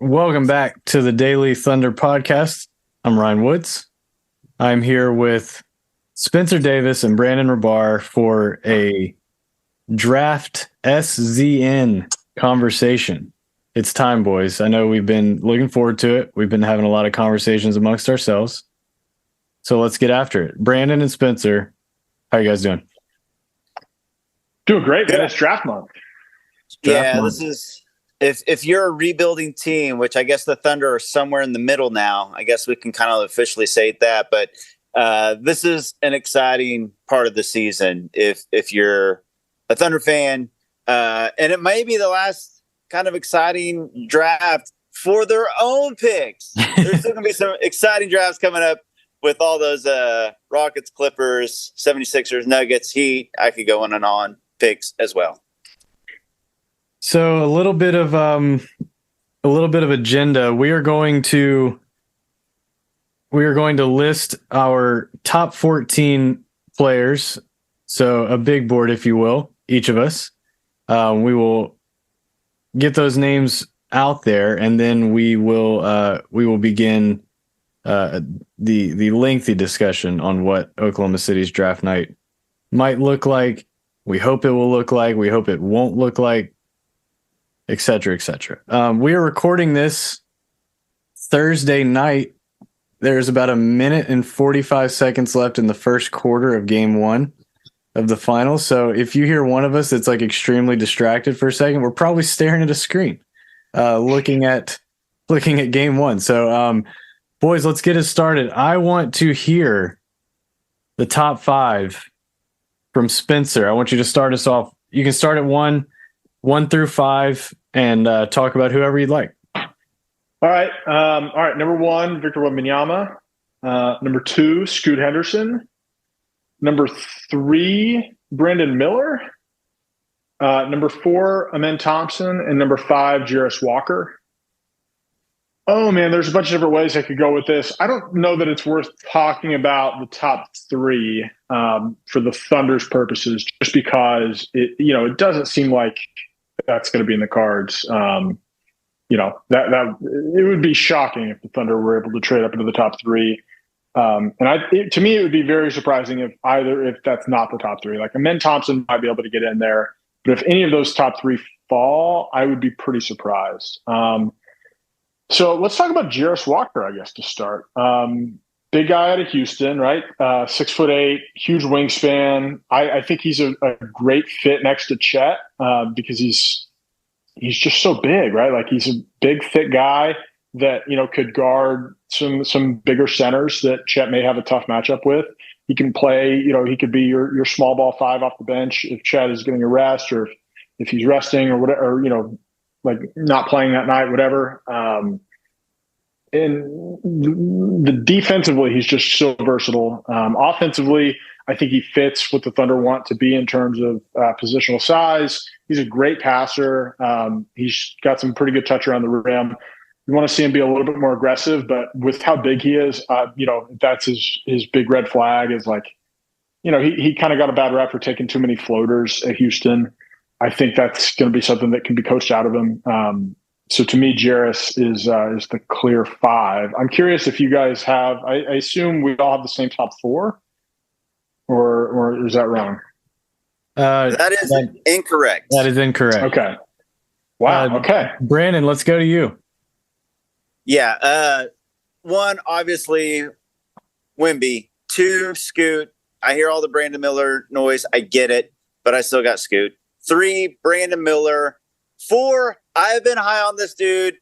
Welcome back to the Daily Thunder podcast. I'm Ryan Woods. I'm here with Spencer Davis and Brandon Rabar for a draft SZN conversation. It's time, boys. I know we've been looking forward to it. We've been having a lot of conversations amongst ourselves. So let's get after it. Brandon and Spencer, how are you guys doing? Doing great, man. It's draft month. This is if you're a rebuilding team, which I guess the Thunder are somewhere in the middle now. I guess we can kind of officially say that, but this is an exciting part of the season. If you're a Thunder fan, and it may be the last kind of exciting draft for their own picks. There's still going to be some exciting drafts coming up with all those Rockets, Clippers, 76ers, Nuggets, Heat. I could go on and on picks as well. So a little bit of agenda. We are going to list our top 14 players. So a big board, if you will, each of us. We will get those names out there, and then we will begin the lengthy discussion on what Oklahoma City's draft night might look like. We hope it will look like. We hope it won't look like, et cetera, et cetera. We are recording this Thursday night. There's about a minute and 45 seconds left in the first quarter of game one of the finals. So if you hear one of us that's like extremely distracted for a second, we're probably staring at a screen, looking at game one. So, boys, let's get it started. I want to hear the top five from Spencer. I want you to start us off. You can start at one through five, and talk about whoever you'd like. All right. Number one, Victor Wembanyama. Number two, Scoot Henderson. Number three, Brandon Miller. Number four, Amen Thompson. And number five, Jarace Walker. Oh, man, there's a bunch of different ways I could go with this. I don't know that it's worth talking about the top three for the Thunder's purposes, just because it doesn't seem like that's going to be in the cards. That it would be shocking if the Thunder were able to trade up into the top three. To me, it would be very surprising if that's not the top three. Like Amen Thompson might be able to get in there, but if any of those top three fall, I would be pretty surprised. So let's talk about Jarace Walker, I guess, to start. Big guy out of Houston, right? 6'8", huge wingspan. I think he's a great fit next to Chet because he's just so big, right? Like he's a big, thick guy that could guard some bigger centers that Chet may have a tough matchup with. He can play. He could be your small ball five off the bench if Chet is getting a rest, or if he's resting, or whatever. Like not playing that night, whatever. And the defensively, he's just so versatile. Offensively, I think he fits what the Thunder want to be in terms of positional size. He's a great passer. He's got some pretty good touch around the rim. You want to see him be a little bit more aggressive, but with how big he is, that's his big red flag is like, he kind of got a bad rap for taking too many floaters at Houston. I think that's going to be something that can be coached out of him. So to me, Jarace is the clear five. I'm curious if you guys have. I assume we all have the same top four, or is that wrong? That is incorrect. That is incorrect. Okay. Wow. Okay. Brandon, let's go to you. Yeah. One, obviously, Wemby. Two, Scoot. I hear all the Brandon Miller noise. I get it, but I still got Scoot. Three, Brandon Miller. Four, I've been high on this dude.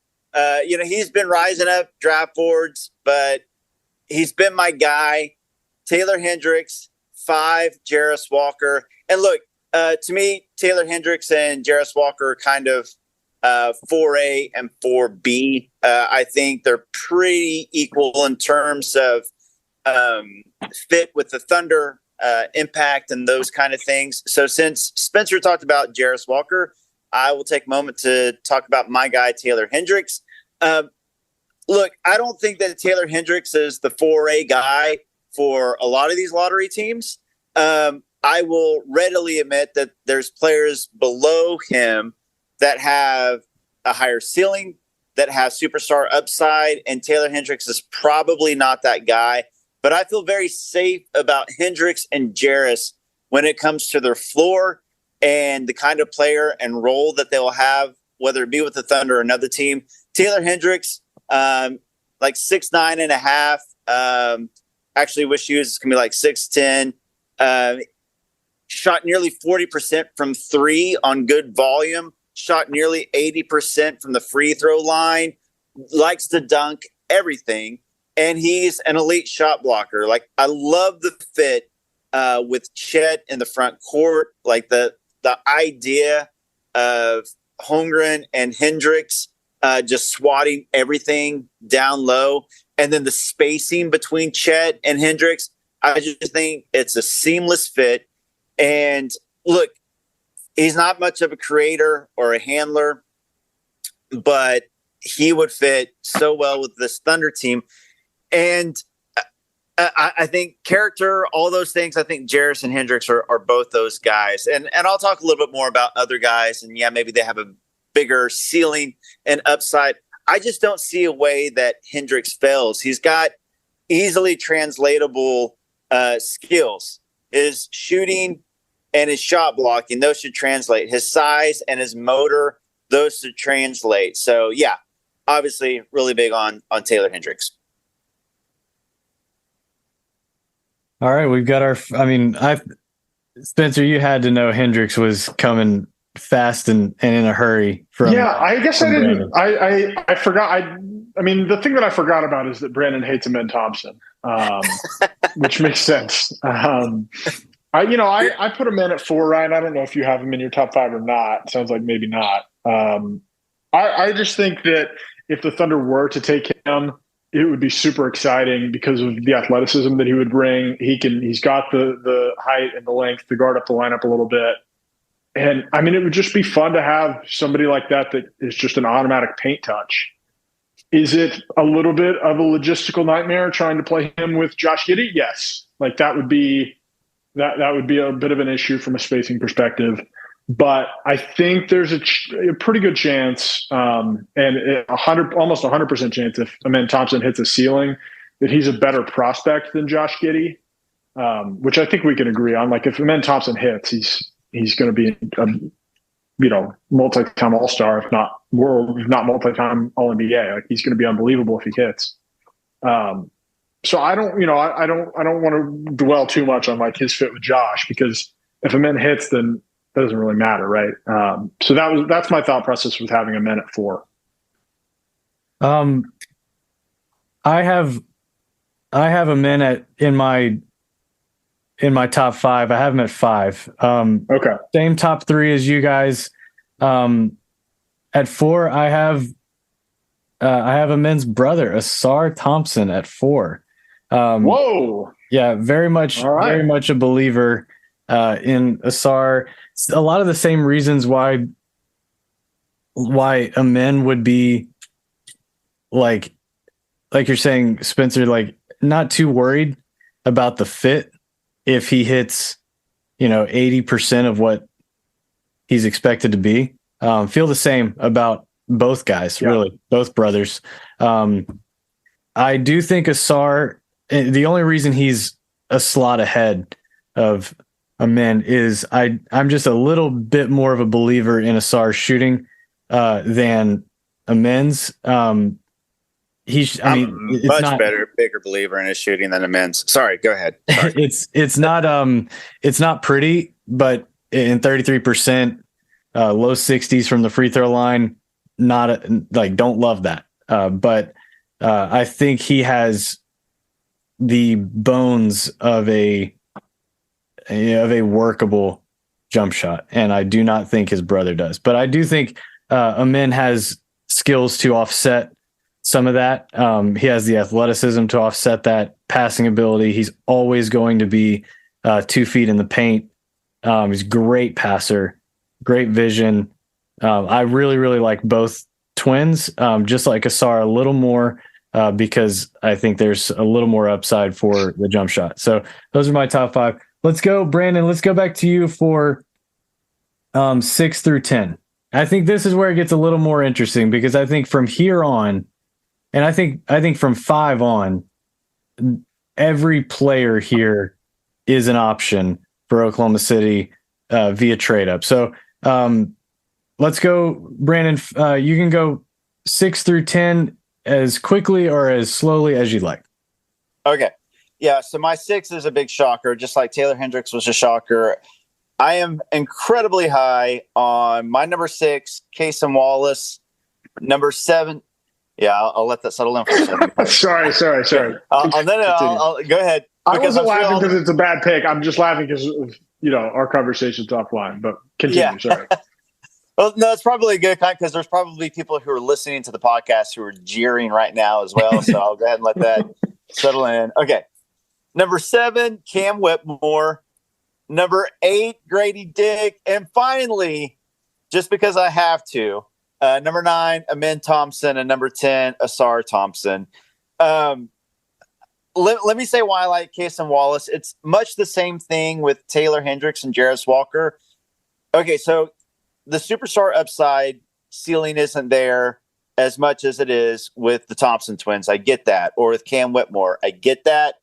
He's been rising up draft boards, but he's been my guy. Taylor Hendricks. Five, Jarace Walker. And look, to me, Taylor Hendricks and Jarace Walker are kind of 4A and 4B. I think they're pretty equal in terms of fit with the Thunder, impact and those kind of things. So since Spencer talked about Jarace Walker, I will take a moment to talk about my guy, Taylor Hendricks. Look, I don't think that Taylor Hendricks is the 4A guy for a lot of these lottery teams. I will readily admit that there's players below him that have a higher ceiling, that has superstar upside, and Taylor Hendricks is probably not that guy. But I feel very safe about Hendricks and Jarris when it comes to their floor and the kind of player and role that they will have, whether it be with the Thunder or another team. Taylor Hendricks, like 6'9.5". Actually, wish he was going to be like 6'10". Shot nearly 40% from three on good volume. Shot nearly 80% from the free throw line. Likes to dunk, everything. And he's an elite shot blocker. Like, I love the fit with Chet in the front court. Like the idea of Holmgren and Hendricks just swatting everything down low. And then the spacing between Chet and Hendricks. I just think it's a seamless fit. And look, he's not much of a creator or a handler, but he would fit so well with this Thunder team. And I think character, all those things, I think Jarris and Hendricks are both those guys. And I'll talk a little bit more about other guys. And yeah, maybe they have a bigger ceiling and upside. I just don't see a way that Hendricks fails. He's got easily translatable skills. His shooting and his shot blocking, those should translate. His size and his motor, those should translate. So yeah, obviously really big on Taylor Hendricks. All right, we've got Spencer, you had to know Hendricks was coming fast and in a hurry. I guess I didn't. I forgot. I mean, the thing that I forgot about is that Brandon hates Amen Thompson, which makes sense. I put him in at 4, Ryan. I don't know if you have him in your top 5 or not. Sounds like maybe not. I just think that if the Thunder were to take him, it would be super exciting because of the athleticism that he would bring. He's got the height and the length to guard up the lineup a little bit. And I mean, it would just be fun to have somebody like that is just an automatic paint touch. Is it a little bit of a logistical nightmare trying to play him with Josh Giddey? Yes. Like that would be a bit of an issue from a spacing perspective. But I think there's a pretty good chance, and almost 100% chance if Amen Thompson hits a ceiling, that he's a better prospect than Josh Giddey, which I think we can agree on. Like if Amen Thompson hits, he's going to be a multi-time All-Star, if not multi-time All-NBA. Like he's going to be unbelievable if he hits. So I don't want to dwell too much on like his fit with Josh, because if Amen hits, then it doesn't really matter, right? So that's my thought process with having Amen at 4. I have Amen in my top 5. I have him at 5. Okay. Same top 3 as you guys. At 4, I have Amen's brother, Ausar Thompson, at 4. Whoa. Yeah, very much a believer in Ausar. A lot of the same reasons why Amen would be like you're saying, Spencer, like not too worried about the fit if he hits, 80% of what he's expected to be. Feel the same about both guys, really, both brothers. I do think Ausar, the only reason he's a slot ahead of Amen is I'm just a little bit more of a believer in Ausar's shooting than Amen's. It's much bigger believer in his shooting than Amen's. Sorry, go ahead. Sorry. it's not pretty, but in 33%, low 60s from the free throw line, don't love that. But I think he has the bones of a workable jump shot, and I do not think his brother does. But I do think Amen has skills to offset some of that. He has the athleticism to offset that passing ability. He's always going to be 2 feet in the paint. He's a great passer, great vision. I really, really like both twins, just like Ausar a little more, because I think there's a little more upside for the jump shot. So those are my top 5. Let's go, Brandon. Let's go back to you for 6 through 10. I think this is where it gets a little more interesting because I think from here on, and I think from 5 on, every player here is an option for Oklahoma City via trade up. So let's go, Brandon. You can go 6 through 10 as quickly or as slowly as you like. Okay. Yeah. So my 6 is a big shocker, just like Taylor Hendricks was a shocker. I am incredibly high on my number 6, Cason Wallace. Number 7. Yeah, I'll let that settle in for a second. sorry. I'll go ahead. I wasn't laughing because it's a bad pick. I'm just laughing because of, our conversation's offline. But continue. Yeah. Sorry. Well, no, it's probably a good kind because there's probably people who are listening to the podcast who are jeering right now as well. So I'll go ahead and let that settle in. Okay. Number 7, Cam Whitmore. Number 8, Grady Dick. And finally, just because I have to, number 9, Amen Thompson. And number 10, Asar Thompson. Let me say why I like Cason Wallace. It's much the same thing with Taylor Hendricks and Jarris Walker. Okay, so the superstar upside ceiling isn't there as much as it is with the Thompson twins. I get that. Or with Cam Whitmore. I get that.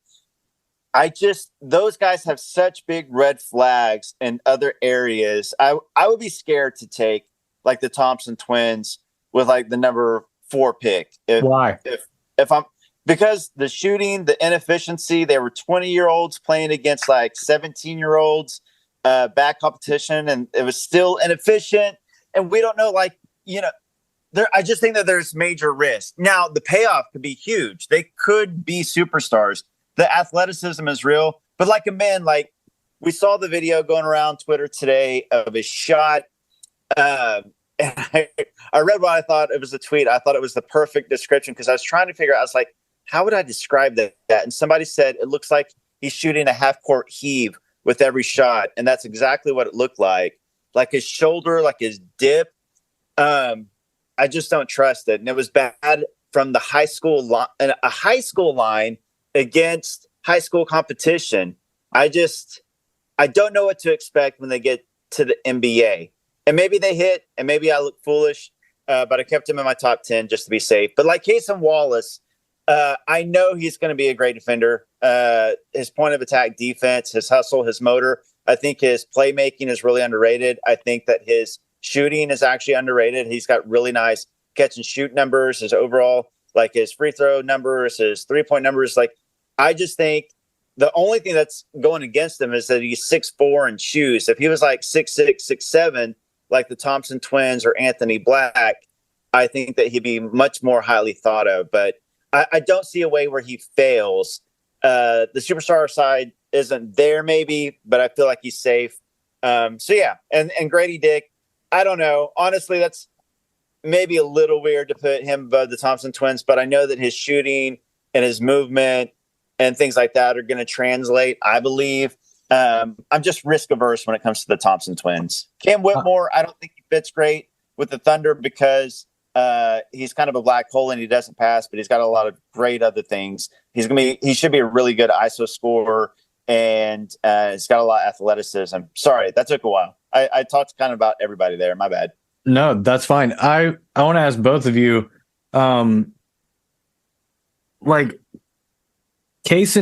Those guys have such big red flags in other areas. I would be scared to take like the Thompson twins with like the number 4 pick. Why? Because the shooting, the inefficiency, they were 20-year-olds playing against like 17-year-olds, back competition, and it was still inefficient. And we don't know, I just think that there's major risk. Now, the payoff could be huge. They could be superstars. The athleticism is real, but we saw the video going around Twitter today of his shot. And I read what I thought it was a tweet. I thought it was the perfect description because I was trying to figure out, I was like, how would I describe that? And somebody said, it looks like he's shooting a half court heave with every shot. And that's exactly what it looked like his shoulder, like his dip. I just don't trust it. And it was bad from the high school line against high school competition. I don't know what to expect when they get to the NBA. And maybe they hit, and maybe I look foolish, but I kept him in my top 10 just to be safe. But like Cason Wallace, I know he's going to be a great defender. His point of attack defense, his hustle, his motor. I think his playmaking is really underrated. I think that his shooting is actually underrated. He's got really nice catch and shoot numbers, his overall, like his free throw numbers, his 3-point numbers. I just think the only thing that's going against him is that he's 6'4" in shoes. If he was like 6'6", 6'7", like the Thompson twins or Anthony Black, I think that he'd be much more highly thought of. But I don't see a way where he fails. The superstar side isn't there maybe, but I feel like he's safe. So yeah, and Grady Dick, I don't know. Honestly, that's maybe a little weird to put him above the Thompson twins, but I know that his shooting and his movement and things like that are going to translate, I believe. I'm just risk averse when it comes to the Thompson twins. Cam Whitmore, I don't think he fits great with the Thunder because he's kind of a black hole and he doesn't pass, but he's got a lot of great other things. He should be a really good ISO scorer, and he's got a lot of athleticism. Sorry, that took a while. I talked kind of about everybody there. My bad. No, that's fine. I want to ask both of you, Cason,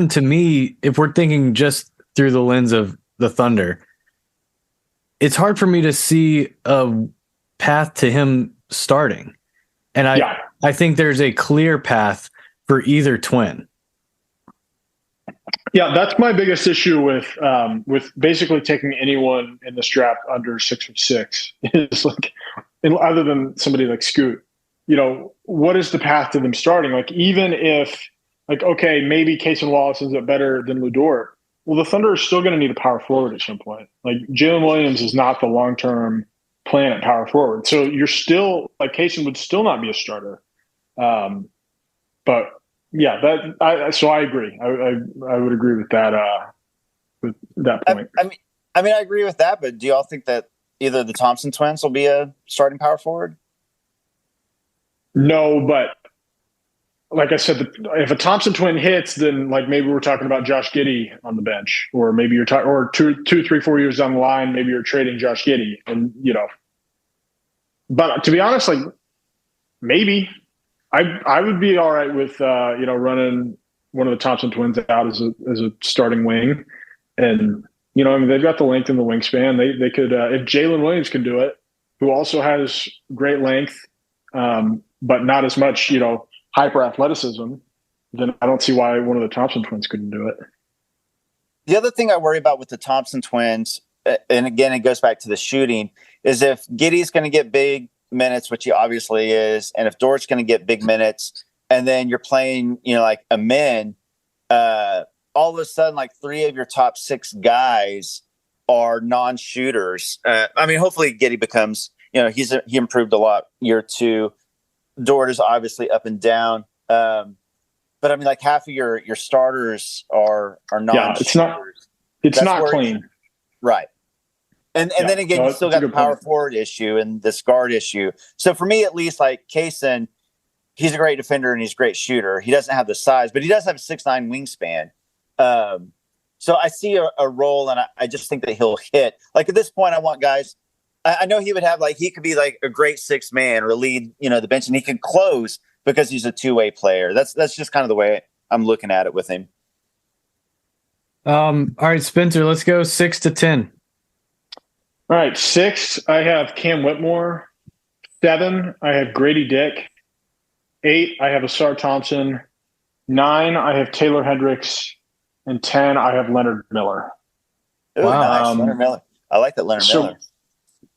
to me, if we're thinking just through the lens of the Thunder, it's hard for me to see a path to him starting. And I think there's a clear path for either twin. Yeah, that's my biggest issue with basically taking anyone in this draft under 6'6" is other than somebody like Scoot, what is the path to them starting? Even if okay, maybe Cason Wallace ends up better than Lu Dort. Well, the Thunder are still going to need a power forward at some point. Jalen Williams is not the long-term plan at power forward. So you're still Cason would still not be a starter. But yeah, so I agree. I would agree with that point. I mean, I agree with that, but do y'all think that either the Thompson twins will be a starting power forward? No, but like I said, if a Thompson twin hits, then maybe we're talking about Josh Giddey on the bench, or maybe you're talking, or 2, 3, 4 years down the line, maybe you're trading Josh Giddey, and But to be honest, like maybe I would be all right with running one of the Thompson twins out as a starting wing, and I mean they've got the length and the wingspan. They could if Jalen Williams can do it, who also has great length, but not as much hyper athleticism, then I don't see why one of the Thompson twins couldn't do it. The other thing I worry about with the Thompson twins, and again, it goes back to the shooting, is if Giddey's going to get big minutes, which he obviously is, and if Dort's going to get big minutes, and then you're playing, like a men, all of a sudden, like 3 of your top 6 guys are non-shooters. I mean, hopefully Giddey becomes, he improved a lot year 2. Dort is obviously up and down. But I mean, like half of your starters are non-shooters. Yeah, it's not clean. Right. And then again, you still got the power forward issue and this guard issue. So for me, at least, like Kaysen, he's a great defender and he's a great shooter. He doesn't have the size, but he does have a 6'9" wingspan. So I see a role, and I just think that he'll hit. Like at this point, I want guys. I know he would have he could be like a great 6th man or lead, the bench, and he can close because he's a two-way player. That's just kind of the way I'm looking at it with him. All right, Spencer, let's go 6 to 10. All right, 6, I have Cam Whitmore. 7, I have Grady Dick. 8, I have Ausar Thompson. 9, I have Taylor Hendricks. And 10, I have Leonard Miller. Ooh, wow. Nice. Leonard Miller. I like that Leonard Miller.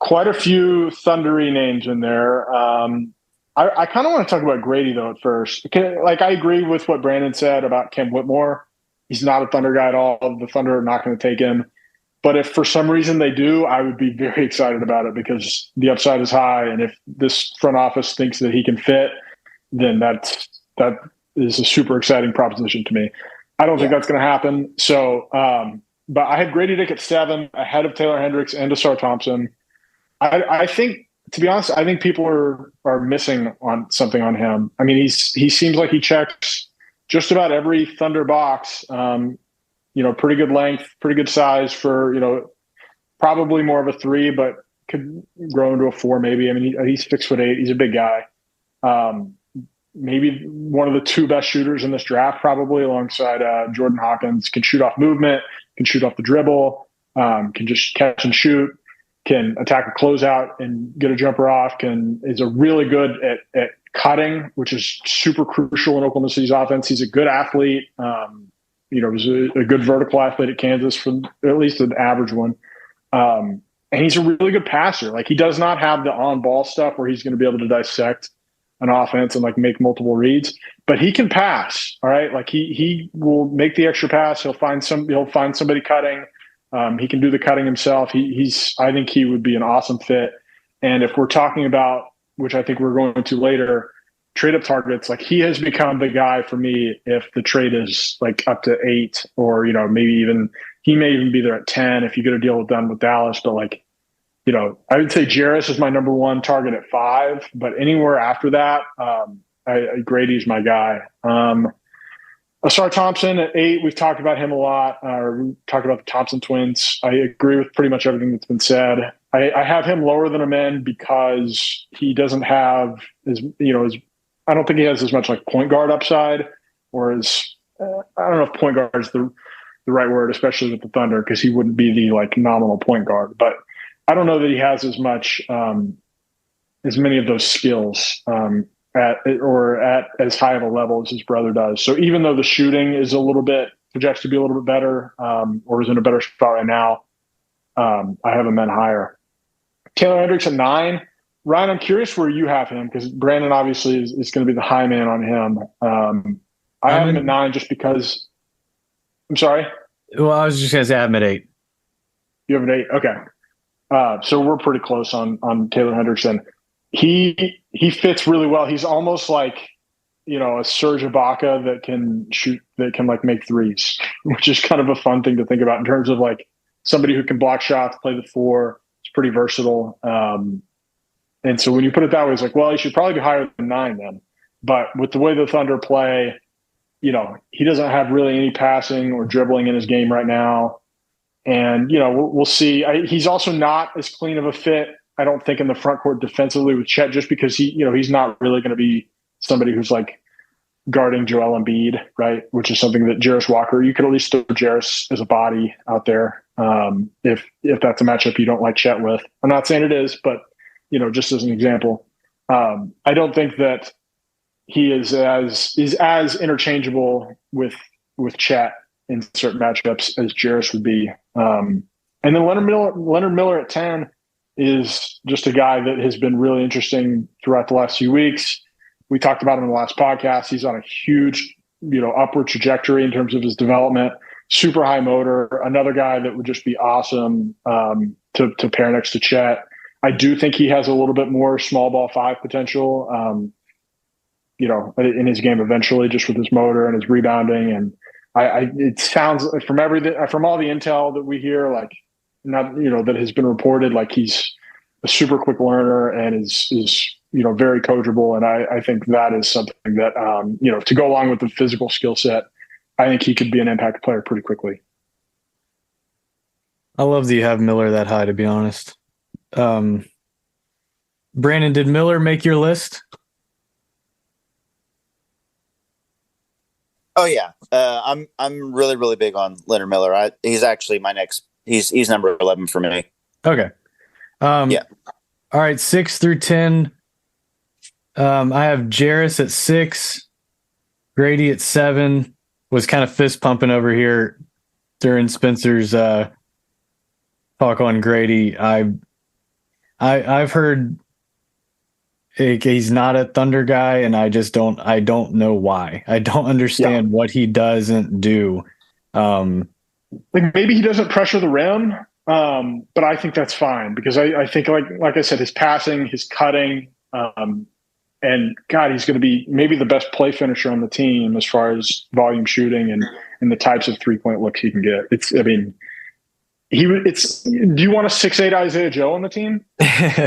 Quite a few thundery names in there. I kind of want to talk about Grady, though, at first. Like, I agree with what Brandon said about Cam Whitmore. He's not a Thunder guy at all. The Thunder are not going to take him. But if for some reason they do, I would be very excited about it because the upside is high. And if this front office thinks that he can fit, then that is a super exciting proposition to me. I don't think that's going to happen. So, but I have Grady Dick at 7 ahead of Taylor Hendricks and Ausar Thompson. I think, to be honest, I think people are missing on something on him. I mean, he seems like he checks just about every Thunder box. Pretty good length, pretty good size for, probably more of a 3, but could grow into a 4 maybe. I mean, he's 6'8". He's a big guy. Maybe one of the 2 best shooters in this draft, probably alongside Jordan Hawkins. Can shoot off movement, can shoot off the dribble, can just catch and shoot, can attack a closeout and get a jumper off, is a really good at cutting, which is super crucial in Oklahoma City's offense. He's a good athlete. Was a good vertical athlete at Kansas, for at least an average one. And he's a really good passer. Like, he does not have the on-ball stuff where he's going to be able to dissect an offense and make multiple reads, but he can pass. All right. Like he will make the extra pass. He'll find somebody cutting. He can do the cutting himself. I think he would be an awesome fit. And if we're talking about, which I think we're going to later, trade up targets, he has become the guy for me. If the trade is up to 8 or, maybe even, he may even be there at 10 if you get a deal done with Dallas, but I would say Jarris is my number 1 target at 5, but anywhere after that, Grady's my guy. Ausar Thompson at 8, we've talked about him a lot. We talked about the Thompson twins. I agree with pretty much everything that's been said. I have him lower than Amen because he doesn't have I don't think he has as much point guard upside, or I don't know if point guard is the right word, especially with the Thunder, because he wouldn't be the nominal point guard, but I don't know that he has as much, as many of those skills at as high of a level as his brother does. So even though the shooting is projects to be a little bit better, or is in a better spot right now, I have him higher. Taylor Hendricks at 9. Ryan, I'm curious where you have him, because Brandon obviously is going to be the high man on him. I have him at 9 just because. I'm sorry. Well, I was just going to say I have him at 8. You have an 8. Okay. So we're pretty close on Taylor Hendrickson. He fits really well. He's almost like, a Serge Ibaka that can shoot, that can make threes, which is kind of a fun thing to think about in terms of somebody who can block shots, play the 4. It's pretty versatile. And so when you put it that way, it's he should probably be higher than 9 then. But with the way the Thunder play, he doesn't have really any passing or dribbling in his game right now. And, we'll see. He's also not as clean of a fit, I don't think in the front court defensively with Chet, just because he's not really going to be somebody who's like guarding Joel Embiid, right? Which is something that Jarris Walker, you could at least throw Jarris as a body out there. If that's a matchup you don't like Chet with. I'm not saying it is, but just as an example, I don't think that he is as interchangeable with Chet in certain matchups as Jarris would be. And then Leonard Miller at 10 is just a guy that has been really interesting throughout the last few weeks. We talked about him in the last podcast. He's on a huge, upward trajectory in terms of his development. Super high motor. Another guy that would just be awesome to pair next to Chet. I do think he has a little bit more small ball 5 potential, in his game eventually, just with his motor and his rebounding. And it sounds from all the intel that we hear, like not, that has been reported, like he's a super quick learner and is very coachable. And I think that is something that, to go along with the physical skill set, I think he could be an impact player pretty quickly. I love that you have Miller that high, to be honest. Brandon, did Miller make your list? Oh yeah. I'm really, really big on Leonard Miller. He's actually my next, he's number 11 for me. Okay. Yeah. All right. 6 through 10. I have Jarris at 6, Grady at 7. Was kind of fist pumping over here during Spencer's talk on Grady. I've heard he's not a Thunder guy, and I don't know why. I don't understand what he doesn't do. Like maybe he doesn't pressure the rim, but I think that's fine because I think like I said, his passing, his cutting, and God, he's going to be maybe the best play finisher on the team as far as volume shooting and the types of 3-point looks he can get. Do you want a 6'8" Isaiah Joe on the team?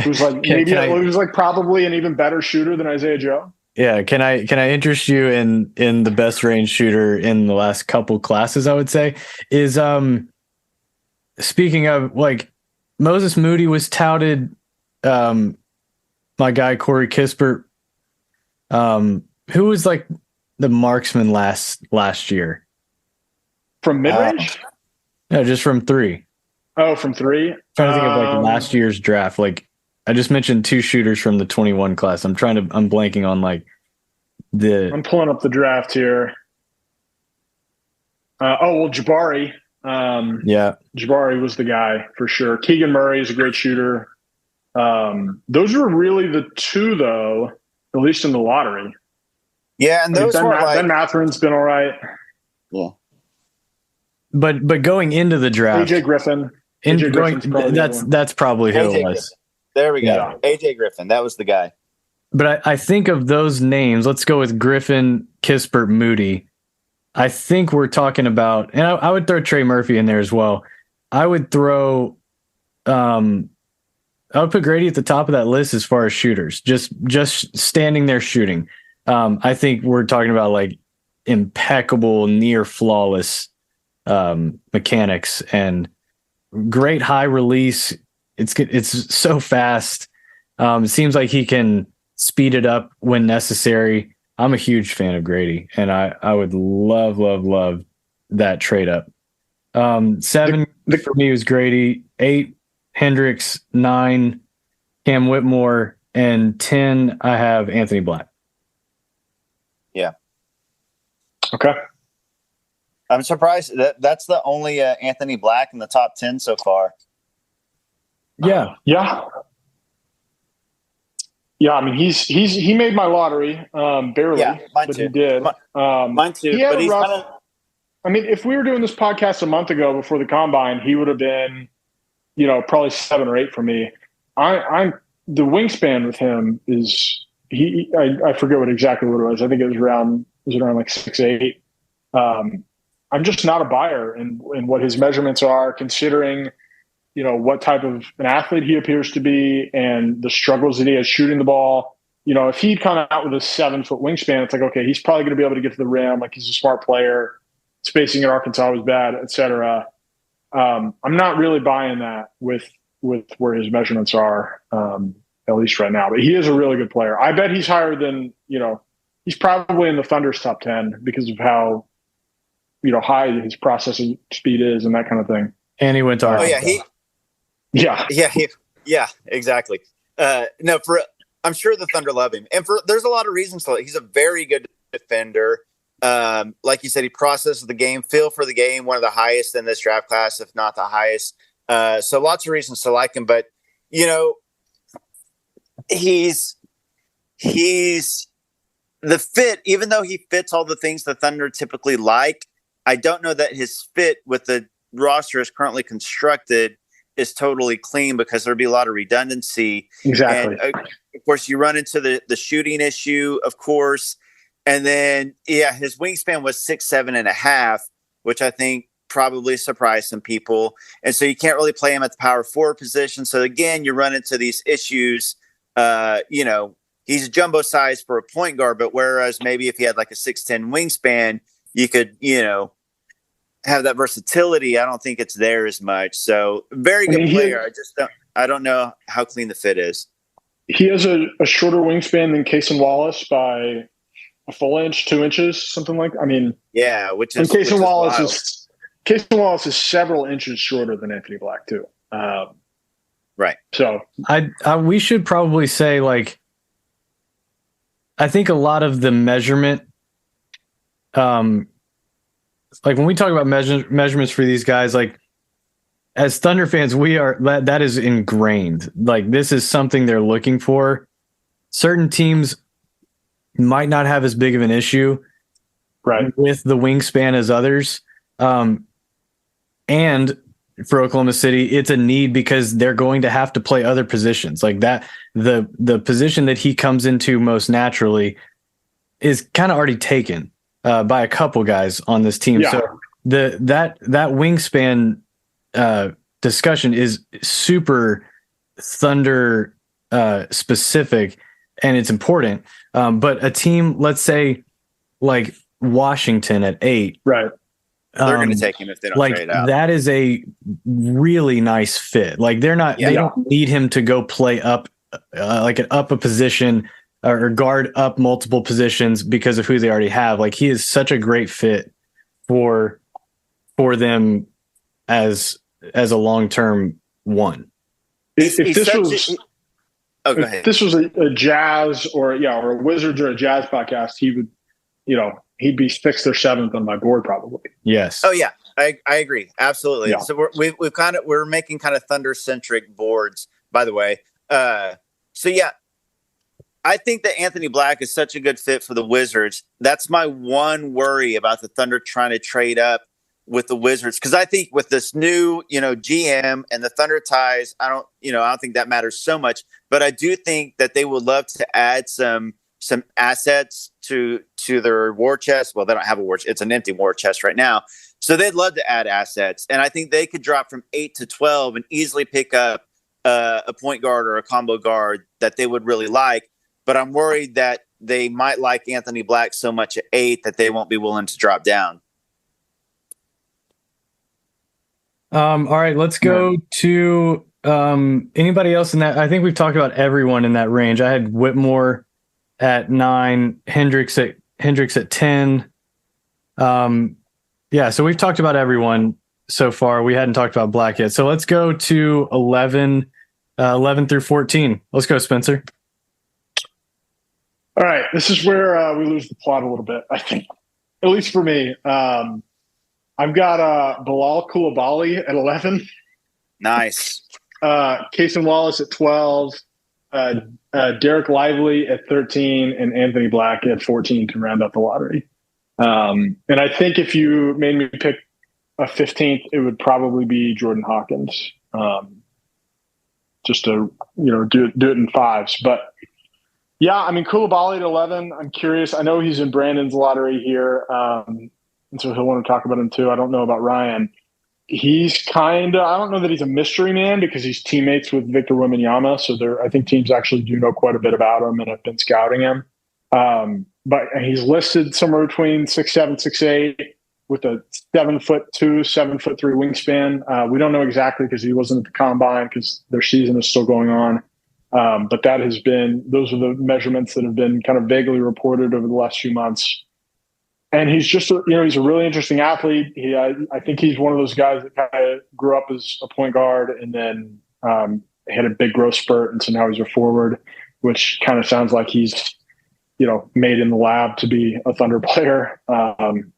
Who's like who's like probably an even better shooter than Isaiah Joe? Yeah. Can I interest you in the best range shooter in the last couple classes, I would say, is speaking of, like, Moses Moody was touted, my guy Corey Kispert, who was like the marksman last year from mid range? No, just from 3. Oh, from 3. Trying to think of like last year's draft. Like I just mentioned 2 shooters from the 21 class. I'm blanking on like I'm pulling up the draft here. Jabari. Jabari was the guy for sure. Keegan Murray is a great shooter. Those were really the 2 though, at least in the lottery. Yeah, and those Ben Matherin's been all right. Yeah. But going into the draft, AJ Griffin. That's probably who it was. Griffin. There we go. Yeah. AJ Griffin. That was the guy. But I think of those names. Let's go with Griffin, Kispert, Moody. I think we're talking about, and I would throw Trey Murphy in there as well. I would throw, I would put Grady at the top of that list as far as shooters, just standing there shooting. I think we're talking about like impeccable, near flawless mechanics and great high release. It's so fast. It seems like he can speed it up when necessary. I'm a huge fan of Grady, and I would love that trade up. 7 for me was Grady, 8 Hendricks, 9 Cam Whitmore, and 10 I have Anthony Black. Yeah. Okay. I'm surprised that's the only Anthony Black in the top 10 so far. Yeah. Yeah, I mean he made my lottery barely, yeah, mine but too. he did. Mine too. But he's I mean, if we were doing this podcast a month ago before the combine, he would have been, probably 7 or 8 for me. I'm the wingspan with him is I forget exactly what it was. I think it was around like 6'8". I'm just not a buyer in what his measurements are, considering what type of an athlete he appears to be and the struggles that he has shooting the ball. If he'd come out with a 7-foot wingspan, it's like, okay, he's probably going to be able to get to the rim. Like, he's a smart player. Spacing at Arkansas was bad, et cetera. I'm not really buying that with with where his measurements are, at least right now. But he is a really good player. I bet he's higher than, he's probably in the Thunder's top 10 because of how, high his processing speed is and that kind of thing. And he went to Arkansas. Yeah, exactly. No, I'm sure the Thunder love him, and there's a lot of reasons for it. He's a very good defender. Like you said, he processes the game, feel for the game, one of the highest in this draft class, if not the highest. So lots of reasons to like him, but he's the fit. Even though he fits all the things the Thunder typically like, I don't know that his fit with the roster is currently constructed is totally clean because there'd be a lot of redundancy. Exactly. And, of course, you run into the shooting issue, of course. And then, his wingspan was 6'7.5", which I think probably surprised some people. And so you can't really play him at the power forward position. So again, you run into these issues. He's jumbo size for a point guard, but whereas maybe if he had like a 6'10" wingspan, you could, have that versatility. I don't think it's there as much. So very good player. I don't know how clean the fit is. He has a shorter wingspan than Cason Wallace by a full inch, 2 inches, something like. Which is Cason Wallace is several inches shorter than Anthony Black too. Right. So we should probably say, like, I think a lot of the measurement, like when we talk about measurements for these guys, like as Thunder fans, that is ingrained. Like this is something they're looking for. Certain teams might not have as big of an issue with the wingspan as others. And for Oklahoma City, it's a need because they're going to have to play other positions like that. The position that he comes into most naturally is kind of already taken by a couple guys on this team. Yeah. So that wingspan discussion is super Thunder specific, and it's important. But a team, let's say like Washington at 8, right? They're going to take him if they don't trade out. That is a really nice fit. Like they don't need him to go play up up a position or guard up multiple positions because of who they already have. Like he is such a great fit for them as a long-term one. If this was a Jazz or a Wizards or a Jazz podcast, he would, he'd be 6th or 7th on my board probably. Yes. Oh yeah, I agree absolutely. Yeah. So we're making kind of Thunder centric boards, by the way. So yeah, I think that Anthony Black is such a good fit for the Wizards. That's my one worry about the Thunder trying to trade up with the Wizards, because I think with this new GM and the Thunder ties, I don't think that matters so much. But I do think that they would love to add some assets to their war chest. Well, they don't have a war chest. It's an empty war chest right now. So they'd love to add assets. And I think they could drop from 8 to 12 and easily pick up a point guard or a combo guard that they would really like. But I'm worried that they might like Anthony Black so much at 8 that they won't be willing to drop down. All right, let's go to anybody else in that. I think we've talked about everyone in that range. I had Whitmore at 9, Hendricks at 10. So we've talked about everyone so far. We hadn't talked about Black yet. So let's go to 11 through 14. Let's go, Spencer. All right, this is where we lose the plot a little bit, I think, at least for me. I've got Bilal Coulibaly at 11. Nice. Cason Wallace at 12. Derek Lively at 13, and Anthony Black at 14 to round out the lottery. And I think if you made me pick a 15th, it would probably be Jordan Hawkins. Just to do it in 5s, but. Yeah, I mean, Coulibaly at 11, I'm curious. I know he's in Brandon's lottery here, and so he'll want to talk about him too. I don't know about Ryan. He's I don't know that he's a mystery man because he's teammates with Victor Wembanyama, so I think teams actually do know quite a bit about him and have been scouting him. But he's listed somewhere between 6'7", 6'8", with a 7'2", 7'3" wingspan. We don't know exactly because he wasn't at the combine because their season is still going on. But those are the measurements that have been kind of vaguely reported over the last few months. And he's just, he's a really interesting athlete. I think he's one of those guys that kind of grew up as a point guard and then had a big growth spurt. And so now he's a forward, which kind of sounds like he's, made in the lab to be a Thunder player. And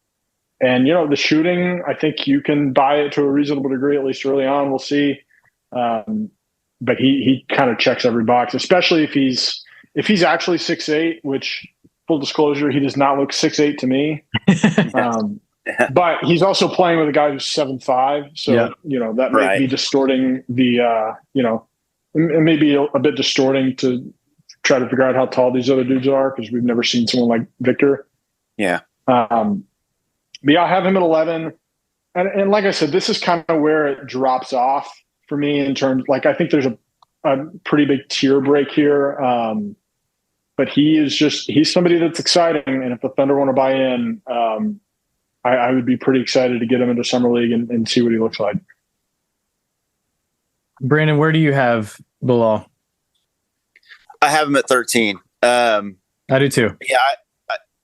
the shooting, I think you can buy it to a reasonable degree, at least early on. We'll see. But he kind of checks every box, especially if he's actually 6'8", which, full disclosure, he does not look 6'8" to me. But he's also playing with a guy who's 7'5", so that may be distorting the it may be a bit distorting to try to figure out how tall these other dudes are because we've never seen someone like Victor. Yeah. But yeah, I have him at 11, and like I said, this is kind of where it drops off for me in terms. Like, I think there's a pretty big tier break here. But he's somebody that's exciting. And if the Thunder want to buy in, I would be pretty excited to get him into Summer League and see what he looks like. Brandon, where do you have Bilal? I have him at 13. I do too. Yeah.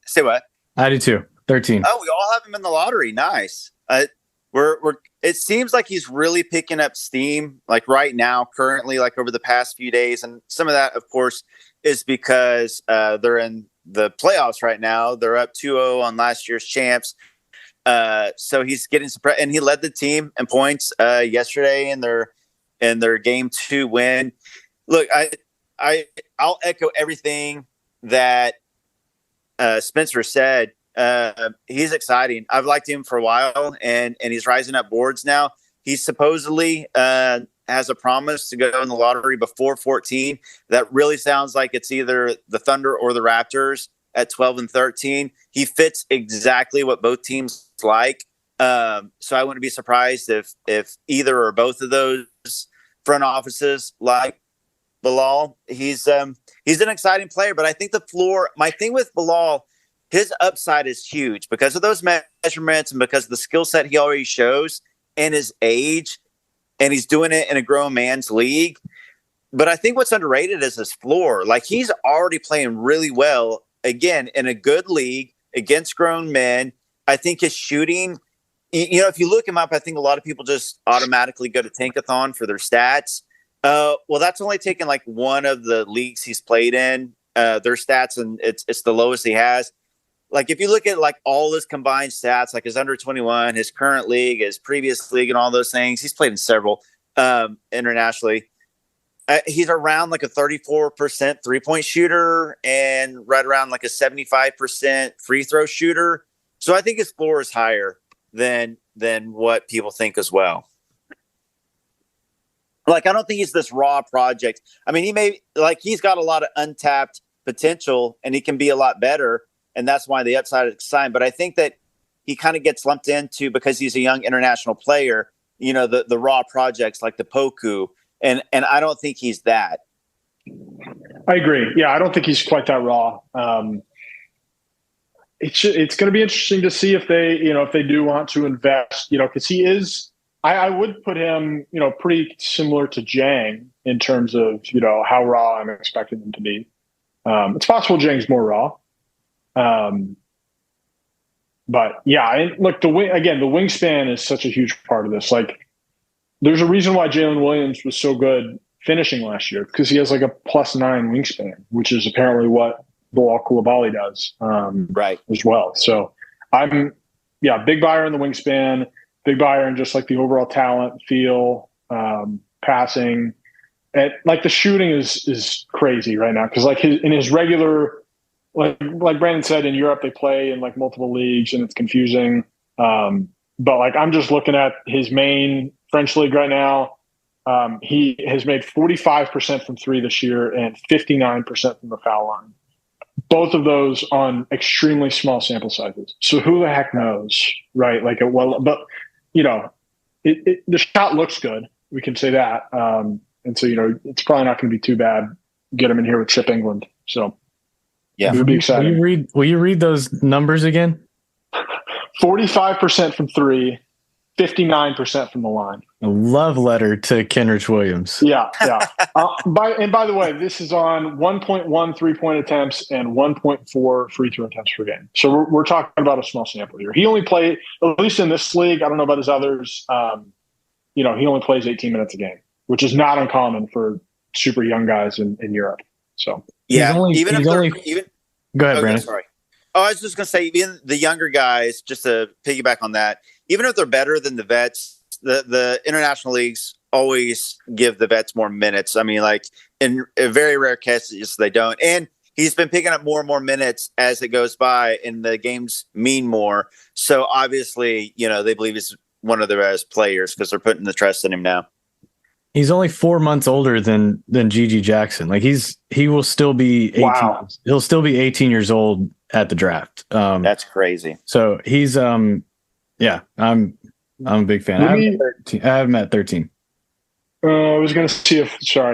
Say what? I do too. 13. Oh, we all have him in the lottery. Nice. It seems like he's really picking up steam, like right now, currently, like over the past few days. And some of that, of course, is because they're in the playoffs right now. They're up 2-0 on last year's champs. So he's getting some and he led the team in points yesterday in their game 2 win. Look, I'll echo everything that Spencer said. He's exciting. I've liked him for a while, and he's rising up boards now. He supposedly has a promise to go in the lottery before 14. That really sounds like it's either the Thunder or the Raptors at 12 and 13. He fits exactly what both teams like. So I wouldn't be surprised if either or both of those front offices like Bilal. He's an exciting player, but I think the floor. My thing with Bilal, his upside is huge because of those measurements and because of the skill set he already shows and his age, and he's doing it in a grown man's league. But I think what's underrated is his floor. Like, he's already playing really well, again, in a good league against grown men. I think his shooting, if you look him up, I think a lot of people just automatically go to Tankathon for their stats. Well, that's only taken like one of the leagues he's played in, their stats, and it's the lowest he has. Like, if you look at like all his combined stats, like his under 21, his current league, his previous league, and all those things, he's played in several internationally. He's around like a 34% 3-point shooter and right around like a 75% free throw shooter. So I think his floor is higher than what people think as well. Like, I don't think he's this raw project. I mean, he's got a lot of untapped potential and he can be a lot better. And that's why the upside is exciting. But I think that he kind of gets lumped into, because he's a young international player, the raw projects like the Poku. And I don't think he's that. I agree. Yeah, I don't think he's quite that raw. It's going to be interesting to see if they do want to invest, because he is, I would put him, pretty similar to Jang in terms of, how raw I'm expecting him to be. It's possible Jang's more raw. But yeah, look, the wingspan is such a huge part of this. Like, there's a reason why Jalen Williams was so good finishing last year, because he has like a +9 wingspan, which is apparently what Bilal Coulibaly does, right, as well. So big buyer in the wingspan, big buyer in just like the overall talent, feel, passing, and like the shooting is crazy right now, because like in his regular. Like Brandon said, in Europe, they play in like multiple leagues and it's confusing. But like, I'm just looking at his main French league right now. He has made 45% from 3 this year and 59% from the foul line. Both of those on extremely small sample sizes. So who the heck knows, right? Like, but the shot looks good. We can say that. And so, it's probably not going to be too bad. Get him in here with Chip England. So. Yeah, it would be exciting. Will you read those numbers again? 45% from three, 59% from the line. A love letter to Kenrich Williams. Yeah. By the way, this is on 1.1 3-point attempts and 1.4 free throw attempts per game. So we're talking about a small sample here. He only played, at least in this league, I don't know about his others, he only plays 18 minutes a game, which is not uncommon for super young guys in Europe. So yeah, Go ahead, Brandon. Sorry. Oh, I was just going to say, even the younger guys, just to piggyback on that, even if they're better than the vets, the international leagues always give the vets more minutes. I mean, like in very rare cases, they don't. And he's been picking up more and more minutes as it goes by, and the games mean more. So obviously, they believe he's one of their best players because they're putting the trust in him now. He's only 4 months older than Gigi Jackson. Like he will still be 18. Wow. He'll still be 18 years old at the draft. That's crazy. So he's I'm a big fan. I have him at 13. I was going to see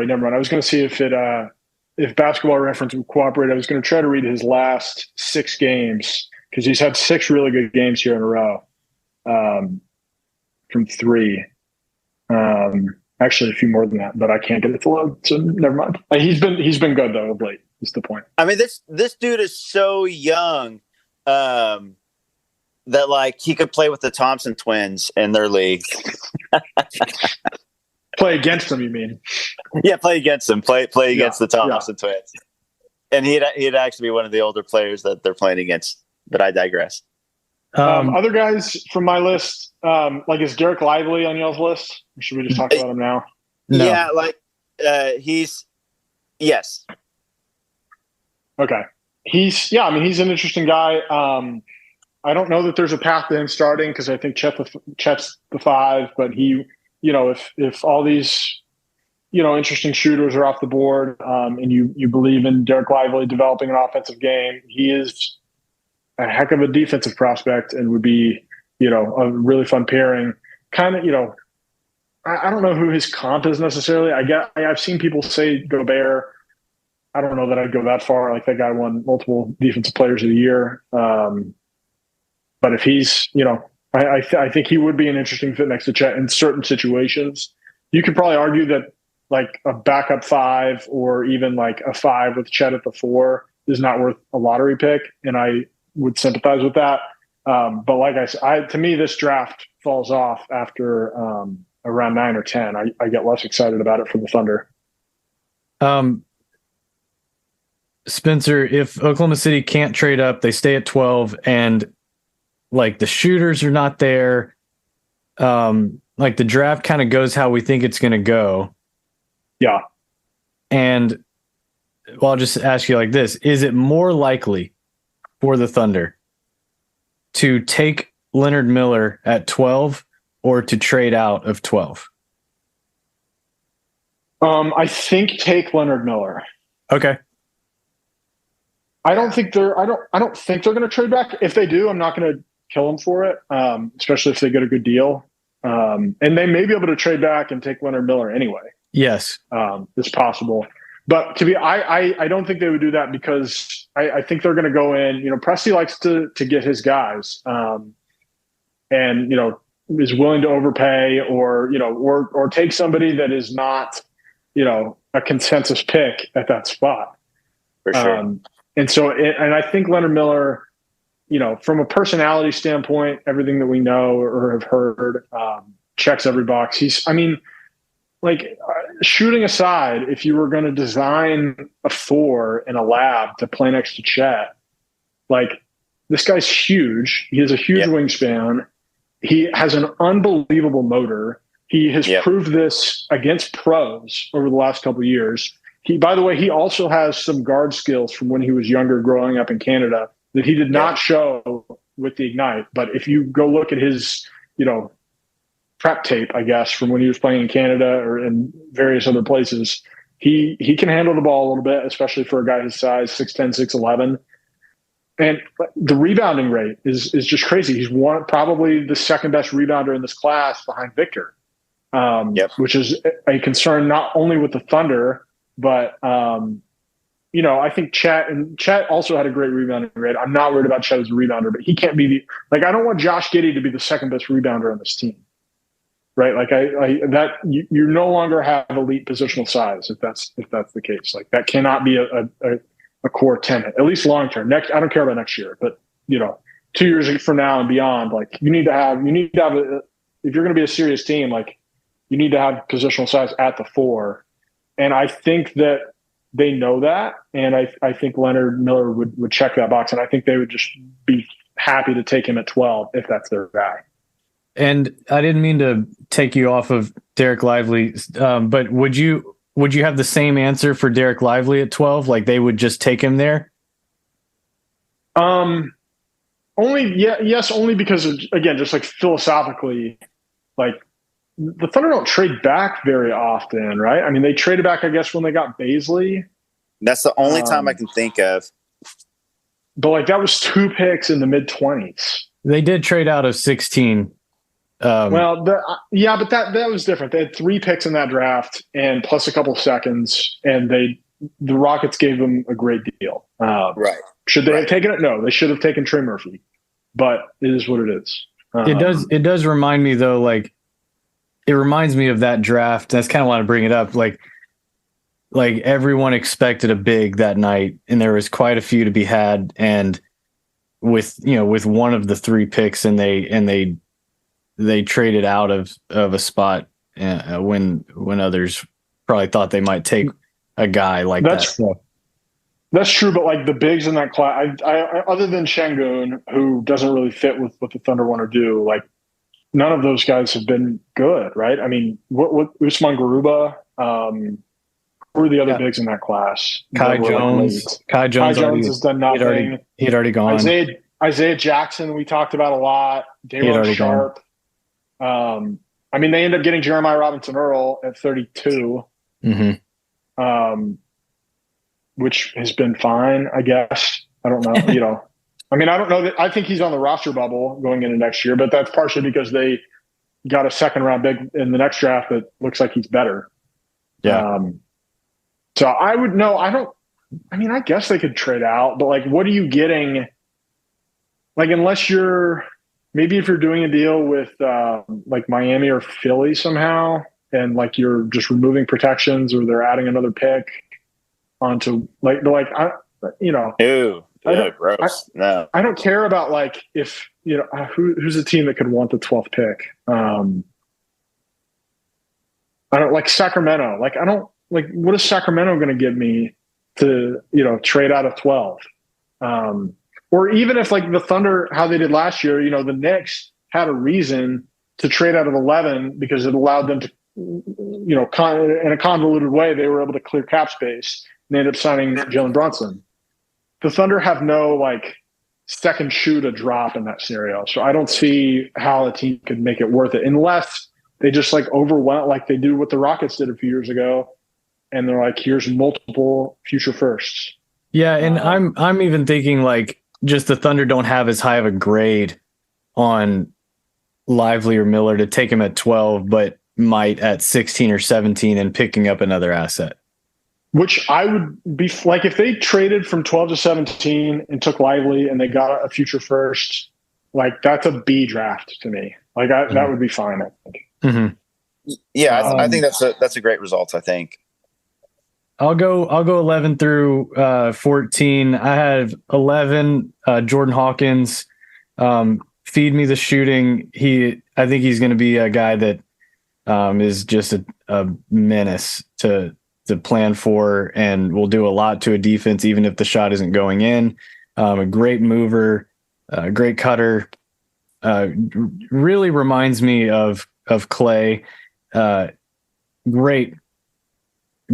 never mind. I was going to see if Basketball Reference would cooperate. I was going to try to read his last 6 games because he's had 6 really good games here in a row from 3. Actually, a few more than that, but I can't get it to load, so never mind. He's been good though of late. Is the point? I mean, this dude is so young that like he could play with the Thompson twins in their league. Play against them, you mean? Yeah, play against them. Play against the Thompson twins, and he'd actually be one of the older players that they're playing against. But I digress. Other guys from my list, is Derek Lively on y'all's list? Or should we just talk about him now? No. Yeah, yes. Okay. He's an interesting guy. I don't know that there's a path to him starting because I think Chet's the 5, but he, if all these, interesting shooters are off the board, and you believe in Derek Lively developing an offensive game, he is a heck of a defensive prospect and would be, a really fun pairing. Kind of, I don't know who his comp is necessarily. I've seen people say Gobert. I don't know that I'd go that far. Like that guy won multiple defensive players of the year. But if he's, I think he would be an interesting fit next to Chet in certain situations. You could probably argue that like a backup 5 or even like a 5 with Chet at the 4 is not worth a lottery pick. And I would sympathize with that. But like I said, to me, this draft falls off after around 9 or 10. I get less excited about it for the Thunder. Spencer, if Oklahoma City can't trade up, they stay at 12 and like the shooters are not there. Like the draft kind of goes how we think it's going to go. Yeah. And well, I'll just ask you like this. Is it more likely for the Thunder to take Leonard Miller at 12 or to trade out of 12? I think take Leonard Miller. Okay. I don't think they're going to trade back. If they do, I'm not going to kill them for it, especially if they get a good deal. And they may be able to trade back and take Leonard Miller anyway. Yes. It's possible. But I don't think they would do that because I think they're going to go in. Presti likes to get his guys, and is willing to overpay or take somebody that is not a consensus pick at that spot. For sure. And so, and I think Leonard Miller, from a personality standpoint, everything that we know or have heard, checks every box. Shooting aside, if you were going to design a 4 in a lab to play next to Chet, this guy's huge. He has a huge wingspan. He has an unbelievable motor. He has proved this against pros over the last couple of years. By the way, he also has some guard skills from when he was younger growing up in Canada that he did not show with the Ignite. But if you go look at his, prep tape, I guess, from when he was playing in Canada or in various other places, he can handle the ball a little bit, especially for a guy his size, 6'10", 6'11". And the rebounding rate is just crazy. He's probably the second best rebounder in this class behind Victor, which is a concern not only with the Thunder, but I think Chet also had a great rebounding rate. I'm not worried about Chet as a rebounder, but he can't be I don't want Josh Giddey to be the second best rebounder on this team, right? Like you no longer have elite positional size if that's the case. Like that cannot be a core tenet, at least long term. I don't care about next year, but 2 years from now and beyond, like you need to have if you're going to be a serious team, like you need to have positional size at the 4. And I think that they know that. And I think Leonard Miller would check that box. And I think they would just be happy to take him at 12 if that's their guy. And I didn't mean to take you off of Derek Lively, but would you have the same answer for Derek Lively at 12? Like they would just take him there? Only because of, again, just like philosophically, like the Thunder don't trade back very often, right? I mean, they traded back, I guess, when they got Baisley. That's the only time I can think of. But like that was 2 picks in the mid-20s. They did trade out of 16. But that was different. They had 3 picks in that draft and plus a couple of seconds, and the Rockets gave them a great deal. Right. Should they have taken it? No, they should have taken Trey Murphy. But it is what it is. It does remind me though, like it reminds me of that draft. That's kind of why I bring it up. Like everyone expected a big that night, and there was quite a few to be had. And with one of the 3 picks, and they traded out of a spot when others probably thought they might take a guy like that. That's true, but like the bigs in that class, I other than Şengün, who doesn't really fit with what the Thunder want to do, like none of those guys have been good, right? I mean, what Usman Garuba, who are the other bigs in that class? Kai Jones. Kai Jones has done nothing. He had already gone. Isaiah Jackson, we talked about a lot. Daron Sharp. I mean, they end up getting Jeremiah Robinson Earl at 32. Mm-hmm. Which has been fine, I guess. I don't know, I mean, I don't know that I think he's on the roster bubble going into next year, but that's partially because they got a second round big in the next draft that looks like he's better. Yeah. So I guess they could trade out, but like, what are you getting? Like, unless if you're doing a deal with like Miami or Philly somehow, and like you're just removing protections or they're adding another pick onto gross. No, I don't care about like if who's a team that could want the 12th pick. I don't like Sacramento. Like I don't like what is Sacramento going to give me to trade out of 12? Or even if like the Thunder, how they did last year, the Knicks had a reason to trade out of 11 because it allowed them to, in a convoluted way, they were able to clear cap space. They ended up signing Jalen Brunson. The Thunder have no like second shoe to drop in that scenario. So I don't see how a team could make it worth it unless they just like overwhelm, like they do what the Rockets did a few years ago. And they're like, here's multiple future firsts. Yeah. And I'm even thinking like just the Thunder don't have as high of a grade on Lively or Miller to take him at 12, but might at 16 or 17 and picking up another asset. Which I would be like if they traded from 12 to 17 and took Lively and they got a future first, like that's a B draft to me. Like that would be fine. I think. Mm-hmm. Yeah, I think that's a great result. I think. I'll go 11 through 14. I have 11. Jordan Hawkins. Feed me the shooting. I think he's going to be a guy that is just a menace to plan for and will do a lot to a defense, even if the shot isn't going in. A great mover, great cutter. Really reminds me of Clay.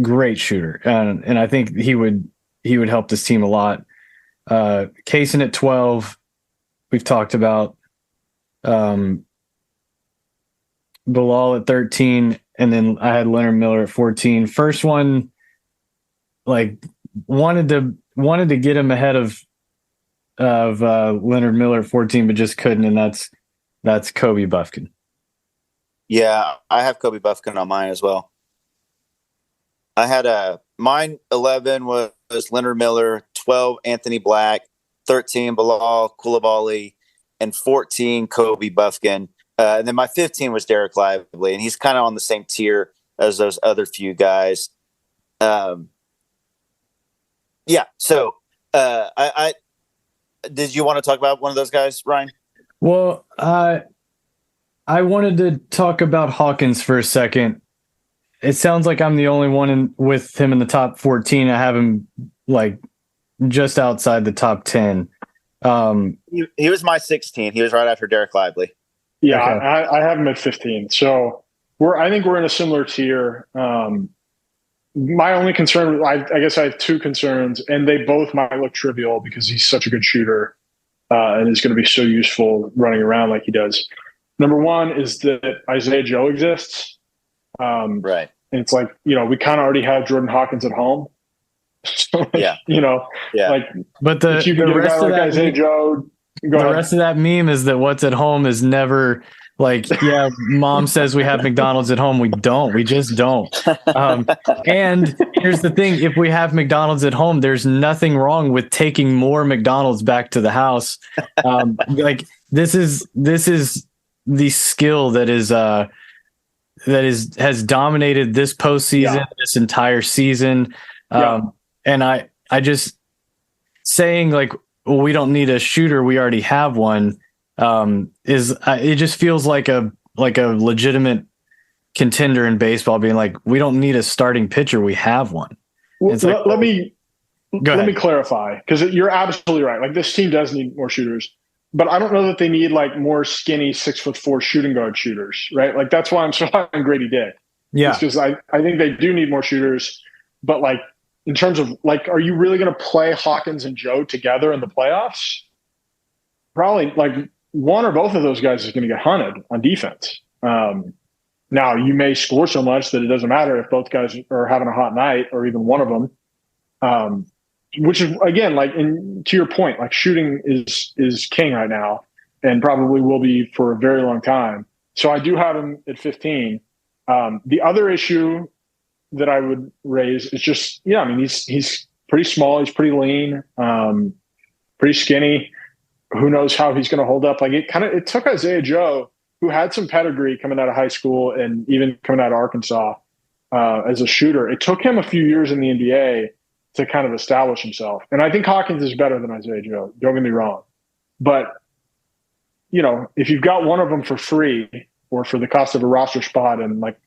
Great shooter. And I think he would help this team a lot. Kaysen at 12, we've talked about. Bilal at 13, and then I had Leonard Miller at 14. First one, like wanted to get him ahead of Leonard Miller at 14, but just couldn't, and that's Kobe Bufkin. Yeah, I have Kobe Bufkin on mine as well. I had mine 11 was Leonard Miller, 12, Anthony Black, 13, Bilal Coulibaly, and 14, Kobe Buffkin. And then my 15 was Derek Lively, and he's kind of on the same tier as those other few guys. Yeah. So, I did you want to talk about one of those guys, Ryan? Well, I wanted to talk about Hawkins for a second. It sounds like I'm the only one with him in the top 14. I have him like just outside the top 10. He was my 16. He was right after Derek Lively. Yeah, Okay. I have him at 15. So I think we're in a similar tier. My only concern, I guess I have two concerns, and they both might look trivial because he's such a good shooter and is going to be so useful running around like he does. Number one is that Isaiah Joe exists. Right. And it's like, we kind of already have Jordan Hawkins at home. So, yeah. Like, but if you can get a guy like Isaiah Joe, rest of that meme is that what's at home is never like, yeah, mom says we have McDonald's at home. We don't. We just don't. And here's the thing. If we have McDonald's at home, there's nothing wrong with taking more McDonald's back to the house. Like this is the skill that has dominated this postseason, this entire season. And I just saying like, well, we don't need a shooter. We already have one. It just feels like a legitimate contender in baseball being like, we don't need a starting pitcher. We have one. Well, let me clarify, because you're absolutely right. Like this team does need more shooters, but I don't know that they need like more skinny 6'4" shooting guard shooters, right? Like that's why I'm so high on Grady Dick. Yeah. Because I think they do need more shooters, but like in terms of like, are you really going to play Hawkins and Joe together in the playoffs? Probably like one or both of those guys is going to get hunted on defense. Now you may score so much that it doesn't matter if both guys are having a hot night or even one of them. Which is again, like to your point, like shooting is king right now and probably will be for a very long time. So I do have him at 15. The other issue that I would raise is just, I mean, he's pretty small. He's pretty lean, pretty skinny. Who knows how he's going to hold up? Like it took Isaiah Joe, who had some pedigree coming out of high school and even coming out of Arkansas as a shooter. It took him a few years in the NBA to kind of establish himself. And I think Hawkins is better than Isaiah Joe. Don't get me wrong. But, if you've got one of them for free or for the cost of a roster spot and like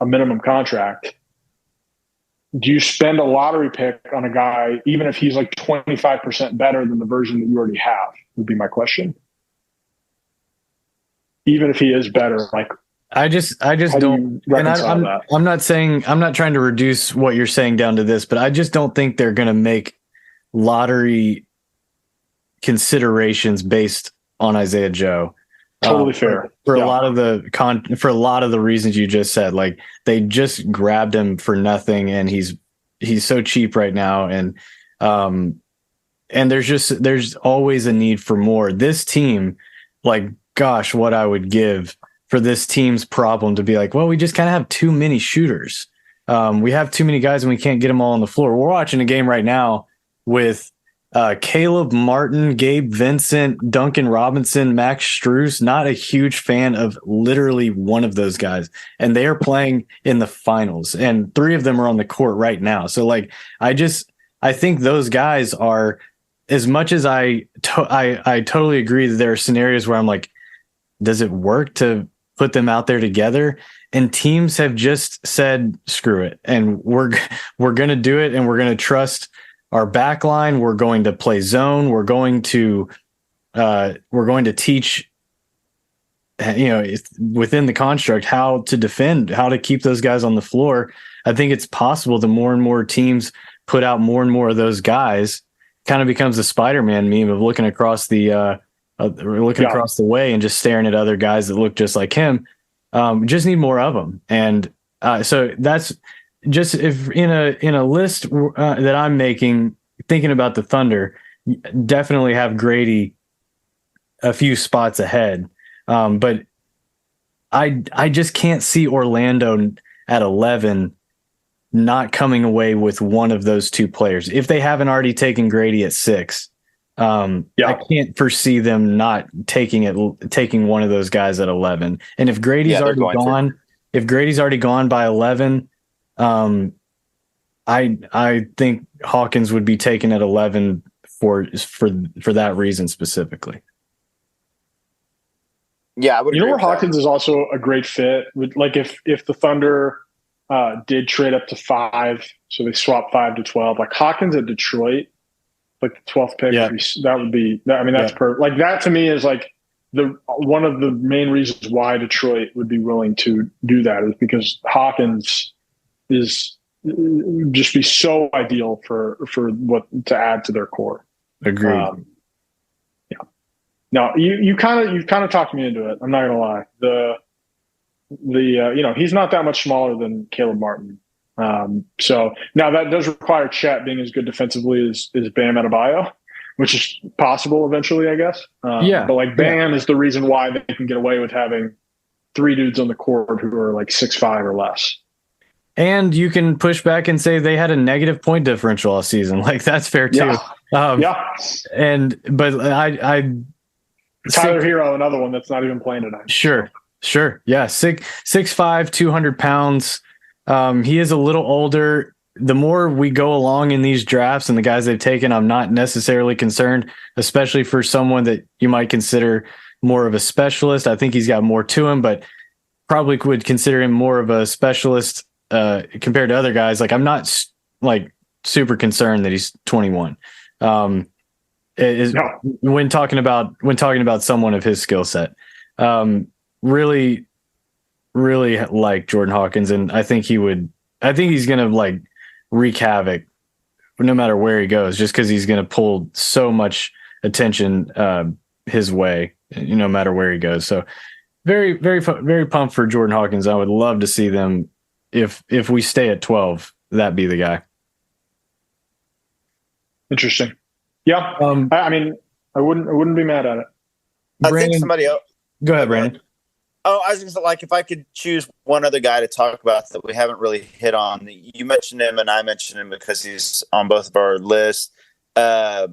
a minimum contract, do you spend a lottery pick on a guy, even if he's like 25% better than the version that you already have, would be my question. Even if he is better, like I just don't. And I'm not saying, I'm not trying to reduce what you're saying down to this, but I just don't think they're going to make lottery considerations based on Isaiah Joe. Totally fair. For a lot of the reasons you just said, like they just grabbed him for nothing, and he's so cheap right now, and there's always a need for more. This team, like, gosh, what I would give for this team's problem to be like, well, we just kind of have too many shooters. We have too many guys and we can't get them all on the floor. We're watching a game right now with Caleb Martin, Gabe Vincent, Duncan Robinson, Max Strus. Not a huge fan of literally one of those guys. And they are playing in the finals, and 3 of them are on the court right now. So like, I think those guys are, as much as I totally agree that there are scenarios where I'm like, does it work to put them out there together? And teams have just said, screw it. And we're going to do it. And we're going to trust our back line. We're going to play zone. We're going to teach, within the construct, how to defend, how to keep those guys on the floor. I think it's possible the more and more teams put out more and more of those guys, kind of becomes a Spider-Man meme of looking across the across the way and just staring at other guys that look just like him. Just need more of them. And so that's just, if in a list that I'm making, thinking about the Thunder, definitely have Grady a few spots ahead. But I just can't see Orlando at 11 not coming away with one of those two players. If they haven't already taken Grady at 6, I can't foresee them not taking one of those guys at 11. And if Grady's already gone, by 11, I think Hawkins would be taken at 11 for that reason specifically. Yeah, I would. You know where Hawkins is also a great fit with, like, if the Thunder did trade up to 5, so they swap 5 to 12, like Hawkins at Detroit, like the 12th pick, that would be. I mean, that's perfect. Like that to me is like one of the main reasons why Detroit would be willing to do that is because Hawkins is just be so ideal for what to add to their core. Agreed. No, you've kind of talked me into it. I'm not gonna lie. He's not that much smaller than Caleb Martin. So now that does require Chet being as good defensively as Bam Adebayo, which is possible eventually, I guess. But like Bam is the reason why they can get away with having 3 dudes on the court who are like 6'5" or less. And you can push back and say they had a negative point differential all season. Like that's fair too. But I Tyler Hero, another one that's not even playing tonight. Sure. Yeah. 6'5", 200 pounds. He is a little older. The more we go along in these drafts and the guys they've taken, I'm not necessarily concerned, especially for someone that you might consider more of a specialist. I think he's got more to him, but probably would consider him more of a specialist compared to other guys. Like I'm not like super concerned that he's 21. When talking about someone of his skill set, really like Jordan Hawkins, and I think he's gonna like wreak havoc no matter where he goes, just because he's gonna pull so much attention his way, no matter where he goes. So very very pumped for Jordan Hawkins. I would love to see them if we stay at 12, that be the guy. Interesting. Yeah. I mean, I wouldn't be mad at it. I think somebody else. Go ahead, Brandon. Oh, I was just like, if I could choose one other guy to talk about that we haven't really hit on. You mentioned him, and I mentioned him because he's on both of our lists. But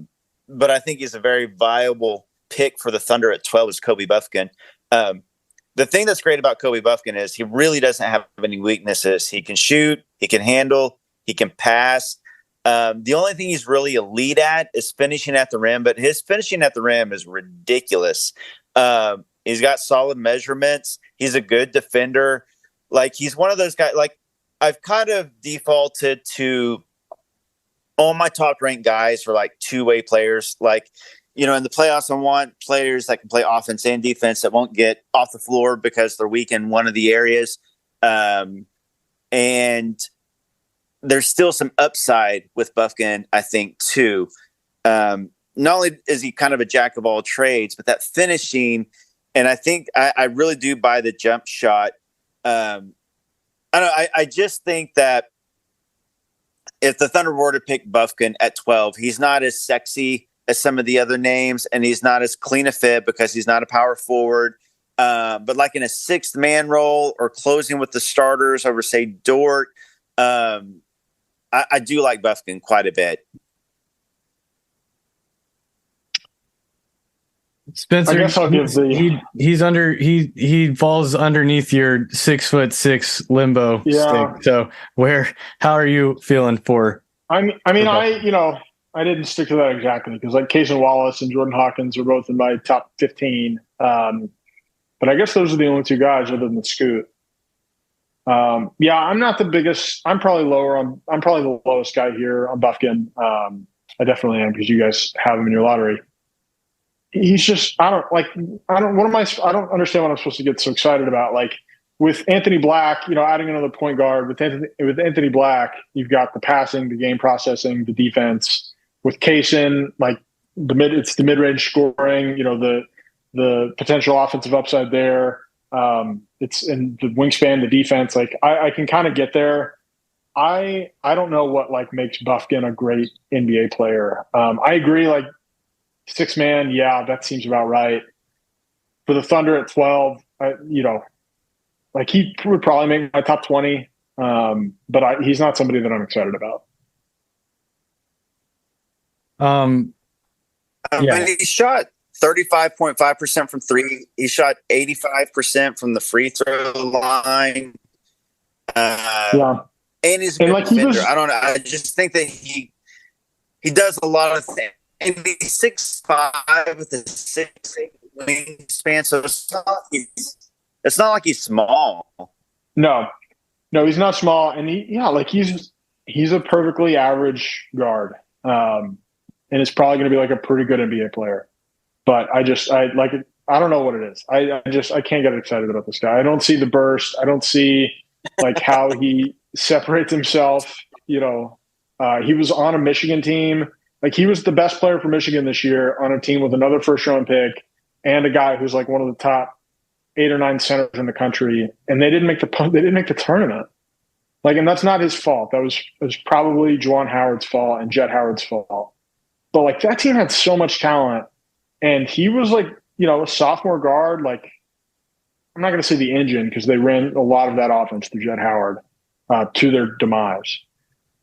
I think he's a very viable pick for the Thunder at 12 is Kobe Buffkin. The thing that's great about Kobe Buffkin is he really doesn't have any weaknesses. He can shoot, he can handle, he can pass. The only thing he's really elite at is finishing at the rim, but his finishing at the rim is ridiculous. He's got solid measurements. He's a good defender. Like he's one of those guys, like I've kind of defaulted to all my top ranked guys for like 2-way players. Like, in the playoffs, I want players that can play offense and defense that won't get off the floor because they're weak in one of the areas. And there's still some upside with Buffkin, I think, too. Not only is he kind of a jack of all trades, but that finishing, and I think I really do buy the jump shot. I just think that if the Thunder were to pick Buffkin at 12, he's not as sexy as some of the other names, and he's not as clean a fit because he's not a power forward. But like in a 6th man role or closing with the starters over, say, Dort, I do like Buffkin quite a bit. Spencer, I guess I'll give he falls underneath your 6'6" limbo stick. So how are you feeling for? I didn't stick to that exactly because like Cason Wallace and Jordan Hawkins are both in my top 15. But I guess those are the only 2 guys other than Scoot. I'm not the biggest. I'm probably the lowest guy here on Buffkin. I definitely am because you guys have him in your lottery. He's just, I don't understand what I'm supposed to get so excited about. Like with Anthony Black, adding another point guard with Anthony Black, you've got the passing, the game processing, the defense. With Cason, like it's the mid-range scoring, the potential offensive upside there. It's in the wingspan, the defense. Like I can kind of get there. I don't know what like makes Buffkin a great NBA player. I agree. Like 6 man, that seems about right. For the Thunder at 12, like he would probably make my top 20. But he's not somebody that I'm excited about. Yeah. He shot 35.5% from three. He shot 85% from the free throw line. Yeah. And he's a good like defender. I don't know. I just think that he does a lot of things. And he's 6'5" with a 6'8" wingspan, so it's not like he's small. No, he's not small, and he's a perfectly average guard, and it's probably going to be like a pretty good NBA player. But I don't know what it is. I can't get excited about this guy. I don't see the burst. I don't see like how he separates himself. He was on a Michigan team. Like, he was the best player for Michigan this year on a team with another first-round pick and a guy who's like one of the top 8 or 9 centers in the country, and they didn't make the tournament. Like, and that's not his fault. It was probably Juwan Howard's fault and Jet Howard's fault. But like, that team had so much talent, and he was like, a sophomore guard. Like, I'm not going to say the engine, because they ran a lot of that offense through Jet Howard to their demise.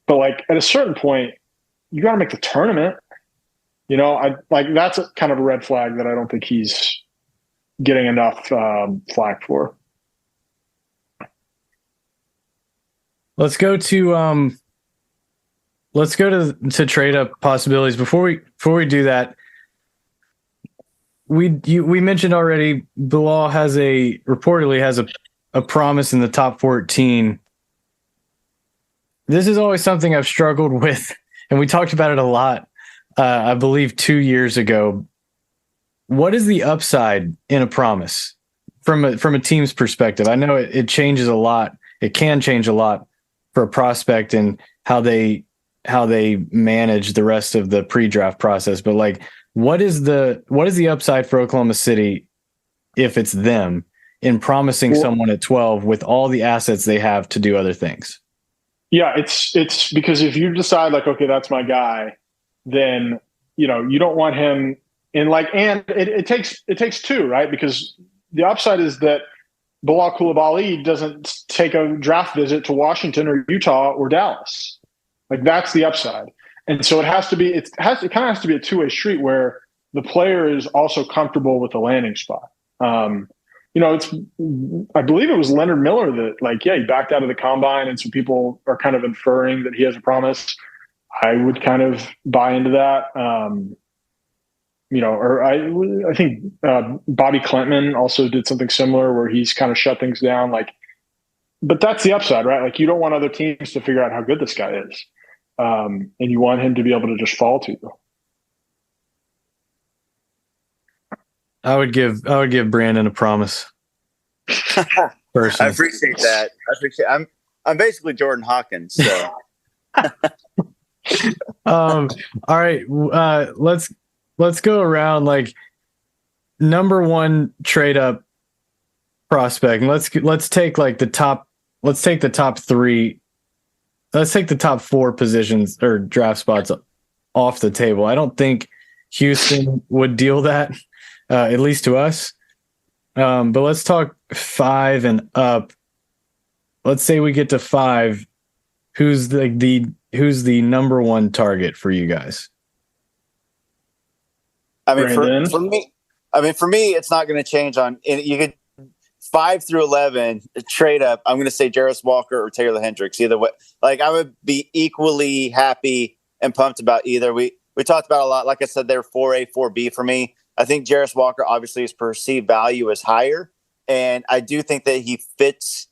But like, at a certain point, you got to make the tournament. That's kind of a red flag that I don't think he's getting enough flack for. Let's go to trade up possibilities. Before we do that, we mentioned already, Bilal reportedly has a promise in the top 14. This is always something I've struggled with, and we talked about it a lot, I believe 2 years ago. What is the upside in a promise from a team's perspective? I know it changes a lot. It can change a lot for a prospect and how they manage the rest of the pre-draft process. But like, what is the upside for Oklahoma City if it's them in promising someone at 12 with all the assets they have to do other things? Yeah, it's because if you decide like, okay, that's my guy, then you don't want him in and it takes two, right? Because the upside is that Bilal Coulibaly doesn't take a draft visit to Washington or Utah or Dallas. Like, that's the upside. And so it kind of has to be a two-way street where the player is also comfortable with the landing spot. I believe it was Leonard Miller that he backed out of the combine, and so people are kind of inferring that he has a promise. I would kind of buy into that. I think Bobby Klintman also did something similar where he's kind of shut things down. But that's the upside, right? Like, you don't want other teams to figure out how good this guy is. And you want him to be able to just fall to you. I would give Brandon a promise. Personally. I appreciate that. I'm basically Jordan Hawkins. So. All right. Let's go around like number one trade up prospect. And let's take like the top. Let's take the top 3. Let's take the top 4 positions or draft spots off the table. I don't think Houston would deal that, at least to us. But let's talk 5 and up. Let's say we get to 5. Who's the number one target for you guys? I mean, for me, it's not going to change on. You could 5 through 11 trade up. I'm going to say Jarace Walker or Taylor Hendricks. Either way, like, I would be equally happy and pumped about either. We talked about a lot. Like I said, they're 4A, 4B for me. I think Jarace Walker, obviously, his perceived value is higher, and I do think that he fits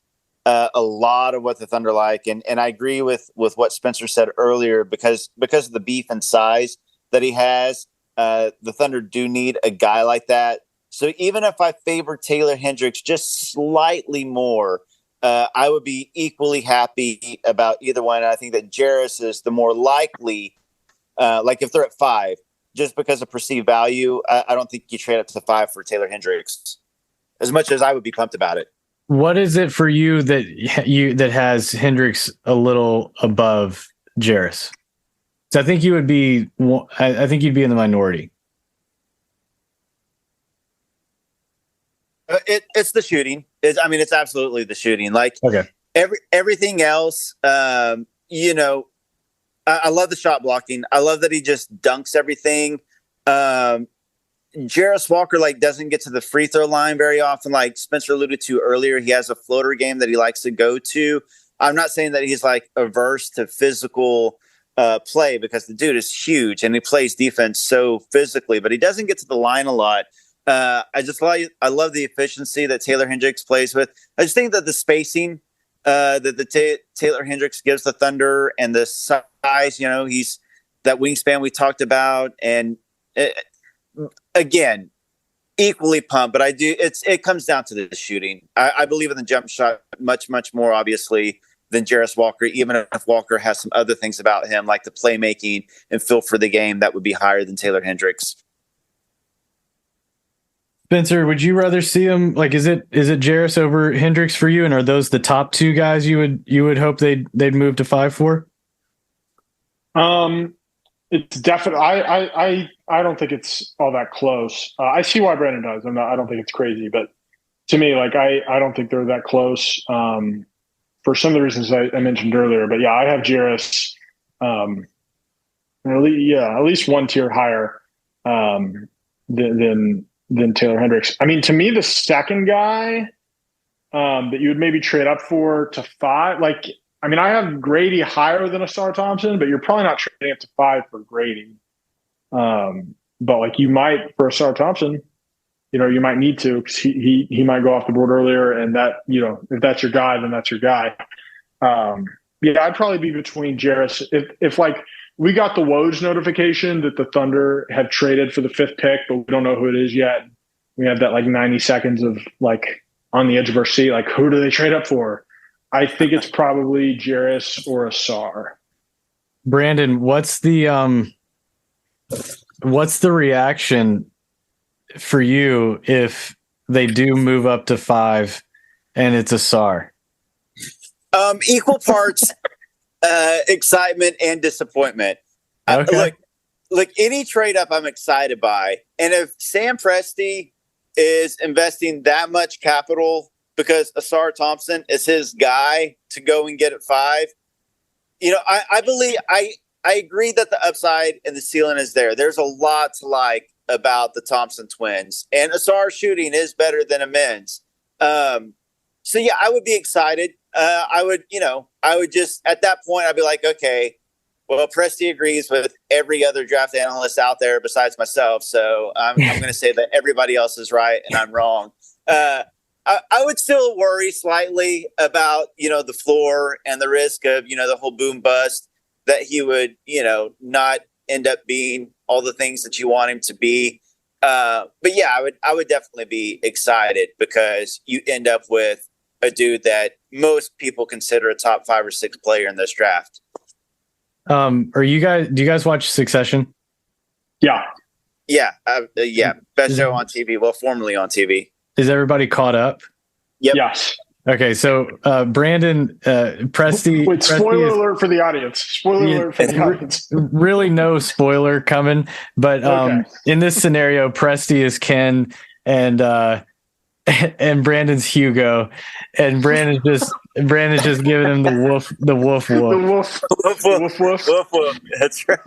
a lot of what the Thunder like. And I agree with what Spencer said earlier, because of the beef and size that he has. The Thunder do need a guy like that. So even if I favor Taylor Hendricks just slightly more, I would be equally happy about either one. I think that Jarace is the more likely, like if they're at 5, just because of perceived value, I don't think you trade up to 5 for Taylor Hendricks, as much as I would be pumped about it. What is it for you that has Hendricks a little above Jarace? So I think you'd be in the minority. It's the shooting. It's absolutely the shooting. Like, okay. Everything else, you know, I love the shot blocking. I love that he just dunks everything. Jarris Walker doesn't get to the free throw line very often. Like Spencer alluded to earlier, he has a floater game that he likes to go to. I'm not saying that he's averse to physical play, because the dude is huge and he plays defense so physically, but he doesn't get to the line a lot. I love the efficiency that Taylor Hendricks plays with. I just think that the spacing that Taylor Hendricks gives the Thunder, and the size, he's that wingspan we talked about, and again, equally pumped. But it comes down to the shooting. I believe in the jump shot much, much more obviously than Jarris Walker, even if Walker has some other things about him, like the playmaking and feel for the game, that would be higher than Taylor Hendricks. Spencer, would you rather see him? Is it Jarris over Hendricks for you? And are those the top two guys you would hope they'd move to 5 for? It's definitely. I don't think it's all that close. I see why Brandon does. I don't think it's crazy, but to me, I don't think they're that close. For some of the reasons I mentioned earlier, but yeah, I have Jarris, at least one tier higher than Taylor Hendricks. I mean, to me, the second guy that you would maybe trade up for to 5, I have Grady higher than Ausar Thompson, but you're probably not trading up to 5 for Grady. But you might for Ausar Thompson. You might need to, because he might go off the board earlier, and that, if that's your guy, then that's your guy. I'd probably be between Jarris. If we got the Woj notification that the Thunder have traded for the 5th pick, but we don't know who it is yet. We have that 90 seconds of on the edge of our seat, who do they trade up for? I think it's probably Jarris or Ausar. Brandon, what's the reaction for you if they do move up to 5 and it's Ausar? Equal parts excitement and disappointment. Okay. Look, any trade up I'm excited by. And if Sam Presti is investing that much capital because Ausar Thompson is his guy to go and get at 5, I agree that the upside and the ceiling is there. There's a lot to like about the Thompson twins, and Ausar's shooting is better than Amen's. So yeah, I would be excited. I would just, at that point, I'd be like, okay, well, Presti agrees with every other draft analyst out there besides myself. So I'm going to say that everybody else is right and I'm wrong. I would still worry slightly about, the floor and the risk of, the whole boom bust, that he would, not end up being all the things that you want him to be. But yeah, I would definitely be excited, because you end up with a dude that most people consider a top 5 or 6 player in this draft. Do you guys watch Succession? Yeah. Yeah. Best show on TV. Well, formerly on TV. Is everybody caught up? Yep. Yes. Okay. So, Brandon, Presti. Wait, spoiler alert for the audience. Spoiler alert for the audience. Really no spoiler coming, but, in this scenario, Presti is Ken and Brandon's Hugo, and Brandon's just giving him the woof. The woof. That's right.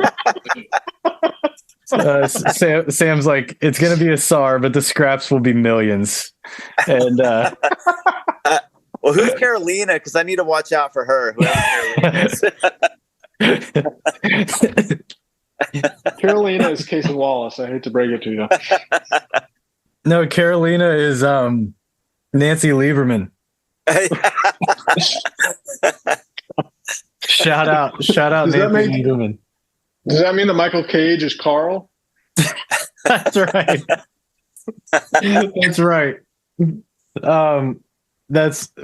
Sam's like, it's going to be Ausar, but the scraps will be millions. And well, who's Carolina? Because I need to watch out for her. Carolina is Casey Wallace. I hate to break it to you. No, Carolina is Nancy Lieberman. Shout out Nancy Lieberman. Does that mean that Michael Cage is Carl? That's right. That's right.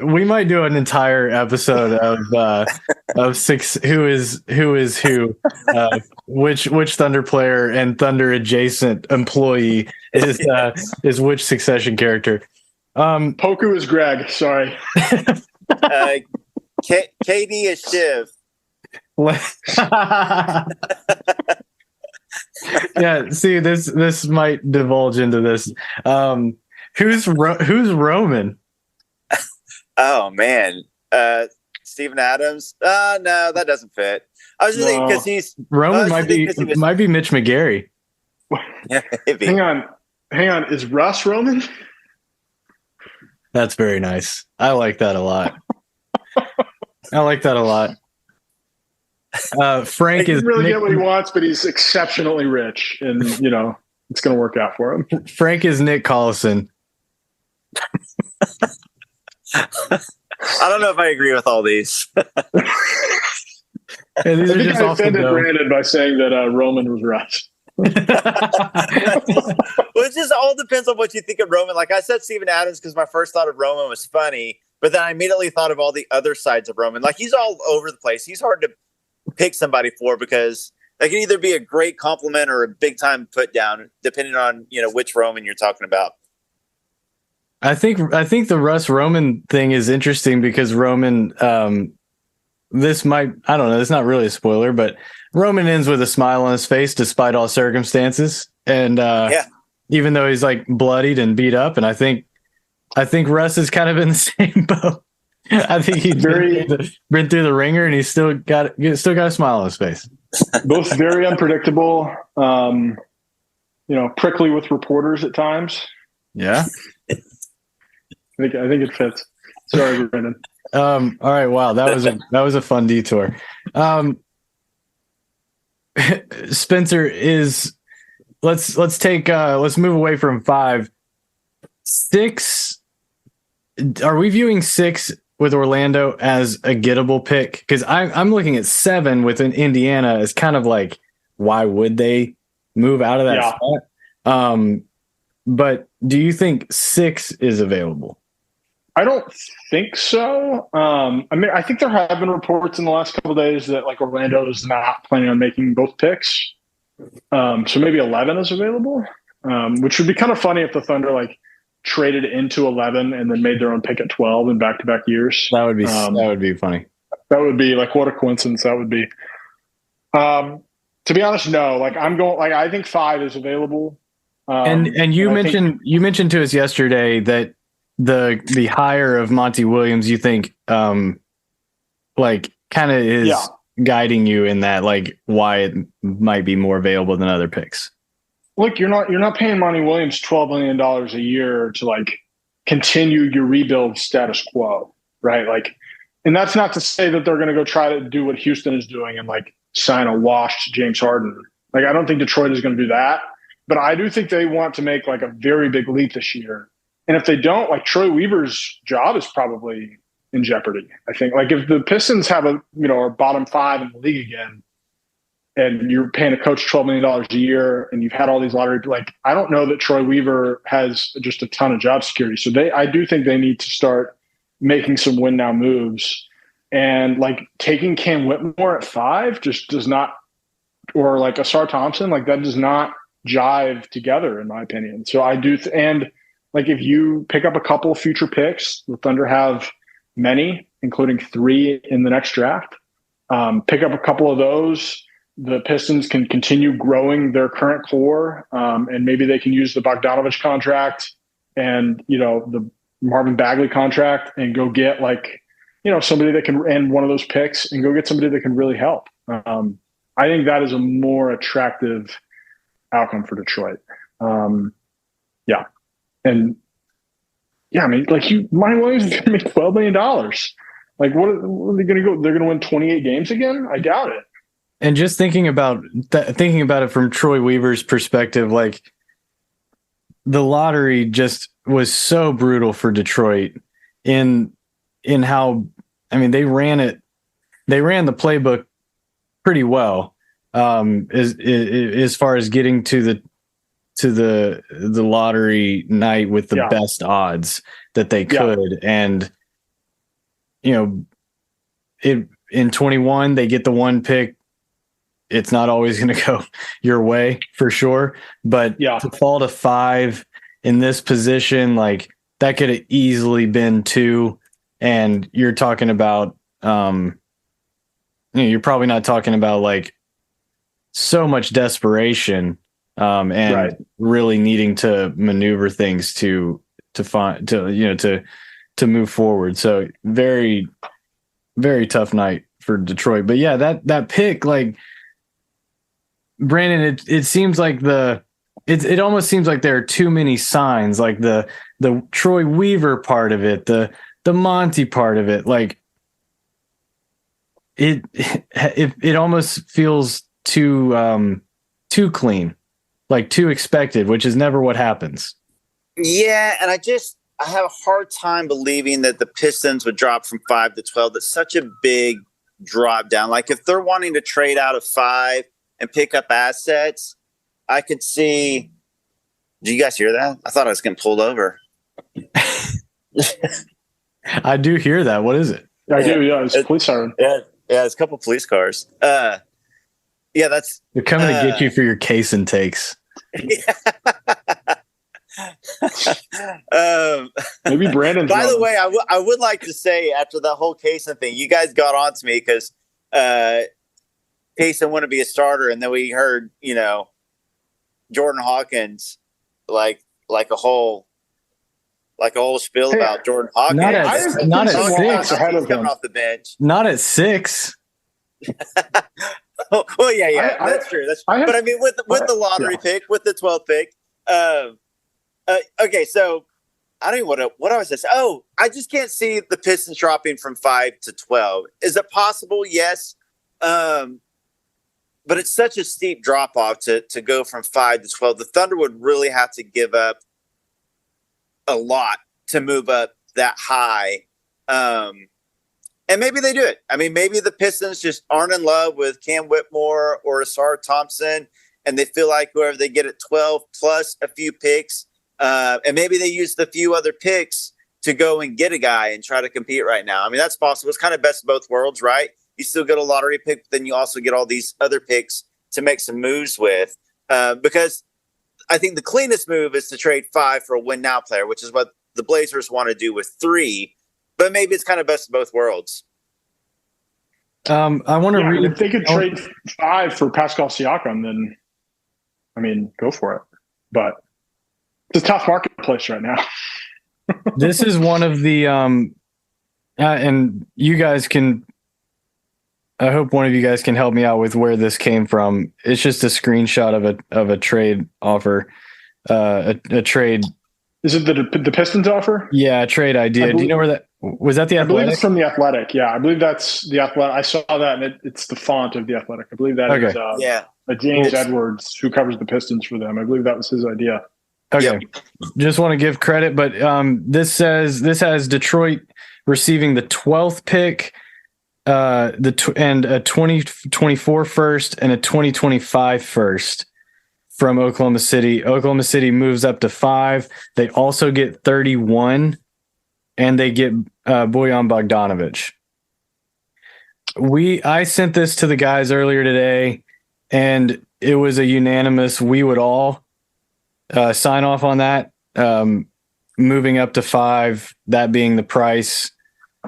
We might do an entire episode of 6 who is who, which Thunder player and Thunder adjacent employee is which Succession character. Poku is Greg. Sorry. KD is Shiv. Yeah. See, this might divulge into this. Who's Roman? Oh man, Steven Adams. No, that doesn't fit. I was just thinking because he's Roman might be Mitch McGary. Yeah, maybe. Hang on. Is Russ Roman? That's very nice. I like that a lot. Frank He is doesn't really get what he wants, but he's exceptionally rich, and it's going to work out for him. Frank is Nick Collison. I don't know if I agree with all these. And these I are think just I off the offended dome. Brandon by saying that Roman was Russ. Well, it just all depends on what you think of Roman. Like I said, Steven Adams, because my first thought of Roman was funny, but then I immediately thought of all the other sides of Roman. Like he's all over the place. He's hard to pick somebody for because they can either be a great compliment or a big time put down, depending on which Roman you're talking about. I think the Russ Roman thing is interesting because Roman, this might, I don't know, it's not really a spoiler, but Roman ends with a smile on his face despite all circumstances. And even though he's like bloodied and beat up, and I think Russ is kind of in the same boat. I think he's been through the ringer and he's still got a smile on his face. Both very unpredictable, prickly with reporters at times. Yeah. I think it fits. Sorry, Brandon. All right. Wow. That was a fun detour. Spencer let's move away from 5. 6. Are we viewing 6 with Orlando as a gettable pick? Because I'm looking at 7 within Indiana as kind of like, why would they move out of that spot? But do you think 6 is available? I don't think so. I think there have been reports in the last couple of days that like Orlando is not planning on making both picks. So maybe 11 is available, which would be kind of funny if the Thunder like traded into 11 and then made their own pick at 12 in back-to-back years. That would be funny. That would be like, what a coincidence that would be. To be honest, no. Like I think 5 is available. And you mentioned to us yesterday that the hire of Monty Williams, you think, like kind of is guiding you in that, like why it might be more available than other picks. Look, you're not paying Monty Williams $12 million a year to like continue your rebuild status quo, right? Like, and that's not to say that they're going to go try to do what Houston is doing and like sign a washed James Harden. Like, I don't think Detroit is going to do that, but I do think they want to make like a very big leap this year. And if they don't, like Troy Weaver's job is probably in jeopardy. I think like if the Pistons have a bottom 5 in the league again, and you're paying a coach $12 million a year, and you've had all these lottery, like I don't know that Troy Weaver has just a ton of job security. So I do think they need to start making some win now moves, and like taking Cam Whitmore at 5 just does not, or like Asar Thompson, like that does not jive together in my opinion. So I do, and like if you pick up a couple of future picks, the Thunder have many, including 3 in the next draft. Pick up a couple of those. The Pistons can continue growing their current core, and maybe they can use the Bogdanovich contract and the Marvin Bagley contract and go get like somebody that can, and one of those picks, and go get somebody that can really help. I think that is a more attractive outcome for Detroit. And I mean, like Monty Williams is going to make $12 million. Like, what are they going to go? They're going to win 28 games again? I doubt it. And just thinking about it from Troy Weaver's perspective, like the lottery just was so brutal for Detroit in how, I mean, they ran the playbook pretty well, as far as getting to the lottery night with the best odds that they could. And, in 21, they get the 1 pick. It's not always going to go your way for sure, but to fall to 5 in this position, like that could have easily been 2. And you're talking about, you're probably not talking about like so much desperation, and really needing to maneuver things to move forward. So very, very tough night for Detroit. But yeah, that pick, like Brandon, it seems like it almost seems like there are too many signs, like the Troy Weaver part of it, the Monty part of it, like it almost feels too clean, like too expected, which is never what happens. Yeah, and I have a hard time believing that the Pistons would drop from 5 to 12. That's such a big drop down. Like if they're wanting to trade out of 5 and pick up assets, I could see. Do you guys hear that? I thought I was getting pulled over. I do hear that. What is it? I do. Yeah, it's a police siren. Yeah, it's a couple of police cars. Yeah, that's. They're coming to get you for your case and takes. Maybe Brandon. By the way, I would like to say after that whole Kaysen thing, you guys got on to me because Kaysen wanted to be a starter, and then we heard Jordan Hawkins like a whole spiel about Jordan Hawkins. Not at 6. Ahead of coming him. off the bench. Not at 6. Well, yeah, that's true. But I mean, with the lottery pick, with the 12th pick. Okay, so I don't know what I was saying. Oh, I just can't see the Pistons dropping from 5 to 12. Is it possible? Yes. But it's such a steep drop off to go from 5 to 12. The Thunder would really have to give up a lot to move up that high. And maybe they do it. I mean, maybe the Pistons just aren't in love with Cam Whitmore or Asar Thompson, and they feel like whoever they get at 12 plus a few picks, and maybe they use the few other picks to go and get a guy and try to compete right now. I mean, that's possible. It's kind of best of both worlds, right? You still get a lottery pick, but then you also get all these other picks to make some moves with. Because I think the cleanest move is to trade 5 for a win now player, which is what the Blazers want to do with 3. But maybe it's kind of best of both worlds. I want to read. If they could trade 5 for Pascal Siakam, then I mean, go for it. But it's a tough marketplace right now. This is one of the and you guys can. I hope one of you guys can help me out with where this came from. It's just a screenshot of a trade offer, a trade. Is it the Pistons offer? Yeah, a trade idea. Do you know where that was? That the I believe Athletic? it's from the Athletic. Yeah, I believe that's the Athletic. I saw that, and it's the font of the Athletic. I believe that is James Edwards, who covers the Pistons for them. I believe that was his idea. Okay, Yep. Just want to give credit, but this has Detroit receiving the 12th pick, and a 2024 first and a 2025 first from Oklahoma City. Oklahoma City moves up to 5. They also get 31, and they get Bojan Bogdanovic. I sent this to the guys earlier today, and it was a unanimous. We would all sign off on that. Moving up to 5, that being the price.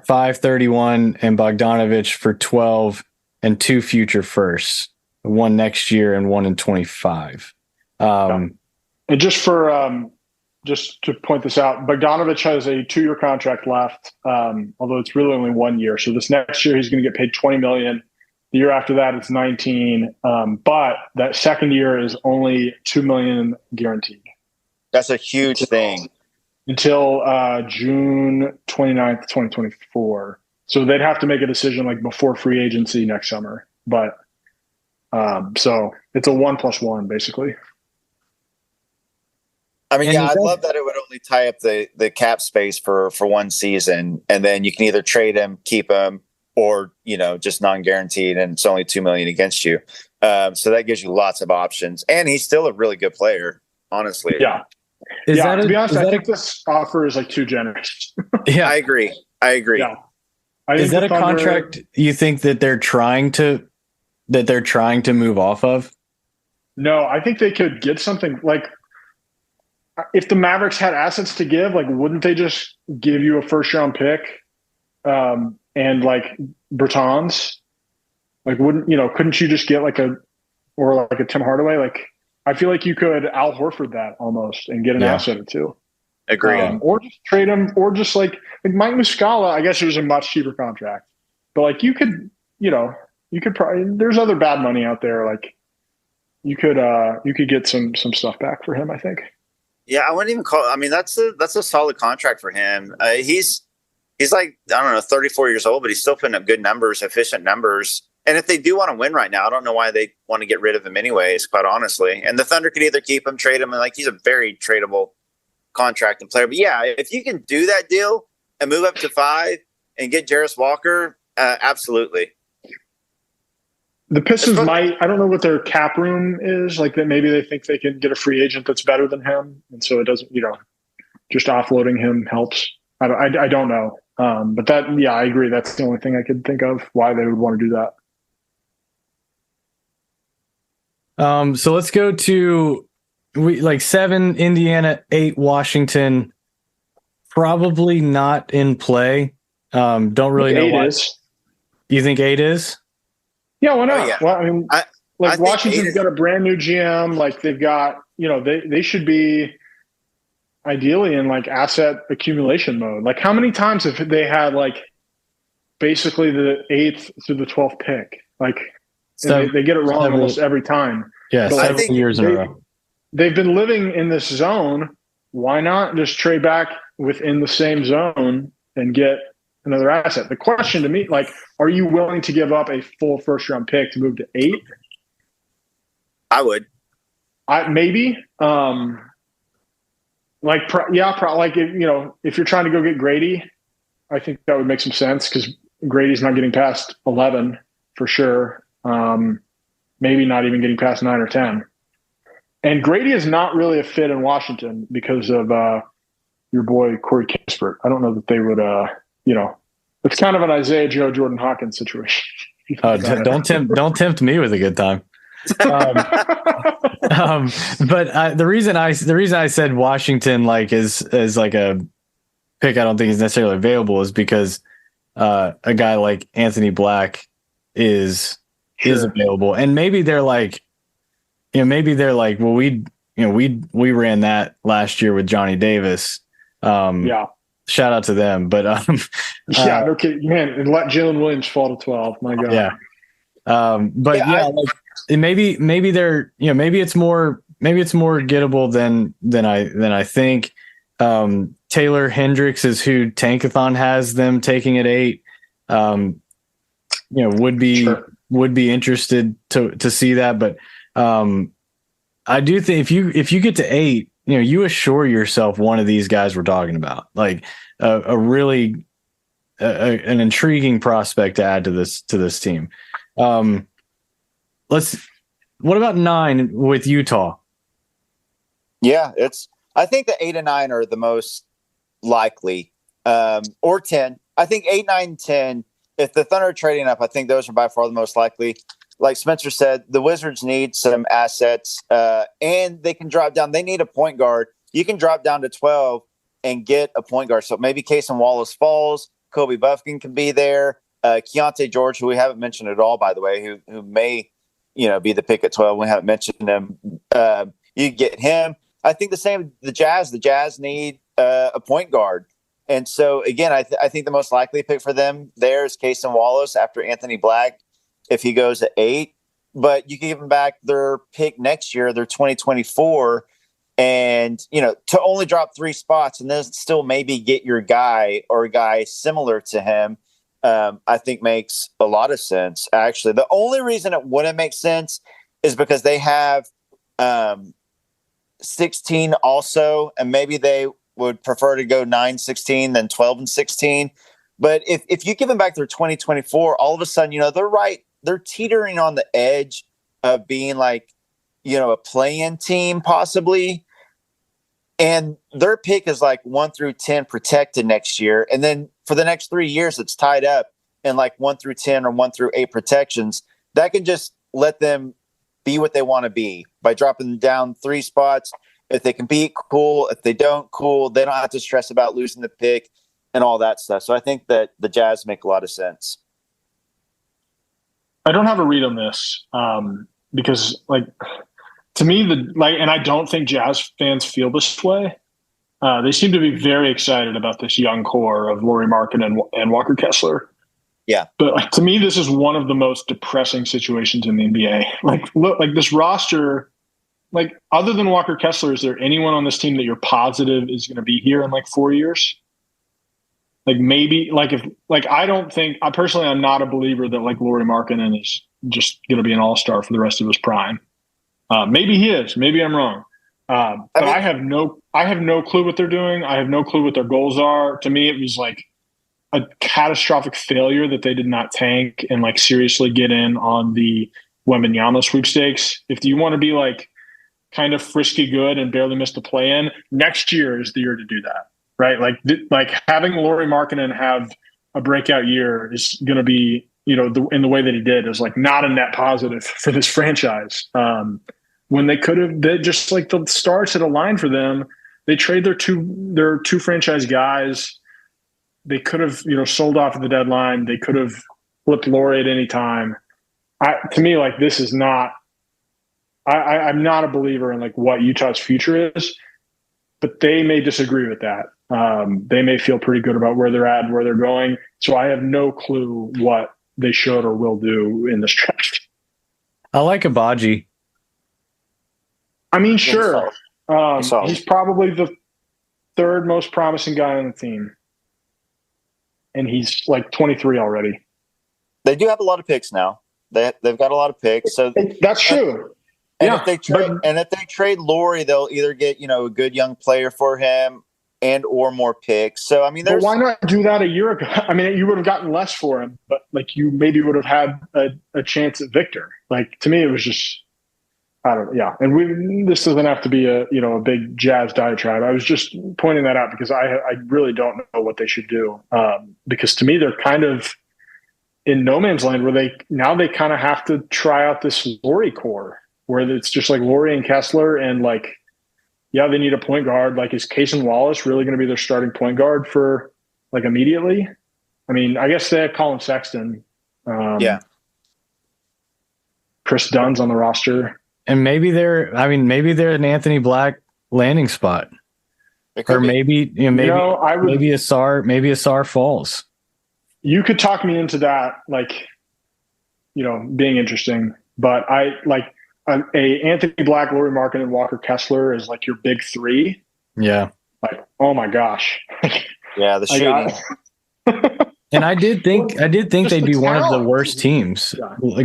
531 and Bogdanovic for 12 and 2 future firsts, one next year and one in 25. And just to point this out, Bogdanovic has a 2-year contract left, although it's really only 1 year. So this next year he's going to get paid $20 million. The year after that it's 19, but that second year is only $2 million guaranteed. That's a huge thing. Until June 29th, 2024. So they'd have to make a decision like before free agency next summer. But so it's a 1+1 basically. I mean, I love that it would only tie up the cap space for one season, and then you can either trade him, keep him, or just non-guaranteed, and it's only $2 million against you. So that gives you lots of options, and he's still a really good player, honestly. Yeah. To be honest, I think this offer is like too generous. Yeah, I agree. Yeah. Is that a contract you think that they're trying to move off of? No, I think they could get something like if the Mavericks had assets to give, like wouldn't they just give you a first round pick and like Bertans? Like couldn't you just get like a Tim Hardaway? Like I feel like you could Al Horford that almost and get an asset or 2. Agree. Or just trade him, or just like Mike Muscala. I guess it was a much cheaper contract. but like you could probably, there's other bad money out there. Like you could get some stuff back for him, I think. Yeah, I wouldn't even call. I mean, that's a solid contract for him. He's like, I don't know, 34 years old, but he's still putting up good numbers, efficient numbers. And if they do want to win right now, I don't know why they want to get rid of him anyways, quite honestly. And the Thunder could either keep him, trade him, and like he's a very tradable contract and player. But yeah, if you can do that deal and move up to 5 and get Jarris Walker, absolutely. The Pistons might, I don't know what their cap room is, like that maybe they think they can get a free agent that's better than him. And so it doesn't, just offloading him helps. I don't know. But that, yeah, I agree. That's the only thing I could think of why they would want to do that. So let's go to 7 Indiana, 8 Washington. Probably not in play. Don't really know why. You think 8 is? Yeah, why not? Oh, yeah. Well, I mean, I Washington's got a brand new GM. Like they've got, they should be ideally in like asset accumulation mode. Like how many times have they had like basically the 8th through the 12th pick? Like they get it wrong almost every time. Yeah, so 7 years in a row. They've been living in this zone. Why not just trade back within the same zone and get another asset? The question to me, like, are you willing to give up a full first-round pick to move to 8? I would. Maybe. If you're trying to go get Grady, I think that would make some sense because Grady's not getting past 11 for sure. Maybe not even getting past 9 or 10. And Grady is not really a fit in Washington because of your boy Corey Kispert. I don't know that they would. It's kind of an Isaiah Joe Jordan Hawkins situation. Don't tempt me with a good time. But the reason I said Washington is like a pick I don't think is necessarily available is because a guy like Anthony Black is available, and maybe they're like, well, we ran that last year with Johnny Davis. Yeah. Shout out to them, but no kidding, man. And let Jalen Williams fall to 12. My God. Yeah. Maybe they're maybe it's more gettable than I think. Taylor Hendricks is who Tankathon has them taking at 8. Would be interested to see that, but I do think if you get to 8, you assure yourself one of these guys we're talking about, like a really an intriguing prospect to add to this team. What about 9 with Utah? Yeah, I think the 8 and 9 are the most likely, or 10. I think 8, 9, 10. If the Thunder are trading up, I think those are by far the most likely. Like Spencer said, the Wizards need some assets, and they can drop down. They need a point guard. You can drop down to 12 and get a point guard. So maybe Cason Wallace falls. Kobe Buffkin can be there. Keontae George, who we haven't mentioned at all, by the way, who may be the pick at 12. We haven't mentioned him. You get him. I think the same. The Jazz. The Jazz need a point guard. And so, again, I think the most likely pick for them there is Cason Wallace after Anthony Black if he goes at 8. But you can give them back their pick next year, their 2024, and, to only drop 3 spots and then still maybe get your guy or a guy similar to him, I think makes a lot of sense, actually. The only reason it wouldn't make sense is because they have 16 also, and maybe they would prefer to go 9-16 than 12-16. But if you give them back their 2024, all of a sudden, they're teetering on the edge of being like, a play-in team possibly. And their pick is like 1 through 10 protected next year. And then for the next 3 years, it's tied up in like 1 through 10 or 1 through 8 protections. That can just let them be what they want to be by dropping down 3 spots. If they compete, cool. If they don't, cool. They don't have to stress about losing the pick and all that stuff. So I think that the Jazz make a lot of sense. I don't have a read on this because, to me, and I don't think Jazz fans feel this way. They seem to be very excited about this young core of Lauri Markkanen and Walker Kessler. But like, to me, this is one of the most depressing situations in the NBA. Like, look, like this roster, like other than Walker Kessler, is there anyone on this team that you're positive is going to be here in like 4 years? Like maybe, like if, like I don't think, I personally, I'm not a believer that like Lauri Markkanen is just going to be an all-star for the rest of his prime. Maybe he is. Maybe I'm wrong. But I have no clue what they're doing. I have no clue what their goals are. To me, it was like a catastrophic failure that they did not tank and like seriously get in on the Wembanyama sweepstakes. If you want to be like kind of frisky good and barely miss the play-in, next year is the year to do that, right? Like having Lauri Markkanen have a breakout year is going to be, you know, in the way that he did is like not a net positive for this franchise. When they could have, they just like the stars had aligned for them. They trade their two franchise guys. They could have, you know, sold off at the deadline. They could have flipped Lauri at any time. To me, like this is not. I'm not a believer in like what Utah's future is, but they may disagree with that. They may feel pretty good about where they're at and where they're going. So I have no clue what they should or will do in this draft. I like Abaji. I mean, sure. He's probably the third most promising guy on the team. And he's like 23 already. They do have a lot of picks now. They've got a lot of picks. So that's true. And if they trade Lauri, they'll either get, you know, a good young player for him and or more picks. So I mean, but why not do that a year ago? I mean, you would have gotten less for him, but like you maybe would have had a chance at Victor. Like to me, it was just. I don't know. Yeah. And this doesn't have to be a big Jazz diatribe. I was just pointing that out because I really don't know what they should do. Because to me, they're kind of in no man's land where they kind of have to try out this Lauri core where it's just like Lauri and Kessler and like, yeah, they need a point guard. Like, is Cason Wallace really going to be their starting point guard for like immediately? I mean, I guess they have Colin Sexton. Chris Dunn's on the roster. And maybe they're an Anthony Black landing spot, or maybe Asar falls. You could talk me into that, like, you know, being interesting, but I like a Anthony Black, Lauri Markkanen, and Walker Kessler is like your big three. Yeah, like oh my gosh, yeah, the shooting. And I did think they'd be one of the worst teams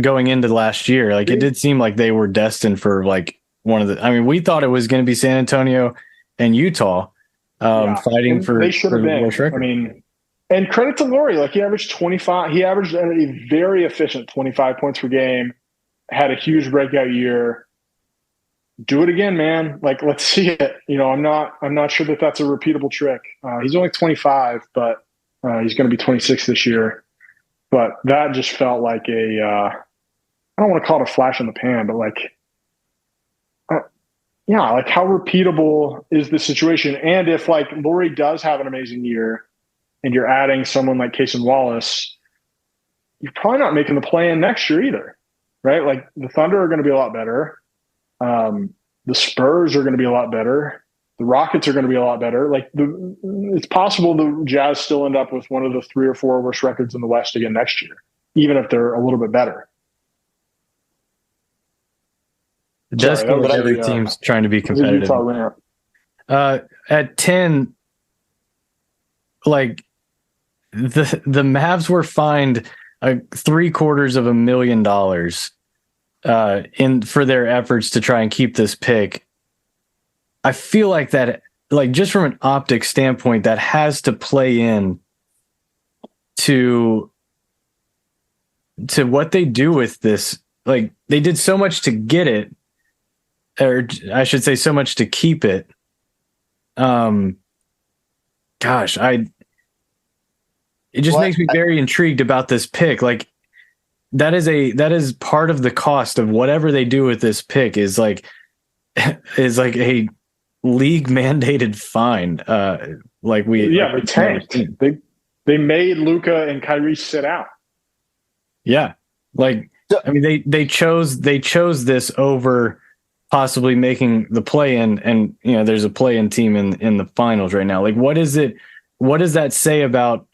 going into last year. Like it did seem like they were destined for like one of the. I mean, we thought it was going to be San Antonio and Utah fighting for the worst record. I mean, and credit to Lauri, like he averaged 25. He averaged a very efficient 25 points per game. Had a huge breakout year. Do it again, man. Like let's see it. You know, I'm not sure that that's a repeatable trick. He's only 25, but. He's going to be 26 this year, but that just felt like I don't want to call it a flash in the pan, but like, like how repeatable is the situation? And if like Lauri does have an amazing year and you're adding someone like Cason Wallace, you're probably not making the play-in next year either, right? Like the Thunder are going to be a lot better. The Spurs are going to be a lot better. The Rockets are going to be a lot better. Like it's possible the Jazz still end up with one of the 3 or 4 worst records in the West again next year, even if they're a little bit better. It does feel like every team's trying to be competitive. At 10, like the Mavs were fined $750,000 for their efforts to try and keep this pick. I feel like that, like just from an optics standpoint, that has to play in to what they do with this. Like they did so much to get it, or I should say so much to keep it. It just makes me very intrigued about this pick. Like that is part of the cost of whatever they do with this pick is like a league mandated fine. They made Luka and Kyrie sit out. Yeah. Like, I mean, they chose this over possibly making the play-in, and you know, there's a play-in team in the finals right now. Like, what does that say about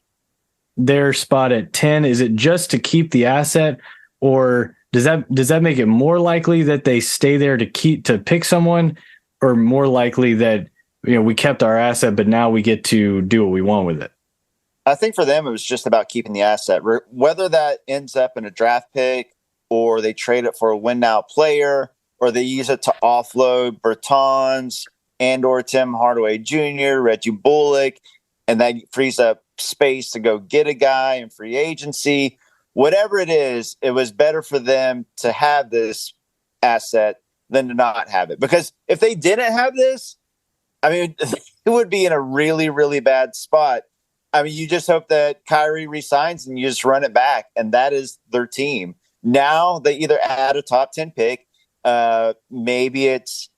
their spot at 10? Is it just to keep the asset, or does that make it more likely that they stay there to pick someone, or more likely that we kept our asset but now we get to do what we want with it? I think for them it was just about keeping the asset. Whether that ends up in a draft pick or they trade it for a win now player or they use it to offload Bertans and or Tim Hardaway Jr., Reggie Bullock, and that frees up space to go get a guy in free agency. Whatever it is, it was better for them to have this asset than to not have it. Because if they didn't have this, I mean, it would be in a really, really bad spot. I mean, you just hope that Kyrie resigns and you just run it back, and that is their team. Now they either add a top 10 pick, maybe it's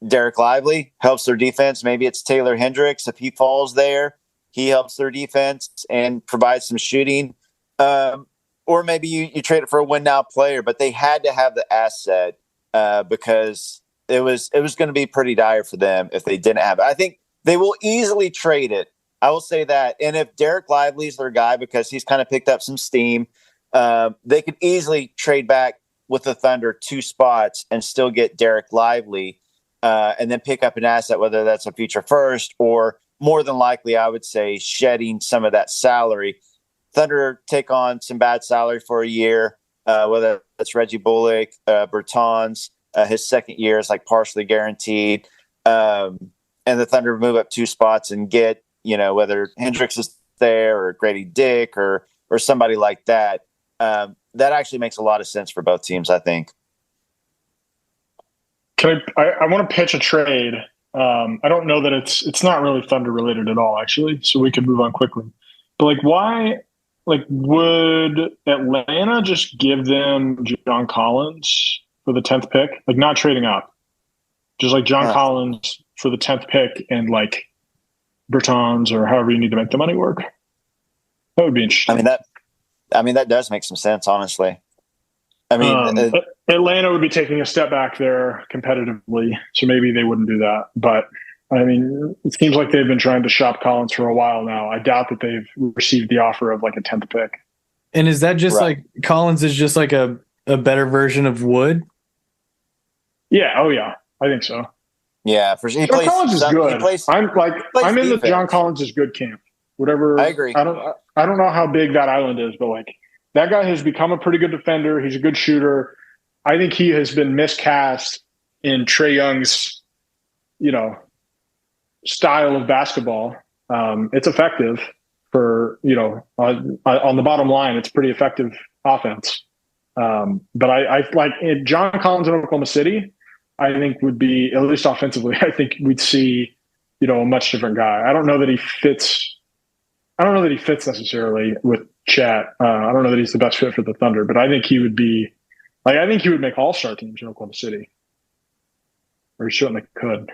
Derek Lively, helps their defense. Maybe it's Taylor Hendricks. If he falls there, he helps their defense and provides some shooting. Or maybe you trade it for a win now player, but they had to have the asset because it was going to be pretty dire for them if they didn't have it. I think they will easily trade it. I will say that. And if Derek Lively's their guy because he's kind of picked up some steam, they could easily trade back with the Thunder 2 spots and still get Derek Lively and then pick up an asset, whether that's a future first or more than likely, I would say, shedding some of that salary. Thunder take on some bad salary for a year, whether that's Reggie Bullock, Bertans. His second year is like partially guaranteed. And the Thunder move up 2 spots and get, whether Hendricks is there or Grady Dick or somebody like that. That actually makes a lot of sense for both teams, I think. I want to pitch a trade. I don't know that it's not really Thunder related at all, actually. So we could move on quickly. But why? Would Atlanta just give them John Collins for the 10th pick? Not trading up, just John Collins for the 10th pick and Bertans or however you need to make the money work. That would be interesting. I mean that does make some sense, honestly. I mean, Atlanta would be taking a step back there competitively, so maybe they wouldn't do that. But I mean, it seems like they've been trying to shop Collins for a while now. I doubt that they've received the offer of a 10th pick. And is that just Collins is just a better version of Wood? Yeah. Oh yeah. I think so. Yeah. John Collins is good. I'm in the John Collins is good camp. Whatever. I agree. I don't know how big that island is, but that guy has become a pretty good defender. He's a good shooter. I think he has been miscast in Trae Young's, style of basketball. It's effective for, on the bottom line, it's pretty effective offense. But I like John Collins in Oklahoma City, I think would be, at least offensively, I think we'd see, a much different guy. I don't know that he fits necessarily with Chat. I don't know that he's the best fit for the Thunder, but I think he would be, I think he would make all-star teams in Oklahoma City. Or he certainly could.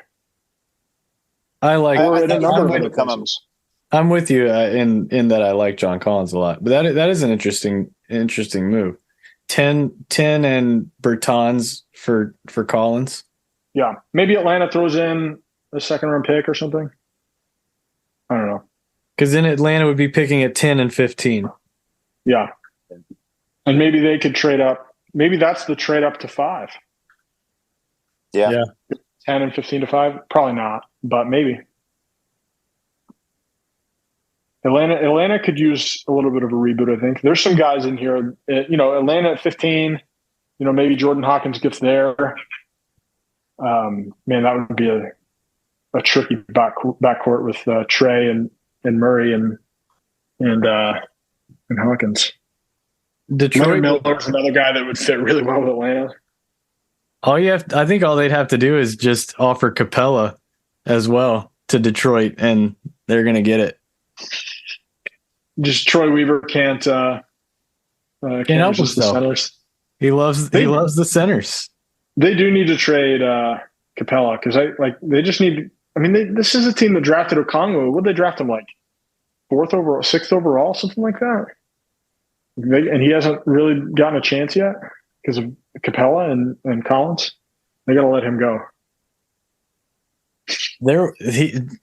I'm with you in that I like John Collins a lot, but that is an interesting move. 10 and Bertans for Collins. Yeah, maybe Atlanta throws in a second-round pick or something. I don't know. Because then Atlanta would be picking at 10 and 15. Yeah, and maybe they could trade up. Maybe that's the trade up to 5. Yeah. 10 and 15 to 5? Probably not, but maybe. Atlanta could use a little bit of a reboot, I think. There's some guys in here. Atlanta at 15, maybe Jordan Hawkins gets there. Man, that would be a tricky backcourt with Trae and Murray and Hawkins. Detroit Miller's another guy that would fit really well with Atlanta. I think all they'd have to do is just offer Capella as well to Detroit, and they're going to get it. Just Troy Weaver can't help himself. The centers. He loves the centers. They do need to trade Capella because they just need. I mean, this is a team that drafted Okongwu. What did they draft him 4th overall, 6th overall, something like that? And he hasn't really gotten a chance yet because of Capella and Collins. They got to let him go.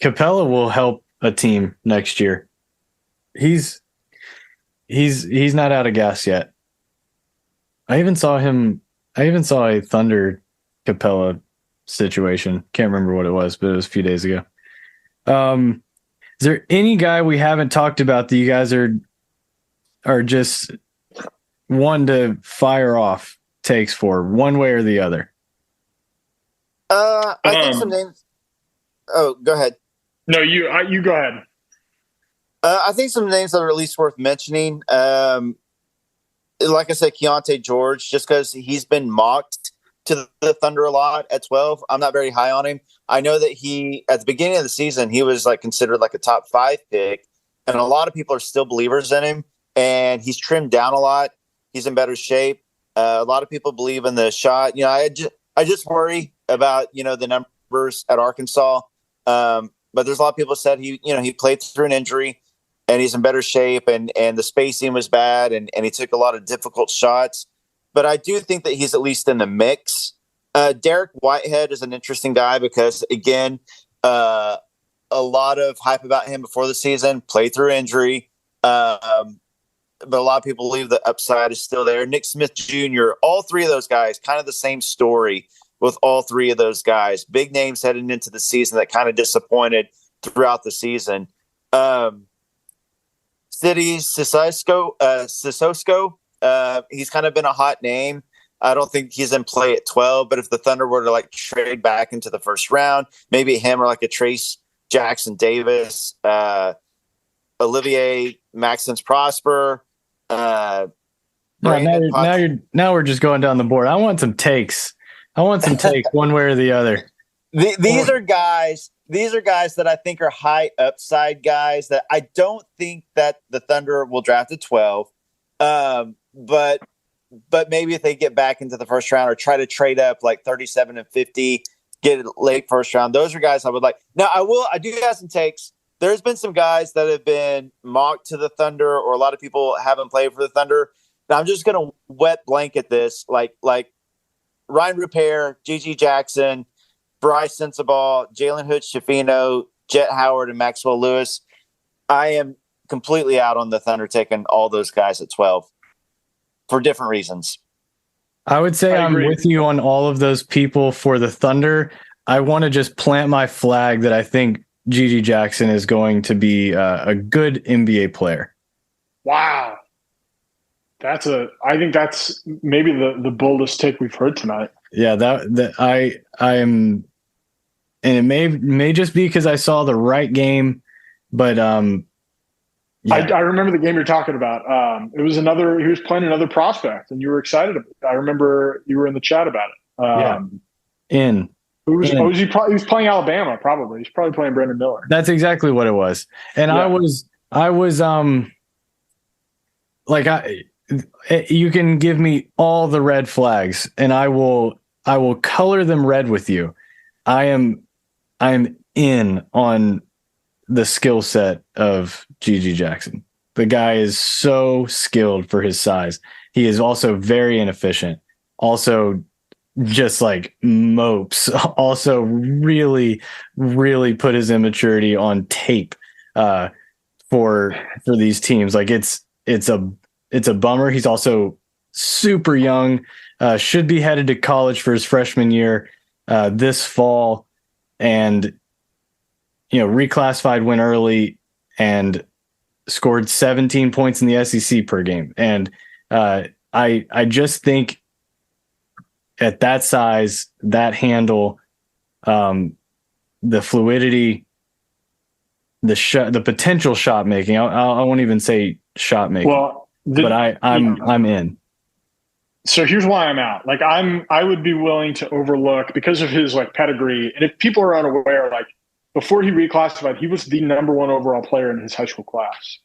Capella will help a team next year. He's he's not out of gas yet. I even saw a Thunder Capella situation. Can't remember what it was, but it was a few days ago. Is there any guy we haven't talked about that you guys are just one to fire off takes for one way or the other? I think some names. Oh, go ahead. No, you go ahead. I think some names that are at least worth mentioning. Like I said, Keontae George, just because he's been mocked to the Thunder a lot at 12. I'm not very high on him. I know that he, at the beginning of the season, he was like considered like a top 5 pick, and a lot of people are still believers in him. And he's trimmed down a lot. He's in better shape. A lot of people believe in the shot. I just worry about the numbers at Arkansas. But there's a lot of people said he played through an injury, and he's in better shape, and the spacing was bad, and he took a lot of difficult shots. But I do think that he's at least in the mix. Derek Whitehead is an interesting guy because, again, a lot of hype about him before the season, played through injury. But a lot of people believe the upside is still there. Nick Smith Jr., all three of those guys, kind of the same story with all three of those guys. Big names heading into the season that kind of disappointed throughout the season. City Sissoko, he's kind of been a hot name. I don't think he's in play at 12, but if the Thunder were to like trade back into the first round, maybe him or like a Trace Jackson Davis, Olivier Maxence Prosper. Now we're just going down the board. I want some takes. One way or the other. These are guys that I think are high upside guys that I don't think that the Thunder will draft at 12. But maybe if they get back into the first round or try to trade up like 37 and 50, get it late first round. Those are guys I would like. Now I do have some takes. There's been some guys that have been mocked to the Thunder, or a lot of people haven't played for the Thunder. Now I'm just going to wet blanket this, like Ryan Rupert, GG Jackson, Bryce Sensabaugh, Jalen Hood-Schifino, Jet Howard, and Maxwell Lewis. I am completely out on the Thunder taking all those guys at 12 for different reasons. I would say I'm with you on all of those people for the Thunder. I want to just plant my flag that I think GG Jackson is going to be a good NBA player. Wow. I think that's maybe the boldest take we've heard tonight. Yeah, that I am, and it may just be because I saw the right game, but yeah. I remember the game you're talking about. He was playing another prospect, and you were excited about it. I remember you were in the chat about it. He was playing Alabama, probably. He's probably playing Brandon Miller. That's exactly what it was. And yeah. I was you can give me all the red flags and I will color them red with you. I am in on the skill set of GG Jackson. The guy is so skilled for his size. He is also very inefficient. Also just like mopes. Also really, really put his immaturity on tape for these teams. Like it's a bummer. He's also super young, should be headed to college for his freshman year this fall, and reclassified, went early and scored 17 points in the SEC per game. And I just think at that size, that handle, the fluidity, the potential shot making. I won't even say shot making. Well, but I'm in. So here's why I'm out. Like I would be willing to overlook, because of his like pedigree. And if people are unaware, like before he reclassified, he was the number 1 overall player in his high school class.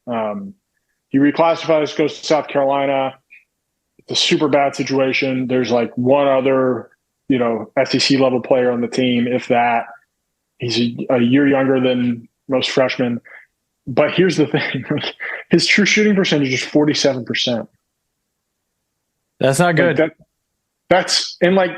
He reclassifies, goes to South Carolina. It's a super bad situation. There's like one other, SEC level player on the team, if that. He's a year younger than most freshmen. But here's the thing. His true shooting percentage is 47%. That's not good. That's and and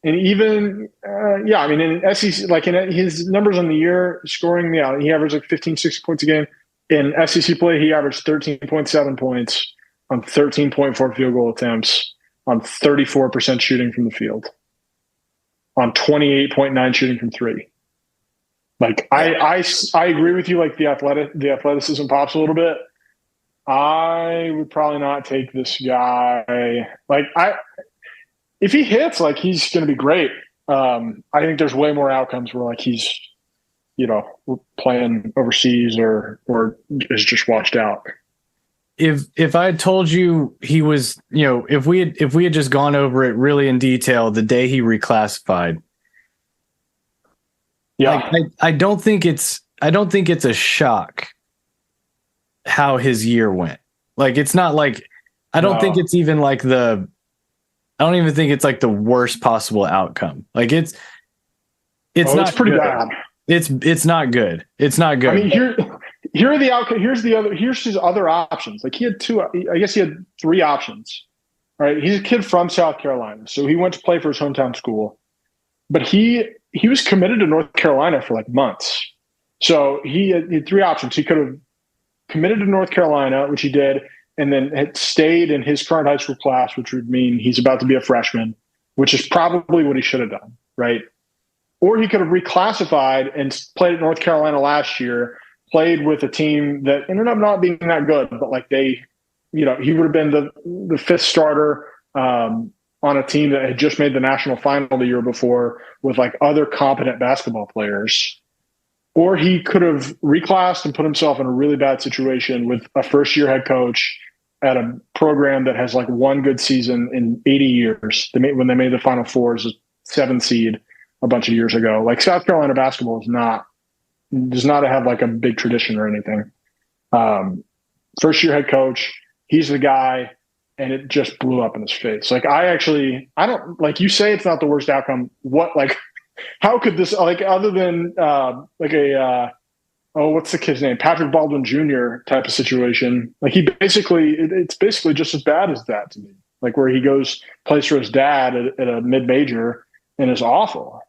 even in SEC, like in his numbers on the year scoring, he averaged like 15, 16 points a game. In SEC play, he averaged 13.7 points on 13.4 field goal attempts on 34% shooting from the field, on 28.9 shooting from three. Like I agree with you. Like the athleticism pops a little bit. I would probably not take this guy. If he hits, like he's going to be great. I think there's way more outcomes where like he's, playing overseas or is just washed out. If I had told you he was, if we had just gone over it really in detail the day he reclassified, yeah, I don't think it's a shock how his year went. Like it's not like I don't think it's even like I don't even think it's like the worst possible outcome. Like it's not it's pretty good. bad. It's not good. It's not good. I mean, here are the outcome. Here's his other options. Like he had three options. All right. He's a kid from South Carolina. So he went to play for his hometown school, but he was committed to North Carolina for like months. So he had three options. He could have committed to North Carolina, which he did, and then had stayed in his current high school class, which would mean he's about to be a freshman, which is probably what he should have done. Right. Or he could have reclassified and played at North Carolina last year, played with a team that ended up not being that good, but like he would have been the fifth starter on a team that had just made the national final the year before with like other competent basketball players. Or he could have reclassed and put himself in a really bad situation with a first-year head coach at a program that has like one good season in 80 years. When they made the Final Four as a 7th seed a bunch of years ago. Like South Carolina basketball does not have like a big tradition or anything. First year head coach, he's the guy, and it just blew up in his face. Like I don't like you say it's not the worst outcome. How could this other than what's the kid's name? Patrick Baldwin Jr. type of situation. Like it's basically just as bad as that to me. Like where he plays for his dad at a mid-major and is awful.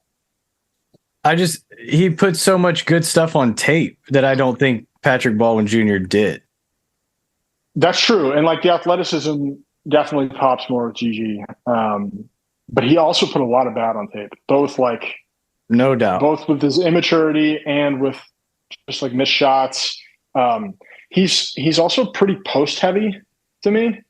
He put so much good stuff on tape that I don't think Patrick Baldwin Jr. did. That's true. And like the athleticism definitely pops more with GG. But he also put a lot of bad on tape, both like, no doubt, both with his immaturity and with just like missed shots. He's also pretty post heavy to me.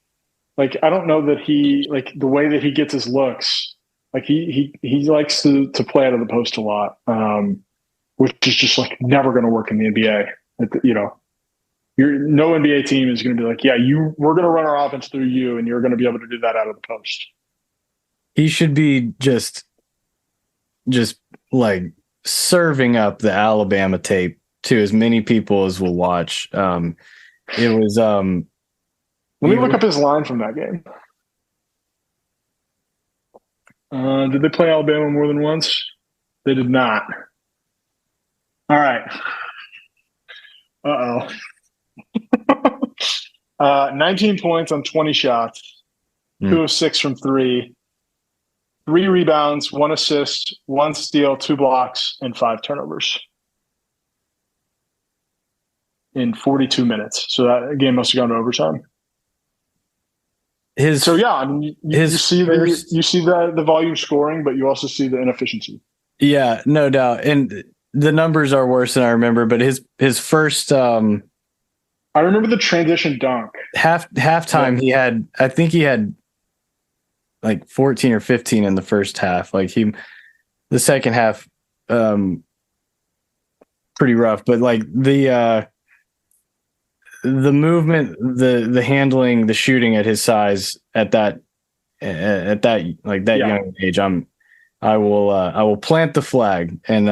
Like, I don't know that the way that he gets his looks, like he likes to play out of the post a lot, which is just like never going to work in the NBA. No NBA team is going to be like, yeah, we're going to run our offense through you, and you're going to be able to do that out of the post. He should be just like serving up the Alabama tape to as many people as will watch. It was. Let me look up his line from that game. Did they play Alabama more than once? They did not. All right. 19 points on 20 shots, 2 of 6 from 3, 3 rebounds, 1 assist, 1 steal, 2 blocks, and 5 turnovers in 42 minutes. So that game must have gone to overtime. You see the volume scoring, but you also see the inefficiency. Yeah, no doubt. And the numbers are worse than I remember, but his first I remember the transition dunk. Halftime he had like 14 or 15 in the first half. Like the second half pretty rough, but like the movement, the handling, the shooting at his size at that young age, I will plant the flag and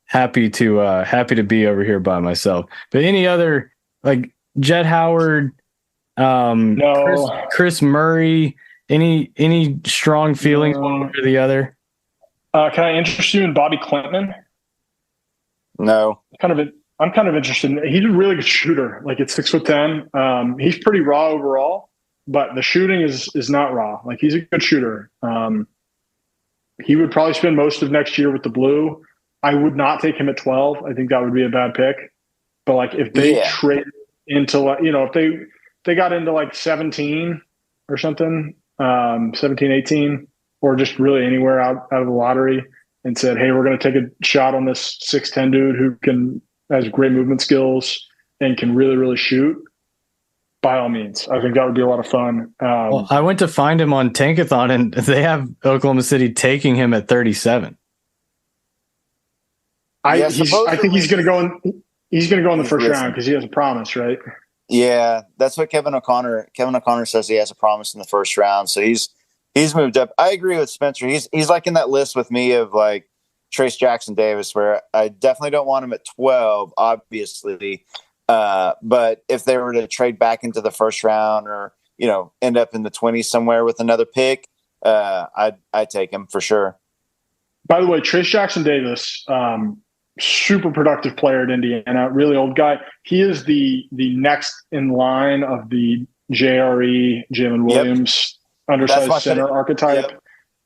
happy to be over here by myself. But any other like Jett Howard, no. Chris Murray, any strong feelings one way or the other? Can I interest you in Bobby Clinton? No. I'm kind of interested. He's a really good shooter. Like at 6'10", he's pretty raw overall, but the shooting is not raw. Like he's a good shooter. He would probably spend most of next year with the Blue. I would not take him at 12. I think that would be a bad pick. But like if they trade into like, if they got into like 17 or something, 17, 18, or just really anywhere out of the lottery and said, hey, we're going to take a shot on this 6'10" dude who has great movement skills and can really, really shoot, by all means. I think that would be a lot of fun. Well, I went to find him on Tankathon, and they have Oklahoma City taking him at 37. I think he's going to go in. He's going to go in the first round because he has a promise, right? Yeah, that's what Kevin O'Connor says. He has a promise in the first round, so he's moved up. I agree with Spencer. He's like in that list with me of like Trace Jackson Davis, where I definitely don't want him at 12, obviously. But if they were to trade back into the first round or, end up in the 20s somewhere with another pick, I'd take him for sure. By the way, Trace Jackson Davis, super productive player at Indiana, really old guy. He is the next in line of the JRE, Jalen Williams, undersized center archetype. Yep.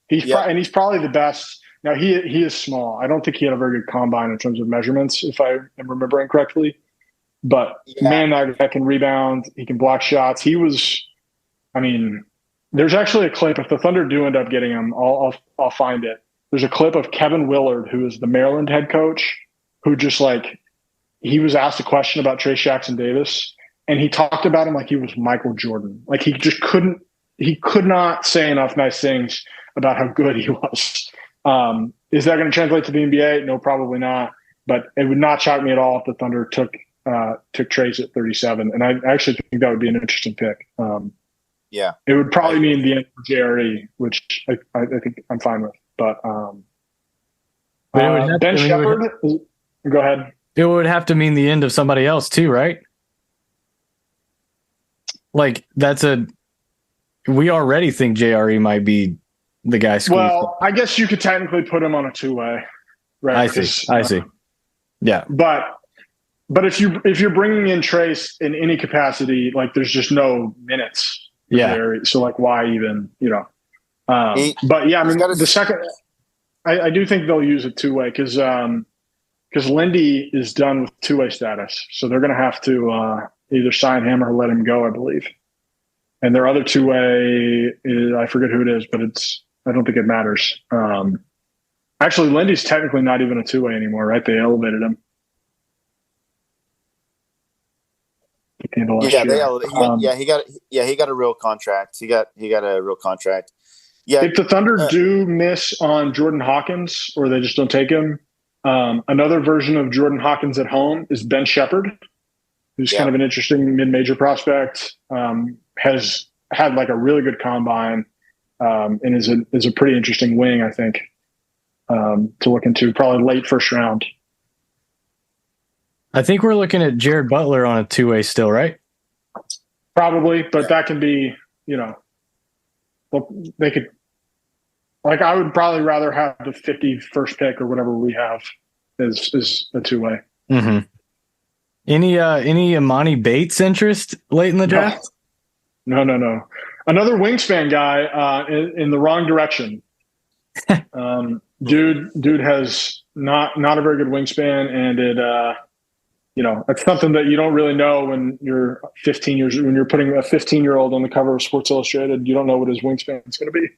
He's probably the best. Now, he is small. I don't think he had a very good combine in terms of measurements, if I am remembering correctly. But man, that guy can rebound. He can block shots. There's actually a clip. If the Thunder do end up getting him, I'll find it. There's a clip of Kevin Willard, who is the Maryland head coach, who just he was asked a question about Trace Jackson Davis, and he talked about him like he was Michael Jordan. Like he could not say enough nice things about how good he was. Is that going to translate to the NBA? No, probably not. But it would not shock me at all if the Thunder took Trace at 37, and I actually think that would be an interesting pick. It would probably mean the end for JRE, which I think I'm fine with. But Ben Shepherd, go ahead. It would have to mean the end of somebody else too, right? Like we already think JRE might be the guy. Well, I guess you could technically put him on a two-way, right? I see. Yeah, But if you're bringing in Trace in any capacity, like there's just no minutes. Yeah. So like, why even? But yeah, the second, I do think they'll use it two-way because Lindy is done with two-way status, so they're going to have to either sign him or let him go, I believe. And their other two-way I forget who it is, but I don't think it matters. Actually, Lindy's technically not even a two-way anymore, right? They elevated him. He got a real contract. He got a real contract. Yeah. If the Thunder do miss on Jordan Hawkins, or they just don't take him, another version of Jordan Hawkins at home is Ben Shepherd, who's kind of an interesting mid-major prospect. Has had like a really good combine, and is a pretty interesting wing, I think, to look into. Probably late first round. I think we're looking at Jared Butler on a two-way still, right? Probably, but that can be, they could, like, I would probably rather have the 51st pick or whatever we have is a two-way. Mm-hmm. Any Imani Bates interest late in the draft? No. Another wingspan guy in the wrong direction. Dude has not a very good wingspan, and it it's something that you don't really know when you're 15 years, when you're putting a 15-year-old on the cover of Sports Illustrated. You don't know what his wingspan is going to be.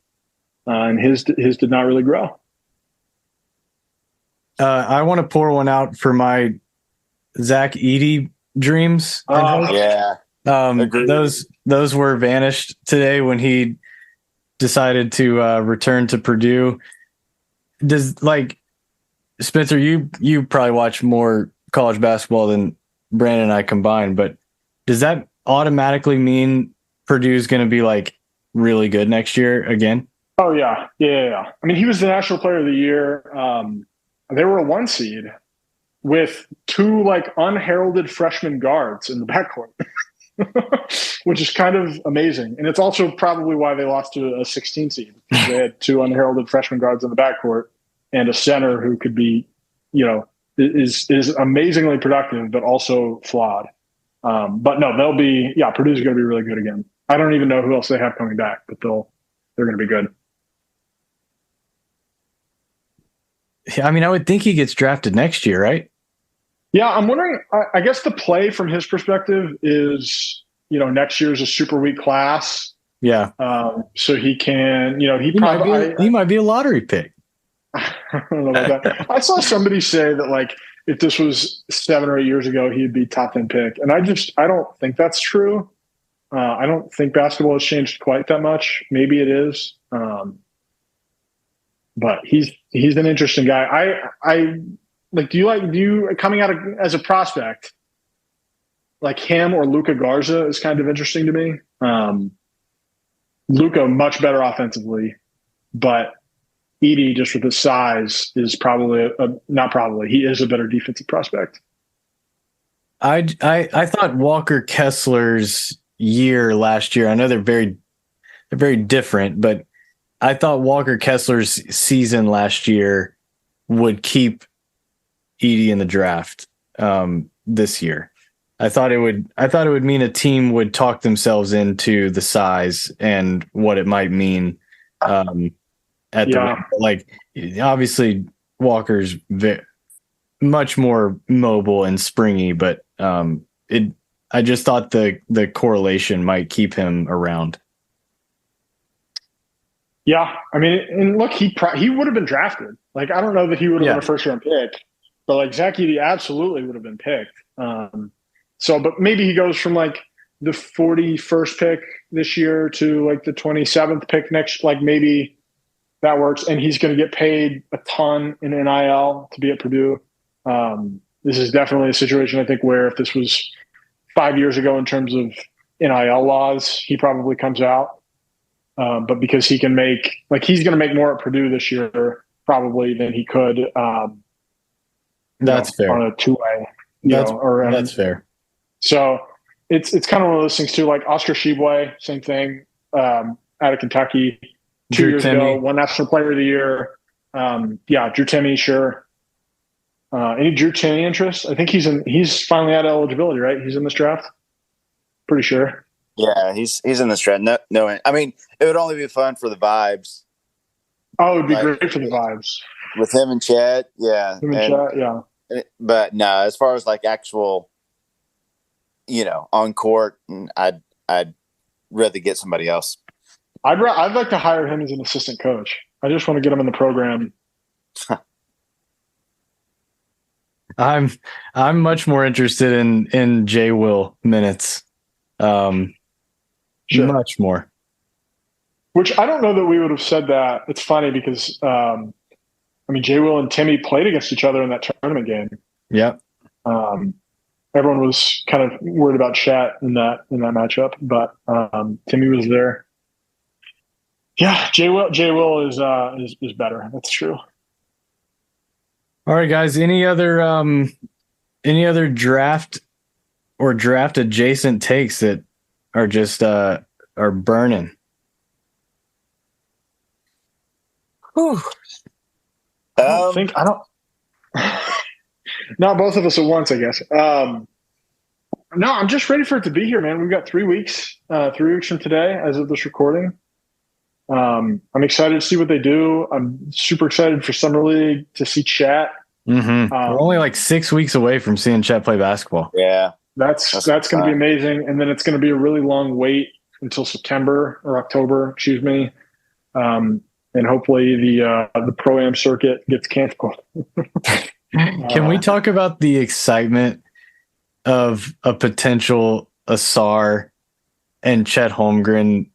And his did not really grow. I want to pour one out for my Zach Edey dreams. Those were vanished today when he decided to return to Purdue. Does, like, Spencer, you probably watch more college basketball than Brandon and I combined, but does that automatically mean Purdue's going to be like really good next year again? Oh yeah. I mean, he was the National Player of the Year. They were a 1 seed with 2 like unheralded freshman guards in the backcourt, which is kind of amazing. And it's also probably why they lost to a 16 seed. They had 2 unheralded freshman guards in the backcourt and a center who could be, is amazingly productive, but also flawed. But no, Purdue's going to be really good again. I don't even know who else they have coming back, but they're going to be good. I mean, I would think he gets drafted next year, right? Yeah, I'm wondering. I guess the play from his perspective is, next year's a super weak class, Yeah, so he can, he he might probably. be he might be a lottery pick. I don't know about that. I saw somebody say that like if this was 7 or 8 years ago, he'd be top 10 pick, and I don't think that's true. I don't think basketball has changed quite that much. Maybe it is, but he's an interesting guy. I like. Do you coming out as a prospect like him or Luca Garza is kind of interesting to me. Luca much better offensively, but Edey just with his size is probably not probably he is a better defensive prospect. I thought Walker Kessler's year last year. I know they're very different, but I thought Walker Kessler's season last year would keep Edey in the draft this year. I thought it would mean a team would talk themselves into the size and what it might mean like obviously Walker's much more mobile and springy, but I just thought the correlation might keep him around. Yeah, I mean, and look, he would have been drafted. Like, I don't know that he would have been a first round pick, but like Zach Edey absolutely would have been picked. But maybe he goes from like the 41st pick this year to like the 27th pick next. Like maybe that works, and he's going to get paid a ton in NIL to be at Purdue. This is definitely a situation I think where if this was 5 years ago in terms of NIL laws, he probably comes out. But because he can make, like, he's going to make more at Purdue this year probably than he could. That's fair on a two-way. That's fair. So it's kind of one of those things too. Like Oscar Tshiebwe, same thing. Out of Kentucky, 2 years ago, won National Player of the Year. Drew Timme, sure. Any Drew Timme interest? I think he's finally out of eligibility, right? He's in this draft. Pretty sure. Yeah, he's in this draft. No, I mean, it would only be fun for the vibes. Oh, it would be great for the vibes with him and Chet. Yeah, yeah. But no, as far as like actual, on court, I'd rather get somebody else. I'd like to hire him as an assistant coach. I just want to get him in the program. I'm much more interested in Jay Will minutes. Sure. Much more. Which I don't know that we would have said that. It's funny because Jay Will and Timme played against each other in that tournament game. Yep. Everyone was kind of worried about Chat in that matchup, but Timme was there. Yeah, Jay Will is better. That's true. All right, guys. Any other draft or draft adjacent takes that are just are burning? Whew. I don't. Not both of us at once, I guess. No, I'm just ready for it to be here, man. We've got 3 weeks. 3 weeks from today, as of this recording. I'm excited to see what they do. I'm super excited for Summer League to see Chat. Mm-hmm. We're only like 6 weeks away from seeing Chat play basketball. Yeah, that's going to be amazing. And then it's going to be a really long wait until September or October, excuse me. And hopefully the Pro-Am circuit gets canceled. Can we talk about the excitement of a potential Ausar and Chet Holmgren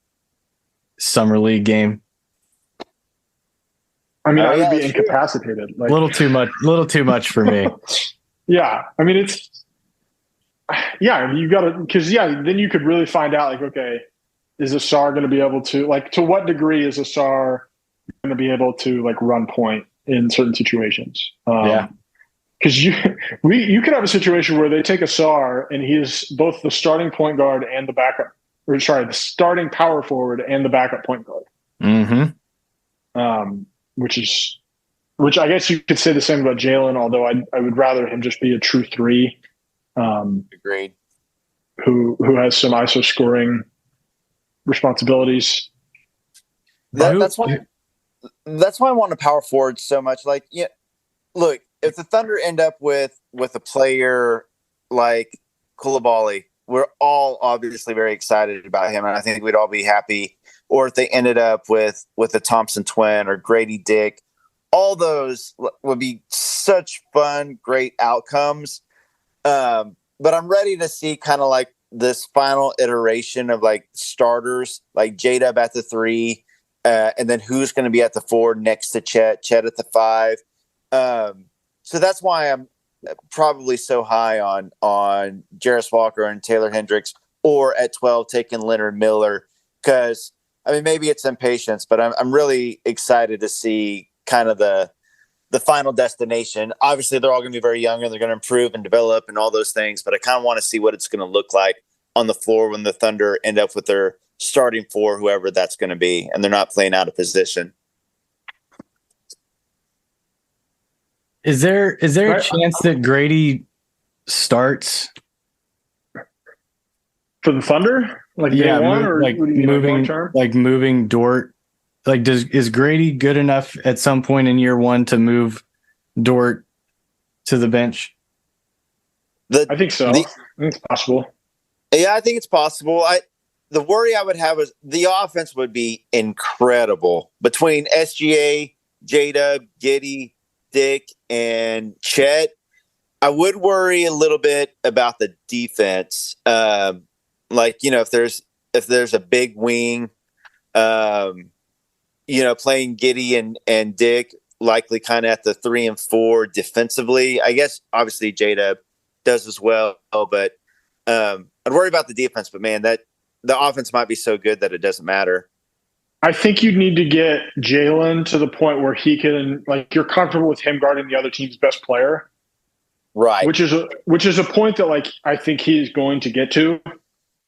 Summer League game? I mean, I would be incapacitated. Like, little too much for me. Yeah. I mean, you got to, because then you could really find out, like, okay, is Ausar going to be able to, like, to what degree is Ausar going to be able to, like, run point in certain situations? Because you could have a situation where they take Ausar and he is both the starting point guard and the backup, the starting power forward and the backup point guard. Mm-hmm. Which I guess you could say the same about Jalen, although I would rather him just be a true three. Agreed. Who has some ISO scoring responsibilities. That's why I want a power forward so much. Like, look, if the Thunder end up with a player like Koulibaly, we're all obviously very excited about him, and I think we'd all be happy. Or if they ended up with a Thompson twin or Grady Dick, all those would be such fun, great outcomes. But I'm ready to see kind of like this final iteration of like starters, like J-Dub at the 3, and then who's going to be at the 4 next to Chet at the 5. So that's why I'm probably so high on Jarris Walker and Taylor Hendricks, or at 12 taking Leonard Miller, because I mean maybe it's impatience, but I'm really excited to see kind of the final destination. Obviously, they're all going to be very young and they're going to improve and develop and all those things, but I kind of want to see what it's going to look like on the floor when the Thunder end up with their starting 4, whoever that's going to be, and they're not playing out of position. Is there a chance that Grady starts for the Thunder? Like day one, or like moving Dort? Like, is Grady good enough at some point in year 1 to move Dort to the bench? I think so. I think it's possible. Yeah, I think it's possible. The worry I would have is the offense would be incredible between SGA, J-Dub, Giddey, Dick, and Chet. I would worry a little bit about the defense. Like, you know, if there's a big wing, you know, playing Giddey and Dick, likely kind of at the 3 and 4 defensively. I guess obviously J-Dub does as well, but I'd worry about the defense. But man, that the offense might be so good that it doesn't matter. I think you'd need to get Jalen to the point where he can, like, you're comfortable with him guarding the other team's best player, right? Which is a point that, like, I think he's going to get to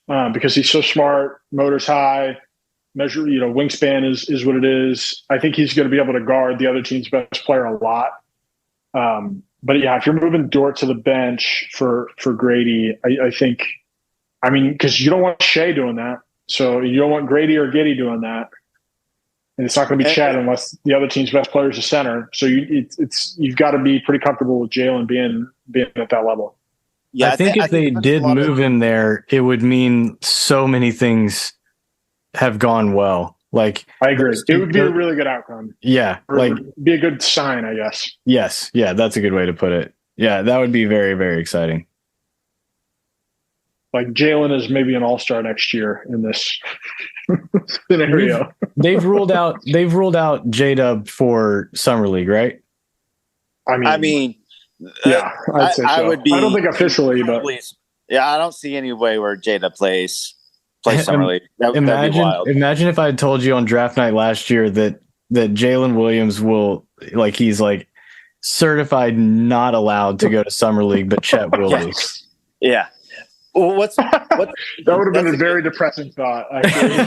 because he's so smart, motor's high, wingspan is what it is. I think he's going to be able to guard the other team's best player a lot. But yeah, if you're moving Dort to the bench for Grady, I think, I mean, because you don't want Shea doing that, so you don't want Grady or Giddey doing that. And it's not going to be Chet unless the other team's best player is a center. So you've got to be pretty comfortable with Jalen being at that level. Yeah, I think if they did move him there, it would mean so many things have gone well. Like, I agree. It would be a really good outcome. Yeah, like be a good sign, I guess. Yes, yeah, that's a good way to put it. Yeah, that would be very, very exciting. Like Jalen is maybe an all-star next year in this scenario. They've ruled out J-Dub for Summer League, right? I mean, yeah, I'd say so. I don't think officially, but yeah, I don't see any way where J-Dub plays Summer League. That'd be wild. Imagine if I had told you on draft night last year that Jalen Williams will, like, he's like certified not allowed to go to Summer League, but Chet will be. Yeah. Well, that would have been a very depressing thought, actually.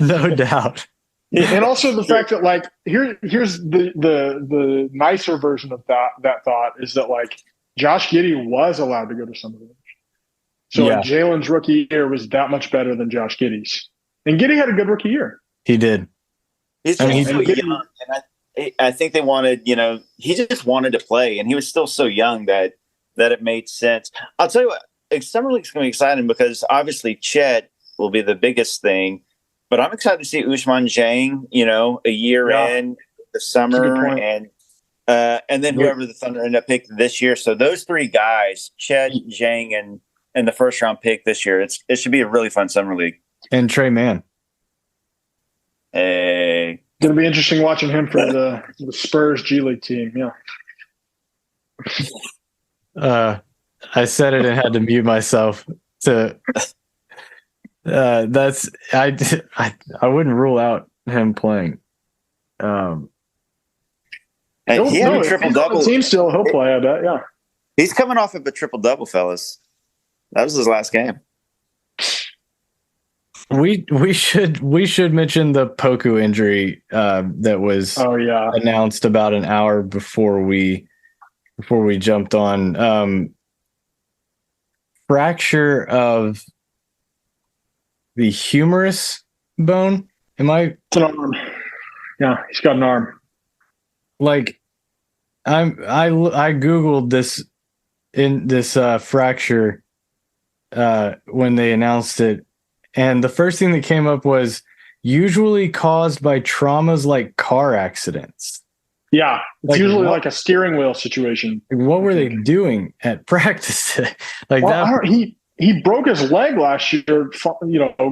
No doubt. And also the fact that, like, here's the nicer version of that thought is that, like, Josh Giddey was allowed to go to Summer League. So like, Jalen's rookie year was that much better than Josh Giddey's. And Giddey had a good rookie year. He did. He's so young. And I think they wanted, he just wanted to play. And he was still so young that it made sense. I'll tell you what, Summer League's going to be exciting because obviously Chet will be the biggest thing. But I'm excited to see Ousmane Dieng, a year in the summer. And then whoever the Thunder end up picking this year. So those 3 guys, Chet, Dieng, and the first round pick this year, it should be a really fun Summer League. And Trey Mann. Hey. Going to be interesting watching him for the Spurs G League team. Yeah. I said it and had to mute myself to that's I wouldn't rule out him playing. And he had a triple-double. Team still, he'll play, I bet, yeah. He's coming off of a triple-double, fellas. That was his last game. We should mention the Poku injury that was announced about an hour before we jumped on. Fracture of the humerus bone. It's an arm. Yeah, he's got an arm. Like, I googled this in this fracture when they announced it, and the first thing that came up was usually caused by traumas like car accidents. Yeah, it's Like, usually what- like a steering wheel situation. What were they doing at practice? Like Well, that. he broke his leg last year,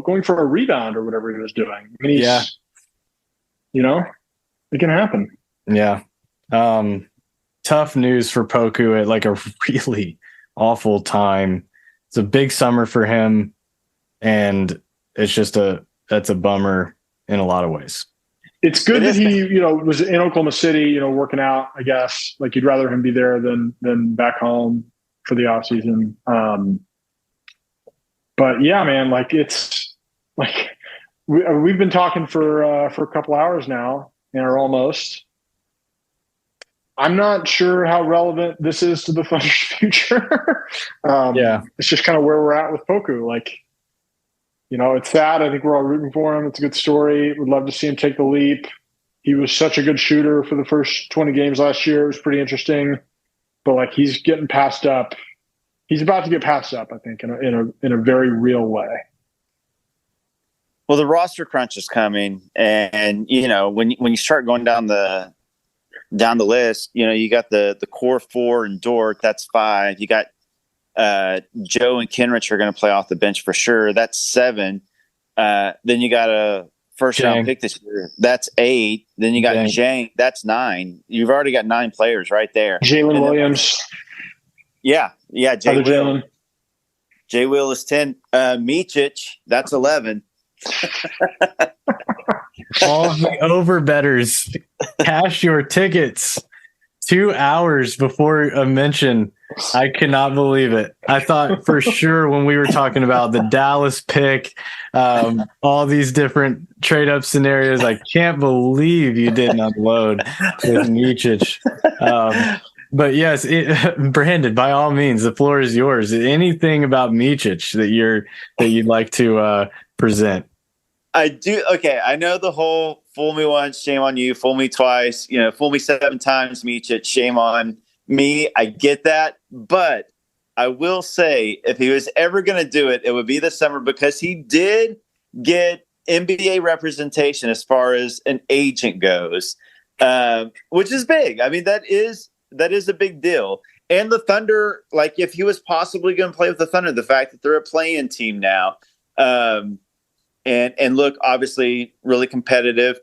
going for a rebound or whatever he was doing. I mean, Yeah. It can happen. Yeah. Tough news for Poku at like a really awful time. It's a big summer for him, and that's a bummer in a lot of ways. It's good that he, was in Oklahoma City, working out, I guess. Like, you'd rather him be there than back home for the off season. But yeah, man, like, it's like we've been talking for a couple hours now, or almost. I'm not sure how relevant this is to the Thunder's future. It's just kind of where we're at with Poku. Like, it's sad. I think we're all rooting for him. It's a good story. Would love to see him take the leap. He was such a good shooter for the first 20 games last year. It was pretty interesting. But like, he's getting passed up. He's about to get passed up, I think, in a very real way. Well, the roster crunch is coming, and when you start going down the list, you got the core four and Dort. That's 5. You got Joe and Kenrich are going to play off the bench for sure. That's 7. Then you got a first round pick this year. That's 8. Then you got Jang. That's 9. You've already got 9 players right there. Jalen Williams. Yeah. Jay Will. Jay Will is 10. Micic, that's 11. All the overbetters, cash your tickets. 2 hours before a mention. I cannot believe it. I thought for sure when we were talking about the Dallas pick, all these different trade up scenarios, I can't believe you didn't unload with Micic. But yes, Brandon, by all means, the floor is yours. Anything about Micic that you'd like to present? I do. Okay, I know the whole fool me once, shame on you. Fool me twice, fool me 7 times, Micic, shame on me. I get that, but I will say, if he was ever going to do it, it would be this summer, because he did get NBA representation as far as an agent goes, which is big. I mean, that is a big deal. And the Thunder, like, if he was possibly going to play with the Thunder, the fact that they're a play-in team now. And look, obviously, really competitive.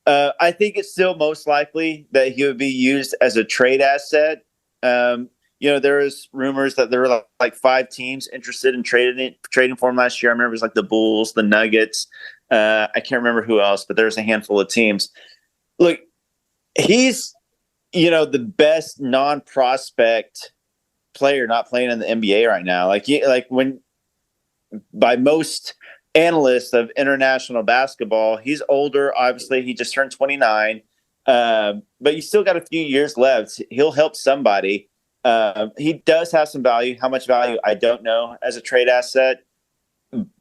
I think it's still most likely that he would be used as a trade asset. There is rumors that there were like 5 teams interested in trading for him last year. I remember it was like the Bulls, the Nuggets. I can't remember who else, but there's a handful of teams. Look, he's the best non-prospect player not playing in the NBA right now. Like when by most analyst of international basketball, he's older. Obviously, he just turned 29, but you still got a few years left. He'll help somebody. He does have some value. How much value, I don't know, as a trade asset,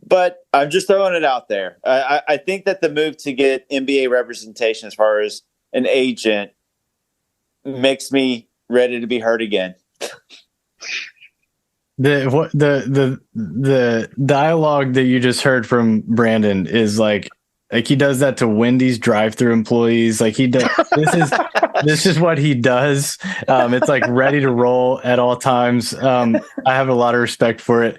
but I'm just throwing it out there. I think that the move to get NBA representation as far as an agent makes me ready to be hurt again. The dialogue that you just heard from Brandon is like he does that to Wendy's drive-through employees. Like, he does. This is what he does. It's like ready to roll at all times. I have a lot of respect for it.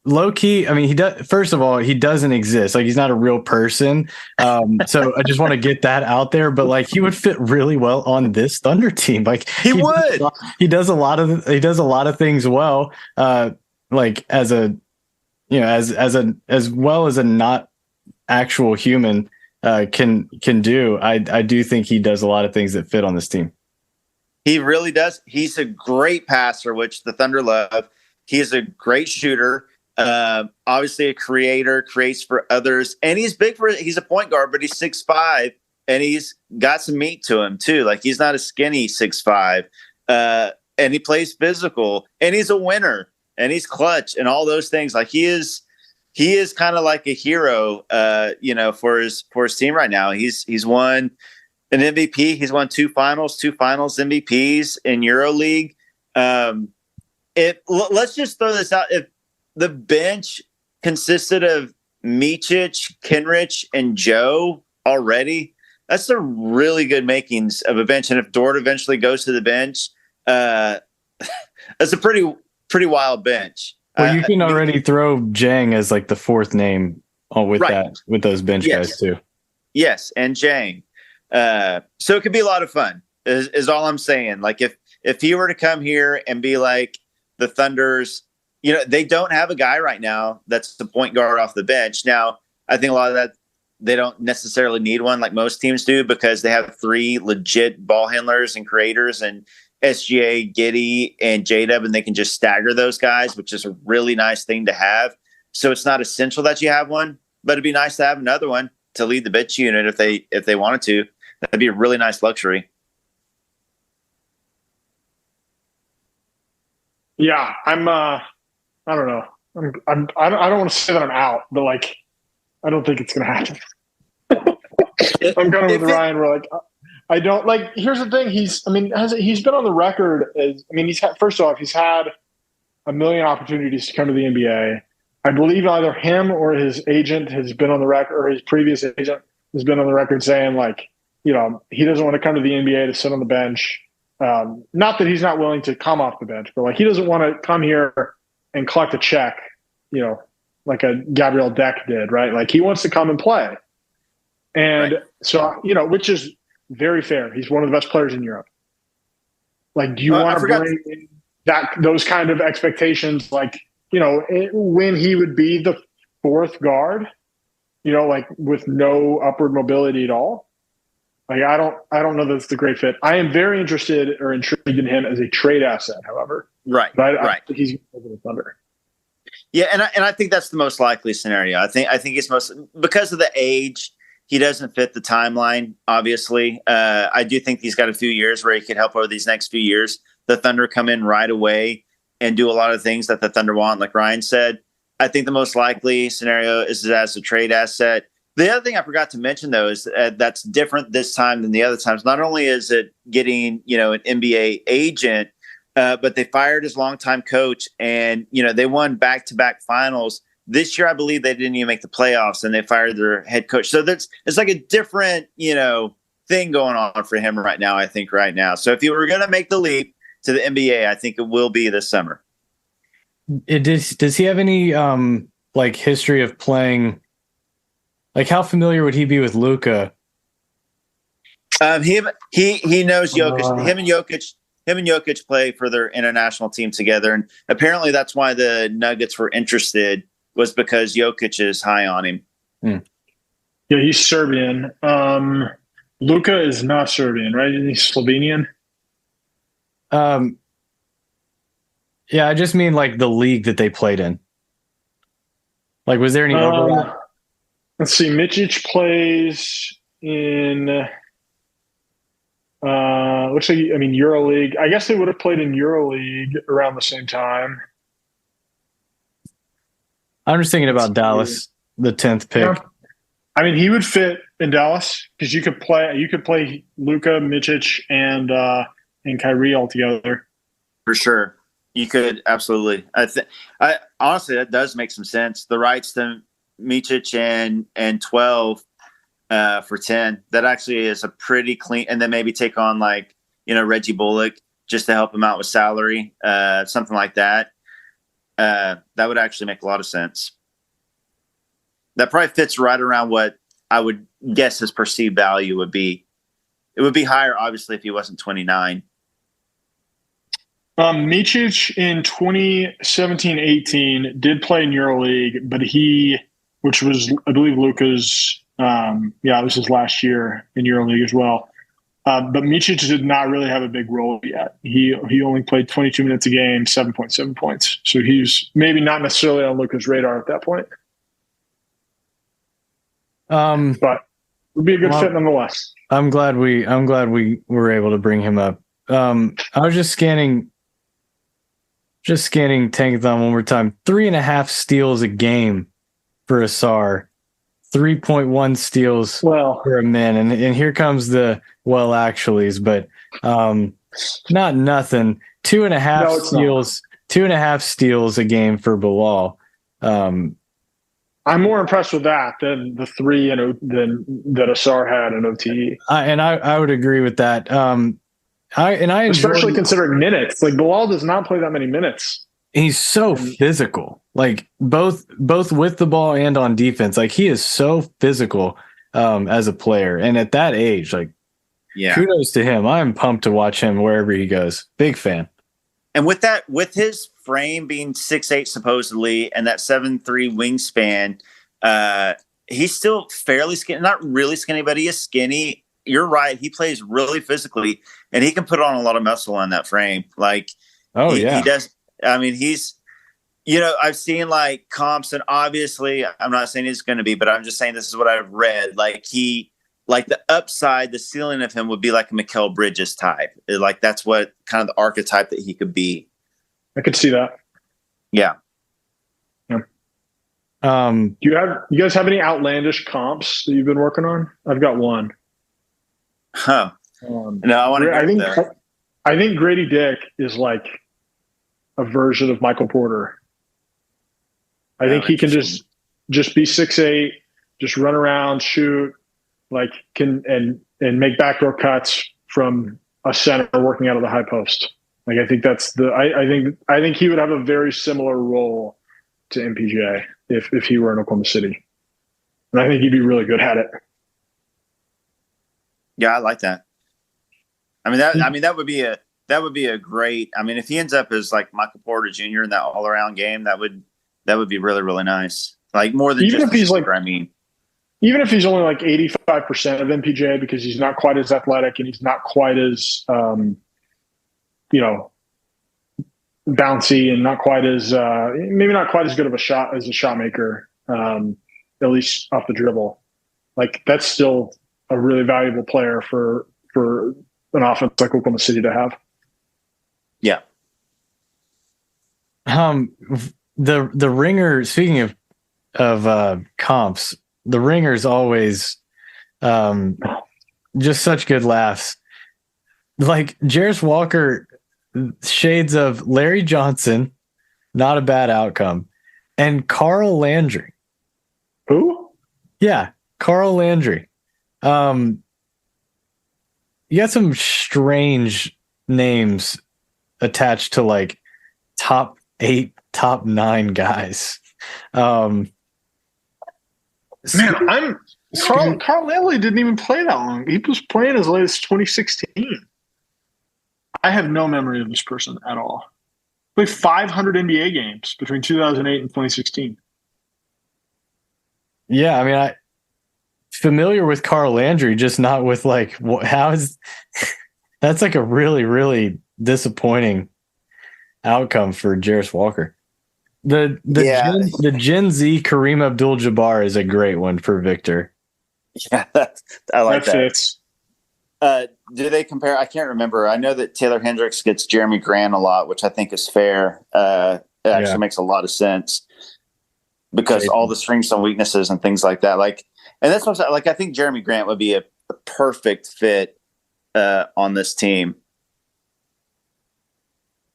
Low key, he does. First of all, he doesn't exist. Like, he's not a real person. So I just want to get that out there. But like, he would fit really well on this Thunder team. Like, he would. He does a lot of things well. Like, as a, as well as a not actual human can do. I do think he does a lot of things that fit on this team. He really does. He's a great passer, which the Thunder love. He's a great shooter. Obviously a creator, creates for others, and he's a point guard, but he's 6'5", and he's got some meat to him too. Like, he's not a skinny 6'5", and he plays physical, and he's a winner, and he's clutch, and all those things. Like, he is kind of like a hero, for his team right now. He's won an MVP. He's won two finals MVPs in EuroLeague. Let's just throw this out. If the bench consisted of Micic, Kenrich, and Joe already, that's a really good makings of a bench. And if Dort eventually goes to the bench, that's a pretty wild bench. Well, you can already throw Jang as like the fourth name with those bench guys too. Yes, and Jang. So it could be a lot of fun. Is all I'm saying. Like if he were to come here and be like the Thunder's, they don't have a guy right now that's the point guard off the bench. Now, I think a lot of that they don't necessarily need one like most teams do because they have three legit ball handlers and creators and SGA, Giddey, and J-Dub, and they can just stagger those guys, which is a really nice thing to have. So it's not essential that you have one, but it'd be nice to have another one to lead the bench unit if they wanted to. That'd be a really nice luxury. Yeah, I don't know. I don't want to say that I'm out, but like, I don't think it's going to happen. I'm kind of with Ryan. We're like, I don't like. Here's the thing. He's been on the record as. He's had. First off, he's had a million opportunities to come to the NBA. I believe either him or his agent has been on the record, or his previous agent has been on the record saying like, he doesn't want to come to the NBA to sit on the bench. Not that he's not willing to come off the bench, but like he doesn't want to come here and collect a check, like a Gabriel Deck did, right? Like he wants to come and play. And so, which is very fair. He's one of the best players in Europe. Like, do you want to bring in those kind of expectations? Like, when he would be the fourth guard, like with no upward mobility at all. Like, I don't know that it's the great fit. I am very interested or intrigued in him as a trade asset, however. Right. But I think he's over the Thunder. Yeah, and I think that's the most likely scenario. I think it's most because of the age. He doesn't fit the timeline, obviously. I do think he's got a few years where he could help over these next few years. The Thunder come in right away and do a lot of things that the Thunder want, like Ryan said. I think the most likely scenario is as a trade asset. The other thing I forgot to mention, though, is that's different this time than the other times. Not only is it getting, an NBA agent, but they fired his longtime coach and, they won back-to-back finals. This year, I believe they didn't even make the playoffs and they fired their head coach. So it's like a different, thing going on for him right now. So if you were going to make the leap to the NBA, I think it will be this summer. Does he have any history of playing? Like, how familiar would he be with Luka? He knows Jokic. Him and Jokic play for their international team together, and apparently that's why the Nuggets were interested. Was because Jokic is high on him. Yeah, he's Serbian. Luka is not Serbian, right? He's Slovenian. Yeah, I just mean like the league that they played in. Like, was there any overlap? Let's see. Micic plays in. Looks like EuroLeague. I guess they would have played in EuroLeague around the same time. I'm just thinking about Dallas, the 10th pick. Yeah. He would fit in Dallas because you could play Luka, Micic, and Kyrie all together. For sure, you could absolutely. I honestly, that does make some sense. The rights to Micic and 12 for 10. That actually is a pretty clean. And then maybe take on Reggie Bullock just to help him out with salary, something like that. That would actually make a lot of sense. That probably fits right around what I would guess his perceived value would be. It would be higher, obviously, if he wasn't 29. Micic in 2017-18 did play in EuroLeague, but which was, I believe, Luka's, it was his last year in EuroLeague as well. But Micic did not really have a big role yet. He only played 22 minutes a game, 7.7 points. So he's maybe not necessarily on Luka's radar at that point. But it would be a good fit nonetheless. I'm glad we were able to bring him up. I was just scanning Tankathon one more time. 3.5 steals a game for Asar. 3.1 steals Well, for a min, and here comes the well actuallys, but not nothing. 2.5 No, it's steals, 2.5 steals a game for Bilal. I'm more impressed with that than the 3 that Asar had in OTE. I would agree with that. I Especially enjoy, considering minutes. Like Bilal does not play that many minutes. he's so physical, like both with the ball and on defense. Like he is so physical as a player, and at that age, like kudos to him. I'm pumped to watch him wherever he goes. Big fan. And with his frame being 6'8" supposedly, and that 7'3" wingspan, he's still fairly skinny. Not really skinny, but he is skinny. You're right. He plays really physically, and he can put on a lot of muscle on that frame. Like, he does. I mean, he's, I've seen like comps, and obviously, I'm not saying he's going to be, but I'm just saying this is what I've read. Like the upside, the ceiling of him would be like a Mikal Bridges type. Like that's what kind of the archetype that he could be. I could see that. Yeah. Do you guys have any outlandish comps that you've been working on? I've got one. Huh. No, I want to. I think Grady Dick is like a version of Michael Porter. I think he can just be 6'8", just run around, shoot, like and make backdoor cuts from a center working out of the high post. Like I think that's I think he would have a very similar role to MPJ if he were in Oklahoma City, and I think he'd be really good at it. Yeah, I like that. I mean that would be a great. I mean, if he ends up as like Michael Porter Jr. in that all around game, that would be really, really nice. Like more than even just if he's like, even if he's only like 85% of MPJ because he's not quite as athletic and he's not quite as bouncy and not quite as maybe not quite as good of a shot maker, at least off the dribble. Like that's still a really valuable player for an offense like Oklahoma City to have. Yeah. The Ringer, speaking of comps, the Ringer's always just such good laughs. Like Jarace Walker, shades of Larry Johnson, not a bad outcome, and Carl Landry. Who? Yeah, Carl Landry. You got some strange names attached to like top 8, top 9 guys. Man, Carl Landry didn't even play that long. He was playing as late as 2016. I have no memory of this person at all. Played 500 NBA games between 2008 and 2016. Yeah, I mean, I familiar with Carl Landry, just not with like how is that's like a really, really disappointing outcome for Jarace Walker. The Gen Z Kareem Abdul-Jabbar is a great one for Victor. Yeah, I like that. Fits. Do they compare? I can't remember. I know that Taylor Hendricks gets Jeremy Grant a lot, which I think is fair. It actually makes a lot of sense because all the strengths and weaknesses and things like that. Like, and that's what I think Jeremy Grant would be a perfect fit on this team.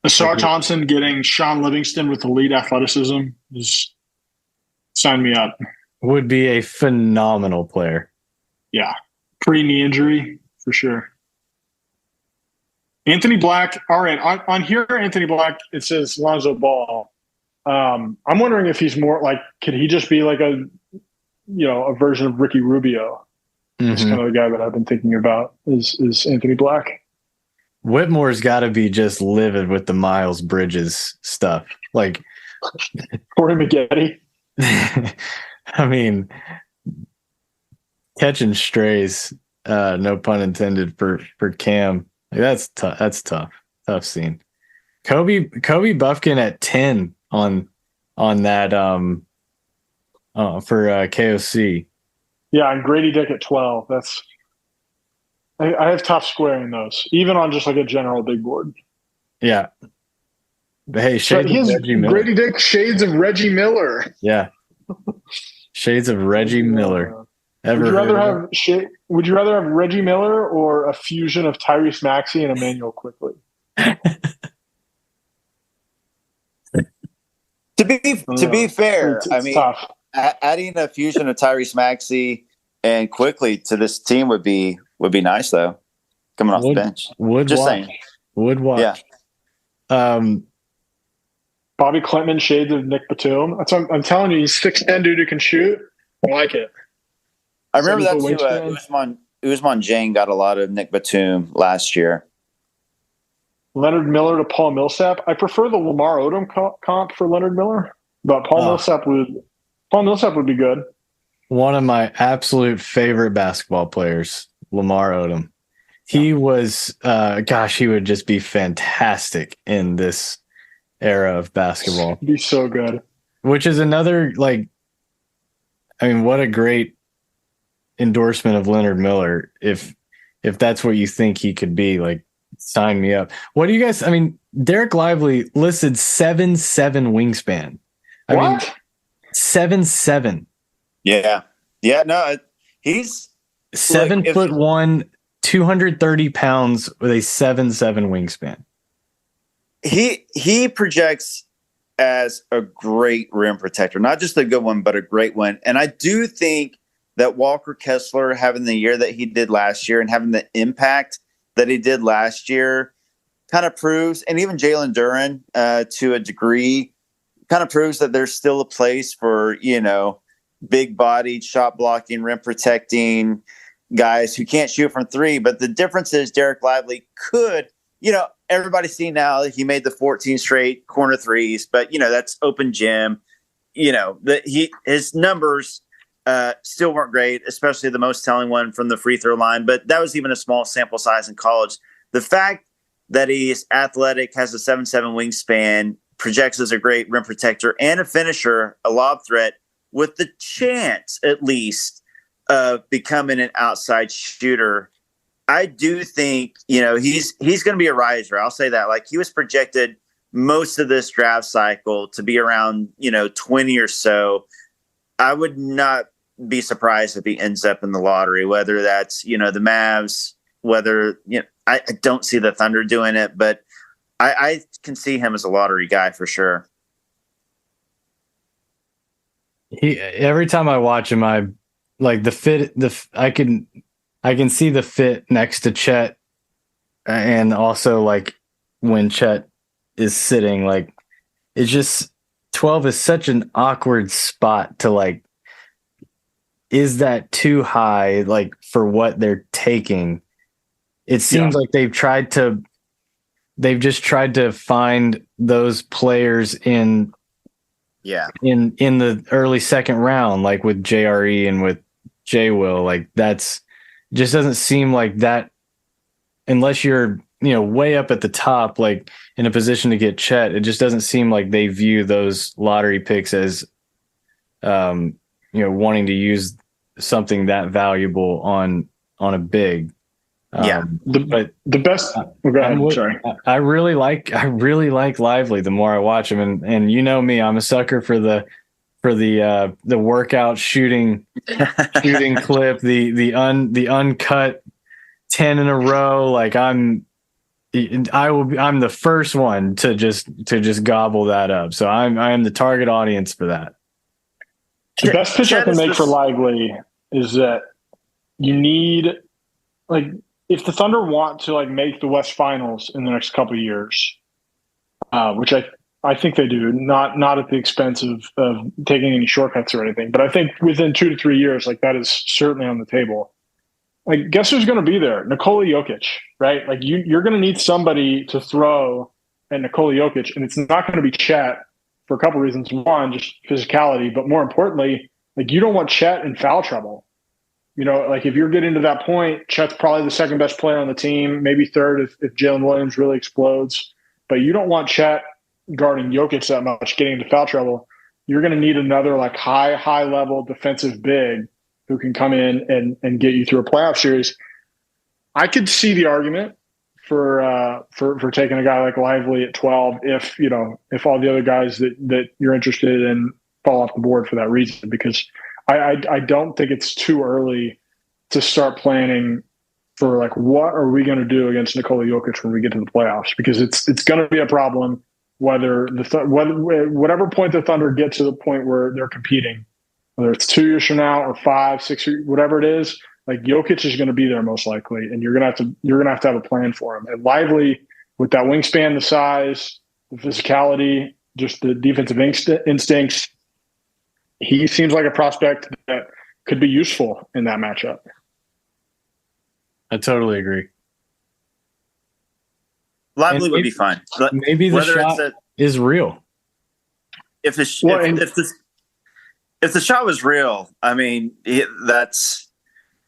Asar Thompson getting Sean Livingston with elite athleticism is sign me up. Would be a phenomenal player. Yeah. Pre-knee injury, for sure. Anthony Black. All right. On here, Anthony Black, it says Lonzo Ball. I'm wondering if he's more like, could he just be like a version of Ricky Rubio? That's kind of the guy that I've been thinking about is Anthony Black. Whitmore's got to be just livid with the Miles Bridges stuff. Like Corey Maggette. I mean, catching strays, no pun intended for Cam. Like, that's tough. That's tough scene. Kobe Buffkin at 10 on that for KOC. Yeah, and Grady Dick at 12. That's I have tough squaring those, even on just like a general big board. Yeah. But hey, shades of Reggie Miller. Grady Dick, shades of Reggie Miller. Yeah. Shades of Reggie Miller. Would you rather have Reggie Miller or a fusion of Tyrese Maxey and Emmanuel Quickly? To be fair, it's tough. Adding a fusion of Tyrese Maxey and Quickly to this team would be nice though. Coming off the bench, saying. Would watch. Yeah. Bobby Klintman, shades of Nick Batum. That's what I'm telling you. He's 6'10" dude who can shoot. I like it. I remember that too. Usman Jane got a lot of Nick Batum last year. Leonard Miller to Paul Millsap. I prefer the Lamar Odom comp for Leonard Miller, but Paul Millsap would be good. One of my absolute favorite basketball players, Lamar Odom. He was, he would just be fantastic in this era of basketball. He'd be so good. Which is another, what a great endorsement of Leonard Miller. If that's what you think he could be, sign me up. What do you guys, Derek Lively listed 7'7" wingspan. What? 7'7". Yeah. Yeah, no, he's 7'1", 230 pounds with a 7'7" wingspan. He projects as a great rim protector, not just a good one, but a great one. And I do think that Walker Kessler having the year that he did last year and having the impact that he did last year kind of proves, and even Jalen Duren to a degree, kind of proves that there's still a place for, big-bodied, shot-blocking, rim protecting guys who can't shoot from three. But the difference is Derek Lively could, everybody's seen now that he made the 14 straight corner threes, but that's open gym. His numbers still weren't great, especially the most telling one from the free throw line, but that was even a small sample size in college. The fact that he's athletic, has a 7'7" wingspan, projects as a great rim protector and a finisher, a lob threat, with the chance at least of becoming an outside shooter, I do think, he's going to be a riser. I'll say that. He was projected most of this draft cycle to be around, 20 or so. I would not be surprised if he ends up in the lottery, whether that's, the Mavs, whether, I don't see the Thunder doing it, but I can see him as a lottery guy for sure. Every time I watch him, I like the fit. I can see the fit next to Chet, and also when Chet is sitting, it's just 12 is such an awkward spot to is that too high for what they're taking? It seems like they've just tried to find those players in the early second round, with JRE and with J Will. That's just doesn't seem like that unless you're way up at the top, in a position to get Chet. It just doesn't seem like they view those lottery picks as wanting to use something that valuable on a big. But the best. Go ahead. Sorry. I really like Lively. The more I watch him, and me, I'm a sucker for the workout shooting clip, the uncut 10 in a row. I'm the first one to just gobble that up. So I am the target audience for that. The best pitch I can make for Lively is that you need if the Thunder want to make the West Finals in the next couple of years, which I think they do, not at the expense of taking any shortcuts or anything, but I think within 2 to 3 years, that is certainly on the table. Guess who's going to be there? Nikola Jokic, right? You're going to need somebody to throw at Nikola Jokic, and it's not going to be Chet for a couple of reasons. One, just physicality, but more importantly, you don't want Chet in foul trouble. If you're getting to that point, Chet's probably the second best player on the team, maybe third if Jalen Williams really explodes. But you don't want Chet guarding Jokic that much, getting into foul trouble. You're going to need another high level defensive big who can come in and get you through a playoff series. I could see the argument for taking a guy like Lively at 12 if all the other guys that you're interested in fall off the board for that reason, because I don't think it's too early to start planning for like what are we going to do against Nikola Jokic when we get to the playoffs, because it's going to be a problem whether whatever point the Thunder get to the point where they're competing, whether it's 2 years from now or 5, 6 years, whatever it is. Like Jokic is going to be there most likely, and you're going to have a plan for him. And Lively, with that wingspan, the size, the physicality, just the defensive instincts, he seems like a prospect that could be useful in that matchup. I totally agree. Lively would be fine. But maybe the shot is real. If the shot was real, I mean, that's,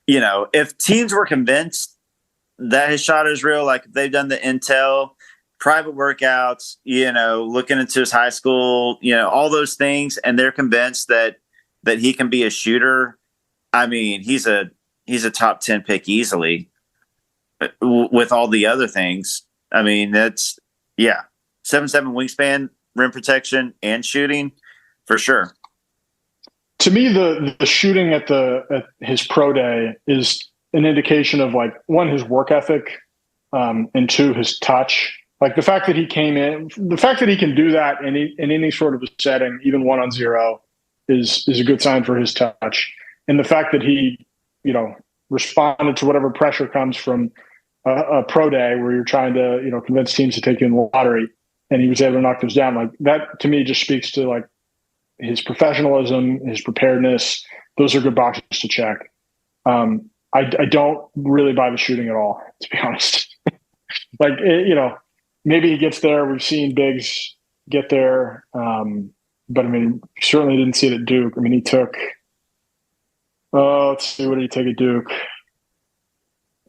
you know, if teams were convinced that his shot is real, like if they've done the intel, private workouts, you know, looking into his high school, you know, all those things, and they're convinced that he can be a shooter, I mean, he's a top 10 pick easily with all the other things. I mean, that's 7'7" wingspan, rim protection, and shooting for sure. To me, the shooting at his pro day is an indication of, like, one, his work ethic, and two, his touch. Like the fact that he came in, the fact that he can do that in any sort of a setting, even 1-on-0, is a good sign for his touch. And the fact that he, you know, responded to whatever pressure comes from a pro day where you're trying to, you know, convince teams to take you in the lottery, and he was able to knock those down, like that to me just speaks to like his professionalism, his preparedness. Those are good boxes to check. I don't really buy the shooting at all, to be honest. Like, you know, maybe he gets there. We've seen bigs get there. But I mean, certainly didn't see it at Duke. I mean, he took, let's see, what did he take at Duke?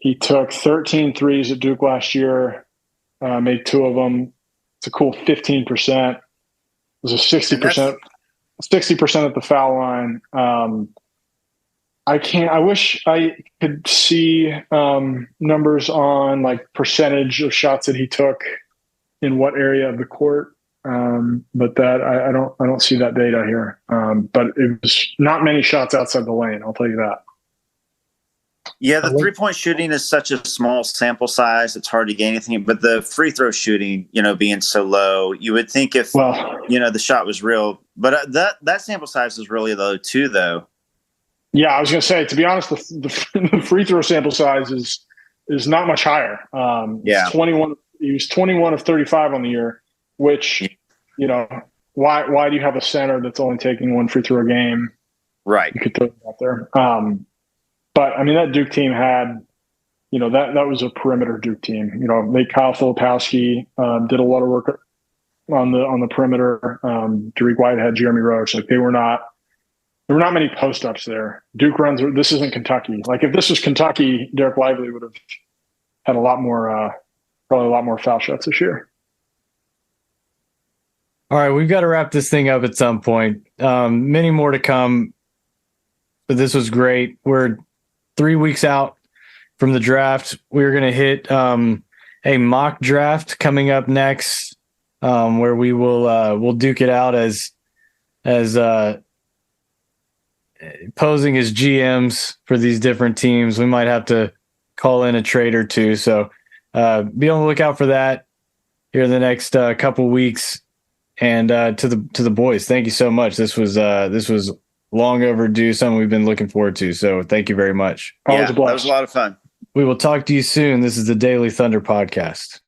He took 13 threes at Duke last year, made 2 of them. It's a cool 15%. It was a 60% at the foul line. I wish I could see numbers on like percentage of shots that he took in what area of the court. But that I don't see that data here. But it was not many shots outside the lane, I'll tell you that. Yeah, the 3-point shooting is such a small sample size; it's hard to gain anything. But the free throw shooting, you know, being so low, you would think if you know the shot was real. But that sample size is really low too, though. Yeah, I was going to say, to be honest, the free throw sample size is not much higher. Yeah, 21. He was 21 of 35 on the year, which, you know, why do you have a center that's only taking 1 free throw a game? Right. You could throw it out there. But I mean, that Duke team had, you know, that was a perimeter Duke team. You know, Kyle Filipowski did a lot of work on the perimeter. Derek Whitehead, Jeremy Roach, like there were not many post ups there. Duke runs. This isn't Kentucky. Like if this was Kentucky, Derek Lively would have had probably a lot more foul shots this year. All right, we've got to wrap this thing up at some point. Many more to come, but this was great. We're 3 weeks out from the draft. We're going to hit a mock draft coming up next, where we will we'll duke it out as posing as GMs for these different teams. We might have to call in a trade or two, so be on the lookout for that here in the next couple weeks. And to the boys, thank you so much. This was long overdue, something we've been looking forward to. So thank you very much. Yeah, that was a lot of fun. We will talk to you soon. This is the Daily Thunder Podcast.